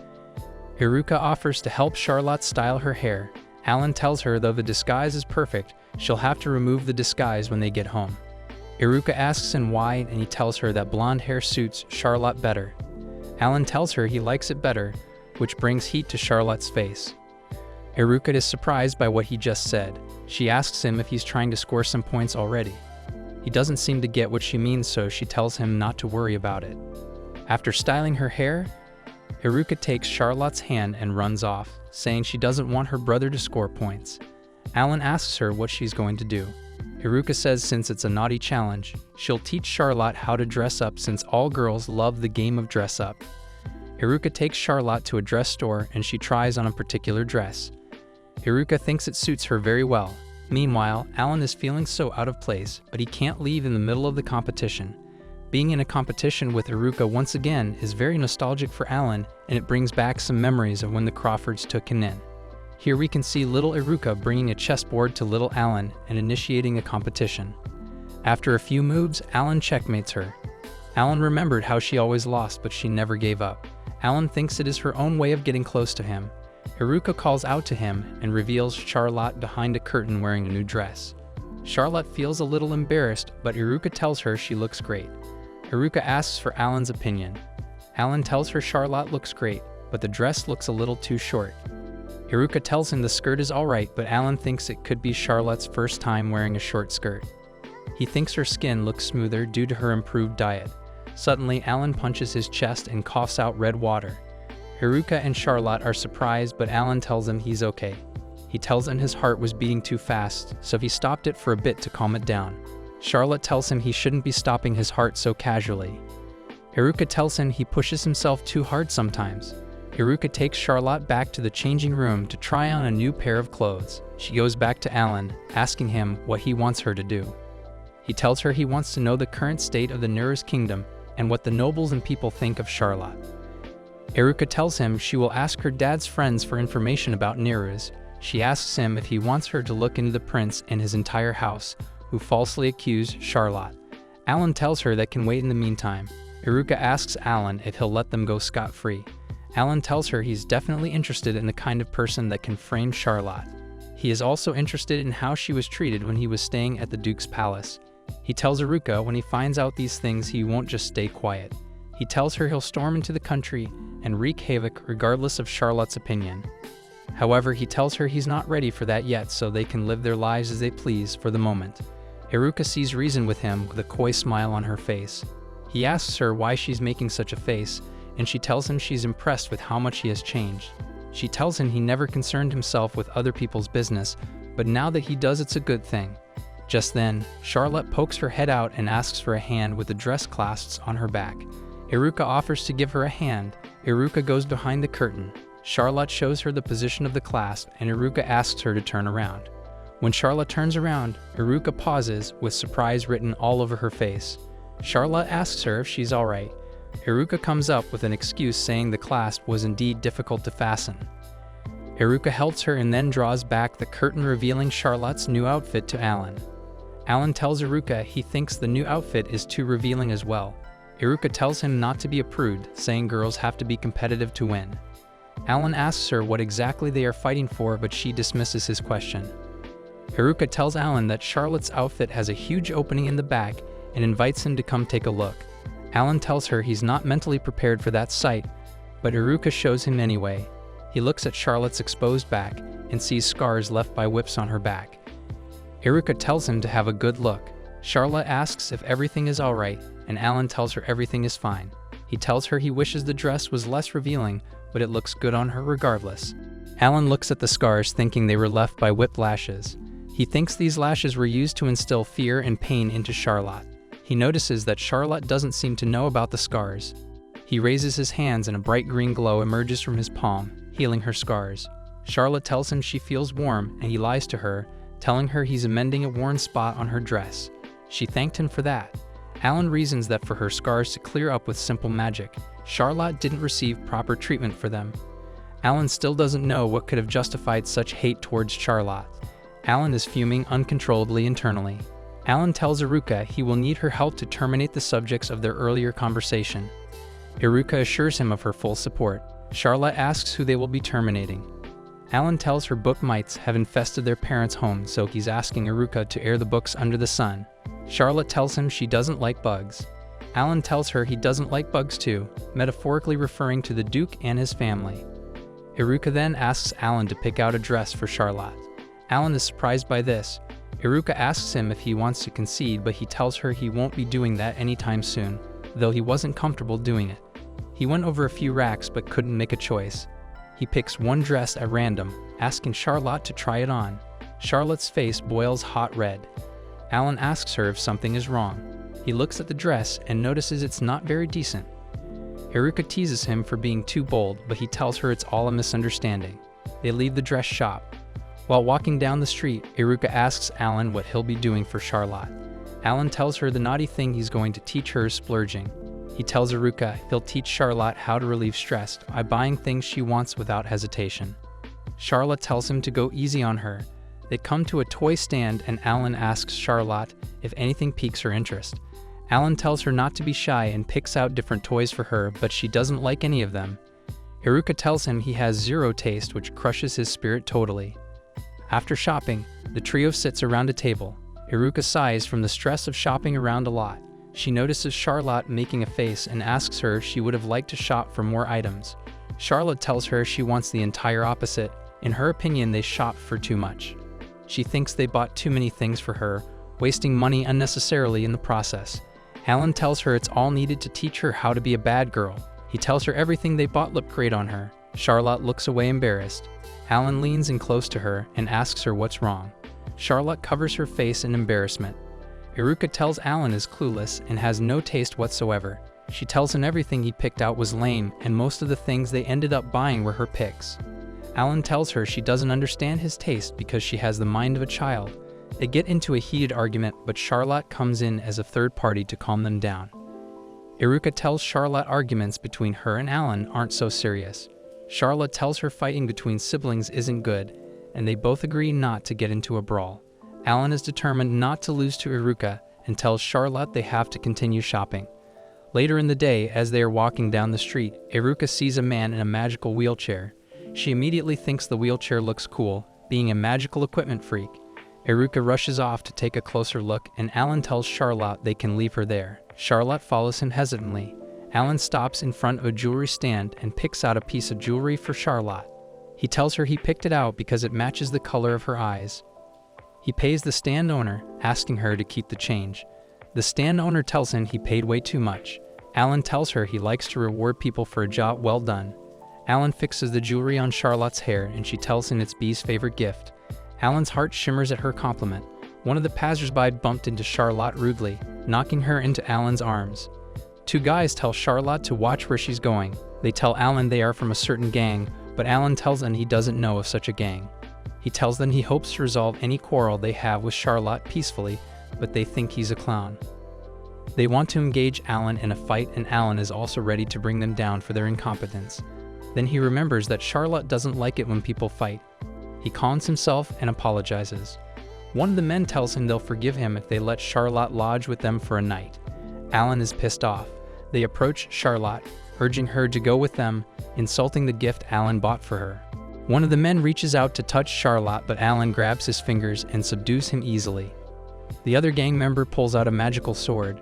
Iruka offers to help Charlotte style her hair. Alan tells her though the disguise is perfect, she'll have to remove the disguise when they get home. Iruka asks him why, and he tells her that blonde hair suits Charlotte better. Alan tells her he likes it better, which brings heat to Charlotte's face. Iruka is surprised by what he just said. She asks him if he's trying to score some points already. He doesn't seem to get what she means, so she tells him not to worry about it. After styling her hair, Iruka takes Charlotte's hand and runs off, saying she doesn't want her brother to score points. Alan asks her what she's going to do. Iruka says since it's a naughty challenge, she'll teach Charlotte how to dress up since all girls love the game of dress up. Iruka takes Charlotte to a dress store and she tries on a particular dress. Iruka thinks it suits her very well. Meanwhile, Alan is feeling so out of place, but he can't leave in the middle of the competition. Being in a competition with Iruka once again is very nostalgic for Alan, and it brings back some memories of when the Crawfords took him in. Here we can see little Iruka bringing a chessboard to little Alan and initiating a competition. After a few moves, Alan checkmates her. Alan remembered how she always lost, but she never gave up. Alan thinks it is her own way of getting close to him. Iruka calls out to him and reveals Charlotte behind a curtain wearing a new dress. Charlotte feels a little embarrassed, but Iruka tells her she looks great. Iruka asks for Alan's opinion. Alan tells her Charlotte looks great, but the dress looks a little too short. Iruka tells him the skirt is alright, but Alan thinks it could be Charlotte's first time wearing a short skirt. He thinks her skin looks smoother due to her improved diet. Suddenly, Alan punches his chest and coughs out red water. Iruka and Charlotte are surprised, but Alan tells him he's okay. He tells him his heart was beating too fast, so he stopped it for a bit to calm it down. Charlotte tells him he shouldn't be stopping his heart so casually. Iruka tells him he pushes himself too hard sometimes. Iruka takes Charlotte back to the changing room to try on a new pair of clothes. She goes back to Alan, asking him what he wants her to do. He tells her he wants to know the current state of the Nere's kingdom and what the nobles and people think of Charlotte. Iruka tells him she will ask her dad's friends for information about Nere's. She asks him if he wants her to look into the prince and his entire house, who falsely accused Charlotte. Alan tells her that can wait in the meantime. Iruka asks Alan if he'll let them go scot-free. Alan tells her he's definitely interested in the kind of person that can frame Charlotte. He is also interested in how she was treated when he was staying at the Duke's palace. He tells Iruka when he finds out these things he won't just stay quiet. He tells her he'll storm into the country and wreak havoc regardless of Charlotte's opinion. However, he tells her he's not ready for that yet, so they can live their lives as they please for the moment. Iruka sees reason with him with a coy smile on her face. He asks her why she's making such a face, and she tells him she's impressed with how much he has changed. She tells him he never concerned himself with other people's business, but now that he does, it's a good thing. Just then, Charlotte pokes her head out and asks for a hand with the dress clasped on her back. Iruka offers to give her a hand. Iruka goes behind the curtain. Charlotte shows her the position of the clasp, and Iruka asks her to turn around. When Charlotte turns around, Iruka pauses, with surprise written all over her face. Charlotte asks her if she's alright. Iruka comes up with an excuse saying the clasp was indeed difficult to fasten. Iruka helps her and then draws back the curtain, revealing Charlotte's new outfit to Alan. Alan tells Iruka he thinks the new outfit is too revealing as well. Iruka tells him not to be a prude, saying girls have to be competitive to win. Alan asks her what exactly they are fighting for, but she dismisses his question. Iruka tells Alan that Charlotte's outfit has a huge opening in the back and invites him to come take a look. Alan tells her he's not mentally prepared for that sight, but Iruka shows him anyway. He looks at Charlotte's exposed back and sees scars left by whips on her back. Iruka tells him to have a good look. Charlotte asks if everything is alright, and Alan tells her everything is fine. He tells her he wishes the dress was less revealing, but it looks good on her regardless. Alan looks at the scars, thinking they were left by whip lashes. He thinks these lashes were used to instill fear and pain into Charlotte. He notices that Charlotte doesn't seem to know about the scars. He raises his hands and a bright green glow emerges from his palm, healing her scars. Charlotte tells him she feels warm, and he lies to her, telling her he's amending a worn spot on her dress. She thanked him for that. Alan reasons that for her scars to clear up with simple magic. Charlotte didn't receive proper treatment for them. Alan still doesn't know what could have justified such hate towards Charlotte. Alan is fuming uncontrollably internally. Alan tells Iruka he will need her help to terminate the subjects of their earlier conversation. Iruka assures him of her full support. Charlotte asks who they will be terminating. Alan tells her book mites have infested their parents' home, so he's asking Iruka to air the books under the sun. Charlotte tells him she doesn't like bugs. Alan tells her he doesn't like bugs too, metaphorically referring to the Duke and his family. Iruka then asks Alan to pick out a dress for Charlotte. Alan is surprised by this. Iruka asks him if he wants to concede, but he tells her he won't be doing that anytime soon, though he wasn't comfortable doing it. He went over a few racks but couldn't make a choice. He picks one dress at random, asking Charlotte to try it on. Charlotte's face boils hot red. Alan asks her if something is wrong. He looks at the dress and notices it's not very decent. Iruka teases him for being too bold, but he tells her it's all a misunderstanding. They leave the dress shop. While walking down the street, Iruka asks Alan what he'll be doing for Charlotte. Alan tells her the naughty thing he's going to teach her is splurging. He tells Iruka he'll teach Charlotte how to relieve stress by buying things she wants without hesitation. Charlotte tells him to go easy on her. They come to a toy stand and Alan asks Charlotte if anything piques her interest. Alan tells her not to be shy and picks out different toys for her, but she doesn't like any of them. Iruka tells him he has zero taste, which crushes his spirit totally. After shopping, the trio sits around a table. Iruka sighs from the stress of shopping around a lot. She notices Charlotte making a face and asks her if she would have liked to shop for more items. Charlotte tells her she wants the entire opposite. In her opinion, they shopped for too much. She thinks they bought too many things for her, wasting money unnecessarily in the process. Alan tells her it's all needed to teach her how to be a bad girl. He tells her everything they bought looked great on her. Charlotte looks away embarrassed. Alan leans in close to her and asks her what's wrong. Charlotte covers her face in embarrassment. Iruka tells Alan is clueless and has no taste whatsoever. She tells him everything he picked out was lame, and most of the things they ended up buying were her picks. Alan tells her she doesn't understand his taste because she has the mind of a child. They get into a heated argument, but Charlotte comes in as a third party to calm them down. Iruka tells Charlotte arguments between her and Alan aren't so serious. Charlotte tells her fighting between siblings isn't good, and they both agree not to get into a brawl. Alan is determined not to lose to Iruka and tells Charlotte they have to continue shopping. Later in the day, as they are walking down the street, Iruka sees a man in a magical wheelchair. She immediately thinks the wheelchair looks cool, being a magical equipment freak. Iruka rushes off to take a closer look, and Alan tells Charlotte they can leave her there. Charlotte follows him hesitantly. Alan stops in front of a jewelry stand and picks out a piece of jewelry for Charlotte. He tells her he picked it out because it matches the color of her eyes. He pays the stand owner, asking her to keep the change. The stand owner tells him he paid way too much. Alan tells her he likes to reward people for a job well done. Alan fixes the jewelry on Charlotte's hair and she tells him it's Bee's favorite gift. Alan's heart shimmers at her compliment. One of the passersby bumped into Charlotte rudely, knocking her into Alan's arms. Two guys tell Charlotte to watch where she's going. They tell Alan they are from a certain gang, but Alan tells them he doesn't know of such a gang. He tells them he hopes to resolve any quarrel they have with Charlotte peacefully, but they think he's a clown. They want to engage Alan in a fight and Alan is also ready to bring them down for their incompetence. Then he remembers that Charlotte doesn't like it when people fight. He calms himself and apologizes. One of the men tells him they'll forgive him if they let Charlotte lodge with them for a night. Alan is pissed off. They approach Charlotte, urging her to go with them, insulting the gift Alan bought for her. One of the men reaches out to touch Charlotte, but Alan grabs his fingers and subdues him easily. The other gang member pulls out a magical sword.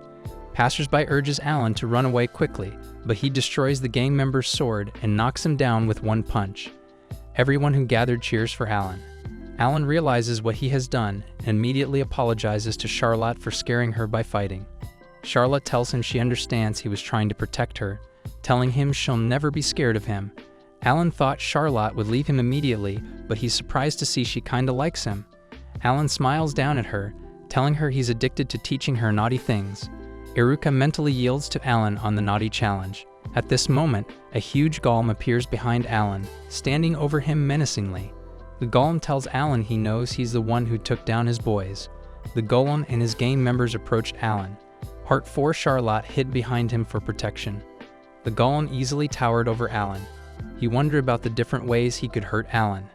Passersby urges Alan to run away quickly, but he destroys the gang member's sword and knocks him down with one punch. Everyone who gathered cheers for Alan. Alan realizes what he has done and immediately apologizes to Charlotte for scaring her by fighting. Charlotte tells him she understands he was trying to protect her, telling him she'll never be scared of him. Alan thought Charlotte would leave him immediately, but he's surprised to see she kinda likes him. Alan smiles down at her, telling her he's addicted to teaching her naughty things. Iruka mentally yields to Alan on the naughty challenge. At this moment, a huge golem appears behind Alan, standing over him menacingly. The golem tells Alan he knows he's the one who took down his boys. The golem and his gang members approach Alan. Part 4 Charlotte hid behind him for protection. The golem easily towered over Alan. He wondered about the different ways he could hurt Alan.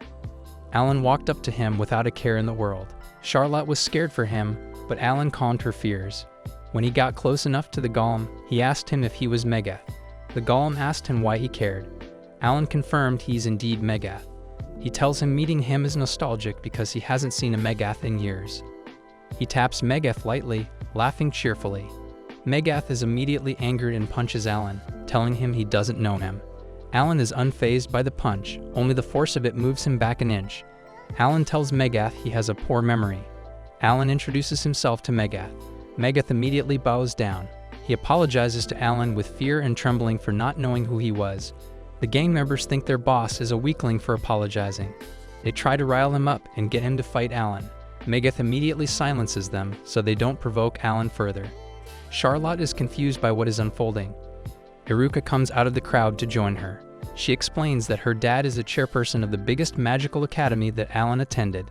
Alan walked up to him without a care in the world. Charlotte was scared for him, but Alan calmed her fears. When he got close enough to the golem, he asked him if he was Megath. The golem asked him why he cared. Alan confirmed he's indeed Megath. He tells him meeting him is nostalgic because he hasn't seen a Megath in years. He taps Megath lightly, laughing cheerfully. Megath is immediately angered and punches Alan, telling him he doesn't know him. Alan is unfazed by the punch, only the force of it moves him back an inch. Alan tells Megath he has a poor memory. Alan introduces himself to Megath. Megath immediately bows down. He apologizes to Alan with fear and trembling for not knowing who he was. The gang members think their boss is a weakling for apologizing. They try to rile him up and get him to fight Alan. Megath immediately silences them so they don't provoke Alan further. Charlotte is confused by what is unfolding. Iruka comes out of the crowd to join her. She explains that her dad is the chairperson of the biggest magical academy that Alan attended.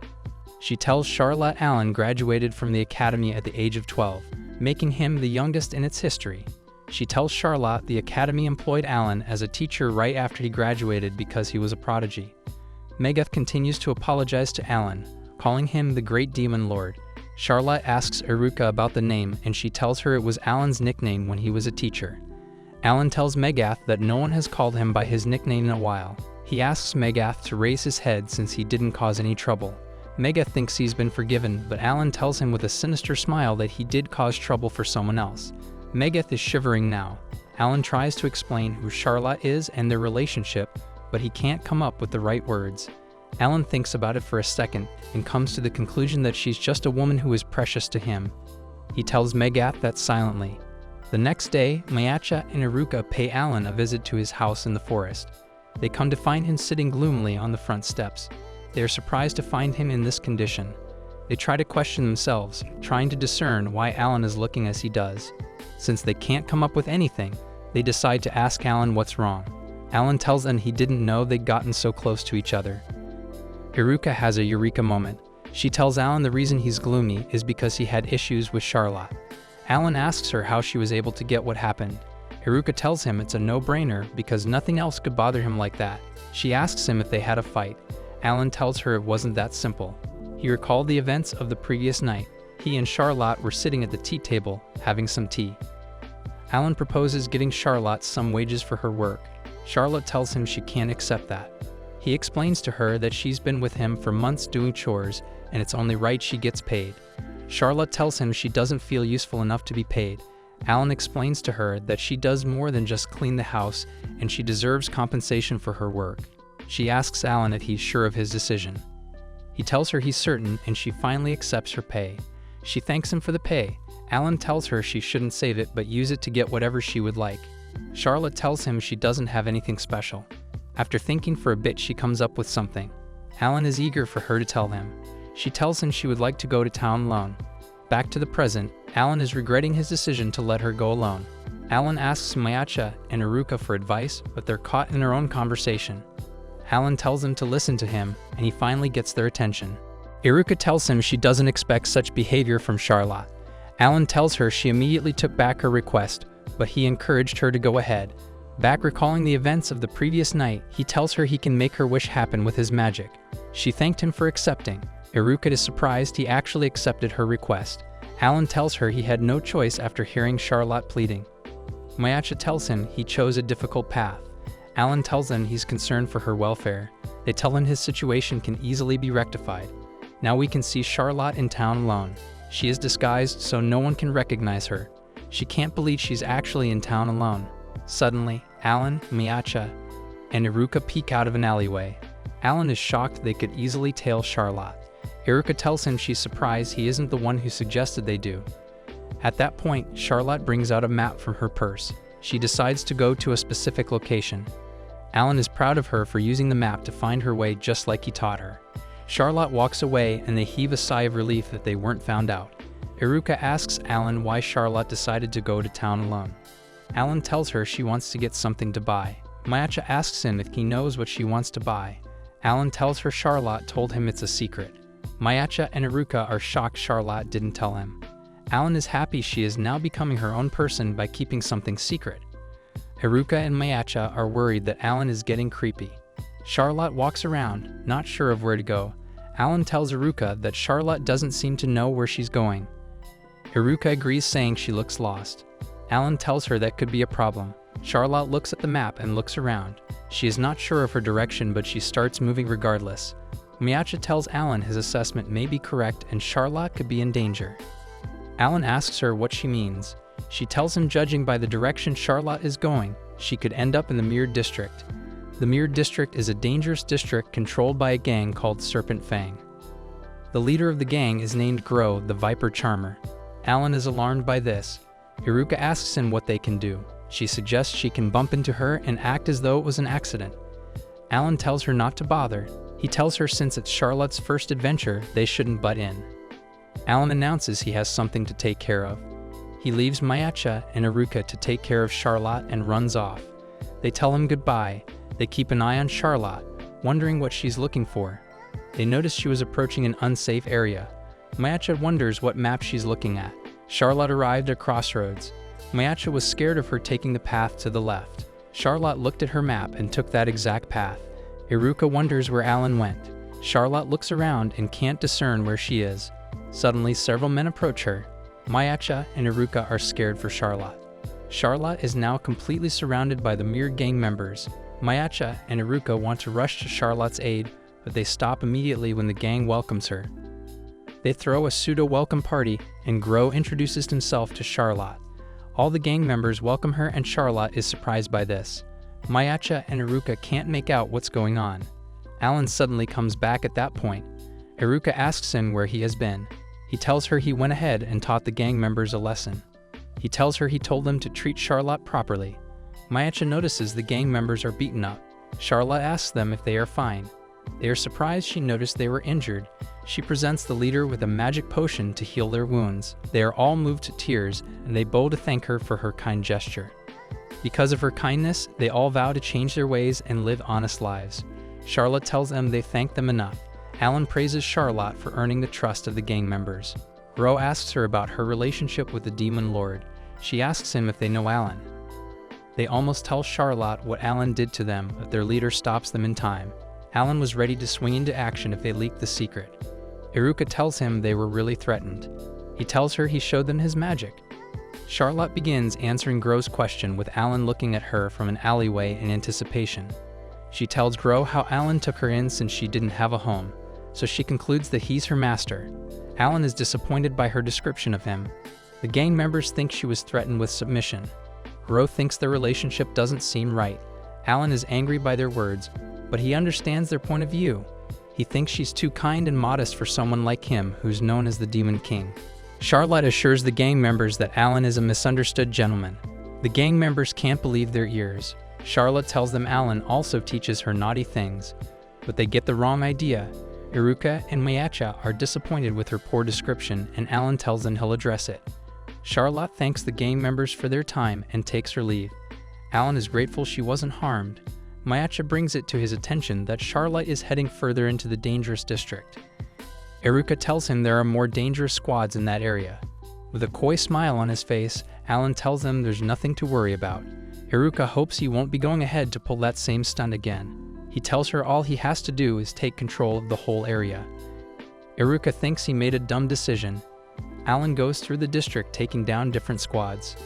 She tells Charlotte Alan graduated from the academy at the age of 12, making him the youngest in its history. She tells Charlotte the academy employed Alan as a teacher right after he graduated because he was a prodigy. Megath continues to apologize to Alan, calling him the Great Demon Lord. Charlotte asks Iruka about the name and she tells her it was Alan's nickname when he was a teacher. Alan tells Megath that no one has called him by his nickname in a while. He asks Megath to raise his head since he didn't cause any trouble. Megath thinks he's been forgiven, but Alan tells him with a sinister smile that he did cause trouble for someone else. Megath is shivering now. Alan tries to explain who Charlotte is and their relationship, but he can't come up with the right words. Alan thinks about it for a second and comes to the conclusion that she's just a woman who is precious to him. He tells Megath that silently. The next day, Mayacha and Iruka pay Alan a visit to his house in the forest. They come to find him sitting gloomily on the front steps. They are surprised to find him in this condition. They try to question themselves, trying to discern why Alan is looking as he does. Since they can't come up with anything, they decide to ask Alan what's wrong. Alan tells them he didn't know they'd gotten so close to each other. Iruka has a eureka moment. She tells Alan the reason he's gloomy is because he had issues with Charlotte. Alan asks her how she was able to get what happened. Iruka tells him it's a no-brainer because nothing else could bother him like that. She asks him if they had a fight. Alan tells her it wasn't that simple. He recalled the events of the previous night. He and Charlotte were sitting at the tea table, having some tea. Alan proposes getting Charlotte some wages for her work. Charlotte tells him she can't accept that. He explains to her that she's been with him for months doing chores, and it's only right she gets paid. Charlotte tells him she doesn't feel useful enough to be paid. Alan explains to her that she does more than just clean the house, and she deserves compensation for her work. She asks Alan if he's sure of his decision. He tells her he's certain, and she finally accepts her pay. She thanks him for the pay. Alan tells her she shouldn't save it but use it to get whatever she would like. Charlotte tells him she doesn't have anything special. After thinking for a bit, she comes up with something. Alan is eager for her to tell him. She tells him she would like to go to town alone. Back to the present, Alan is regretting his decision to let her go alone. Alan asks Mayucha and Iruka for advice, but they're caught in their own conversation. Alan tells them to listen to him, and he finally gets their attention. Iruka tells him she doesn't expect such behavior from Charlotte. Alan tells her she immediately took back her request, but he encouraged her to go ahead. Back recalling the events of the previous night, he tells her he can make her wish happen with his magic. She thanked him for accepting. Iruka is surprised he actually accepted her request. Alan tells her he had no choice after hearing Charlotte pleading. Mayucha tells him he chose a difficult path. Alan tells them he's concerned for her welfare. They tell him his situation can easily be rectified. Now we can see Charlotte in town alone. She is disguised so no one can recognize her. She can't believe she's actually in town alone. Suddenly, Alan, Mayucha, and Iruka peek out of an alleyway. Alan is shocked they could easily tail Charlotte. Iruka tells him she's surprised he isn't the one who suggested they do. At that point, Charlotte brings out a map from her purse. She decides to go to a specific location. Alan is proud of her for using the map to find her way just like he taught her. Charlotte walks away and they heave a sigh of relief that they weren't found out. Iruka asks Alan why Charlotte decided to go to town alone. Alan tells her she wants to get something to buy. Mayucha asks him if he knows what she wants to buy. Alan tells her Charlotte told him it's a secret. Mayucha and Iruka are shocked Charlotte didn't tell him. Alan is happy she is now becoming her own person by keeping something secret. Iruka and Mayucha are worried that Alan is getting creepy. Charlotte walks around, not sure of where to go. Alan tells Iruka that Charlotte doesn't seem to know where she's going. Iruka agrees, saying she looks lost. Alan tells her that could be a problem. Charlotte looks at the map and looks around. She is not sure of her direction, but she starts moving regardless. Mayucha tells Alan his assessment may be correct and Charlotte could be in danger. Alan asks her what she means. She tells him judging by the direction Charlotte is going, she could end up in the Mirrored District. The Mirrored District is a dangerous district controlled by a gang called Serpent Fang. The leader of the gang is named Grow, the Viper Charmer. Alan is alarmed by this. Iruka asks him what they can do. She suggests she can bump into her and act as though it was an accident. Alan tells her not to bother. He tells her since it's Charlotte's first adventure, they shouldn't butt in. Alan announces he has something to take care of. He leaves Mayucha and Iruka to take care of Charlotte and runs off. They tell him goodbye. They keep an eye on Charlotte, wondering what she's looking for. They notice she was approaching an unsafe area. Mayucha wonders what map she's looking at. Charlotte arrived at crossroads. Mayucha was scared of her taking the path to the left. Charlotte looked at her map and took that exact path. Iruka wonders where Alan went. Charlotte looks around and can't discern where she is. Suddenly, several men approach her. Mayucha and Iruka are scared for Charlotte. Charlotte is now completely surrounded by the Mirrored gang members. Mayucha and Iruka want to rush to Charlotte's aid, but they stop immediately when the gang welcomes her. They throw a pseudo-welcome party, and Grow introduces himself to Charlotte. All the gang members welcome her and Charlotte is surprised by this. Mayucha and Iruka can't make out what's going on. Alan suddenly comes back at that point. Iruka asks him where he has been. He tells her he went ahead and taught the gang members a lesson. He tells her he told them to treat Charlotte properly. Mayucha notices the gang members are beaten up. Charlotte asks them if they are fine. They are surprised she noticed they were injured. She presents the leader with a magic potion to heal their wounds. They are all moved to tears, and they bow to thank her for her kind gesture. Because of her kindness, they all vow to change their ways and live honest lives. Charlotte tells them they thank them enough. Alan praises Charlotte for earning the trust of the gang members. Ro asks her about her relationship with the Demon Lord. She asks him if they know Alan. They almost tell Charlotte what Alan did to them, but their leader stops them in time. Alan was ready to swing into action if they leaked the secret. Iruka tells him they were really threatened. He tells her he showed them his magic. Charlotte begins answering Grow's question with Alan looking at her from an alleyway in anticipation. She tells Grow how Alan took her in since she didn't have a home, so she concludes that he's her master. Alan is disappointed by her description of him. The gang members think she was threatened with submission. Grow thinks their relationship doesn't seem right. Alan is angry by their words, but he understands their point of view. He thinks she's too kind and modest for someone like him, who's known as the Demon King. Charlotte assures the gang members that Alan is a misunderstood gentleman. The gang members can't believe their ears. Charlotte tells them Alan also teaches her naughty things, but they get the wrong idea. Iruka and Mayacha are disappointed with her poor description, and Alan tells them he'll address it. Charlotte thanks the gang members for their time and takes her leave. Alan is grateful she wasn't harmed. Mayacha brings it to his attention that Charlotte is heading further into the dangerous district. Iruka tells him there are more dangerous squads in that area. With a coy smile on his face, Alan tells them there's nothing to worry about. Iruka hopes he won't be going ahead to pull that same stunt again. He tells her all he has to do is take control of the whole area. Iruka thinks he made a dumb decision. Alan goes through the district taking down different squads.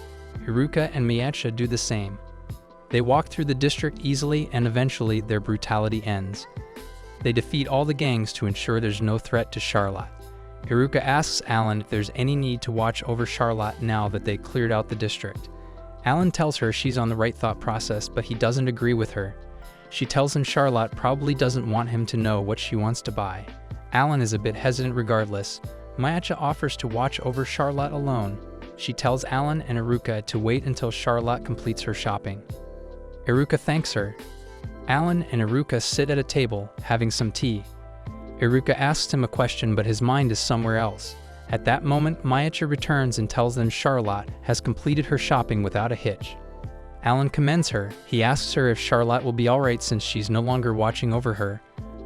Iruka and Mayacha do the same. They walk through the district easily, and eventually their brutality ends. They defeat all the gangs to ensure there's no threat to Charlotte. Iruka asks Alan if there's any need to watch over Charlotte now that they cleared out the district. Alan tells her she's on the right thought process, but he doesn't agree with her. She tells him Charlotte probably doesn't want him to know what she wants to buy. Alan is a bit hesitant regardless. Mayacha offers to watch over Charlotte alone. She tells Alan and Iruka to wait until Charlotte completes her shopping. Iruka thanks her. Alan and Iruka sit at a table, having some tea. Iruka asks him a question, but his mind is somewhere else. At that moment, Mayacha returns and tells them Charlotte has completed her shopping without a hitch. Alan commends her. He asks her if Charlotte will be alright since she's no longer watching over her.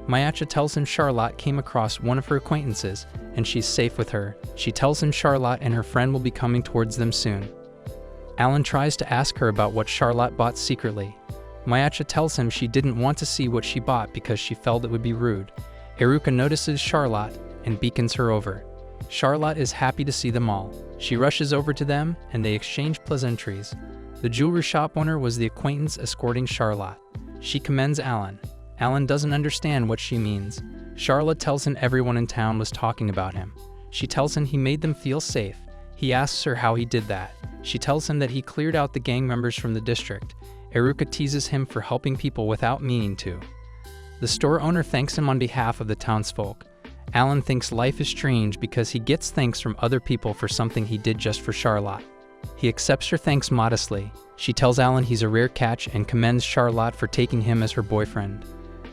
Mayacha tells him Charlotte came across one of her acquaintances, and she's safe with her. She tells him Charlotte and her friend will be coming towards them soon. Alan tries to ask her about what Charlotte bought secretly. Mayacha tells him she didn't want to see what she bought because she felt it would be rude. Iruka notices Charlotte and beacons her over. Charlotte is happy to see them all. She rushes over to them and they exchange pleasantries. The jewelry shop owner was the acquaintance escorting Charlotte. She commends Alan. Alan doesn't understand what she means. Charlotte tells him everyone in town was talking about him. She tells him he made them feel safe. He asks her how he did that. She tells him that he cleared out the gang members from the district. Iruka teases him for helping people without meaning to. The store owner thanks him on behalf of the townsfolk. Alan thinks life is strange because he gets thanks from other people for something he did just for Charlotte. He accepts her thanks modestly. She tells Alan he's a rare catch and commends Charlotte for taking him as her boyfriend.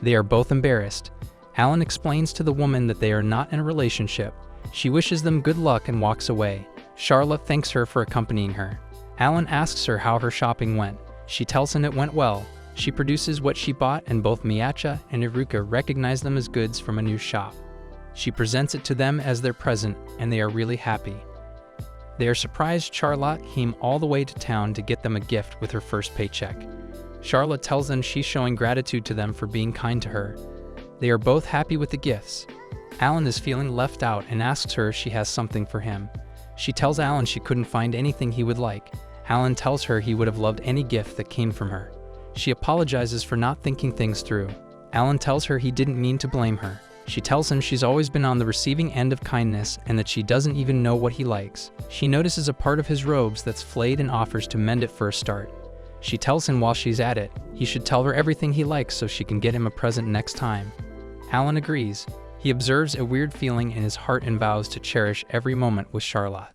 They are both embarrassed. Alan explains to the woman that they are not in a relationship. She wishes them good luck and walks away. Charlotte thanks her for accompanying her. Alan asks her how her shopping went. She tells him it went well. She produces what she bought, and both Mayacha and Iruka recognize them as goods from a new shop. She presents it to them as their present, and they are really happy. They are surprised Charlotte came all the way to town to get them a gift with her first paycheck. Charlotte tells them she's showing gratitude to them for being kind to her. They are both happy with the gifts. Alan is feeling left out and asks her if she has something for him. She tells Alan she couldn't find anything he would like. Alan tells her he would have loved any gift that came from her. She apologizes for not thinking things through. Alan tells her he didn't mean to blame her. She tells him she's always been on the receiving end of kindness and that she doesn't even know what he likes. She notices a part of his robes that's flayed and offers to mend it for a start. She tells him while she's at it, he should tell her everything he likes so she can get him a present next time. Alan agrees. He observes a weird feeling in his heart and vows to cherish every moment with Charlotte.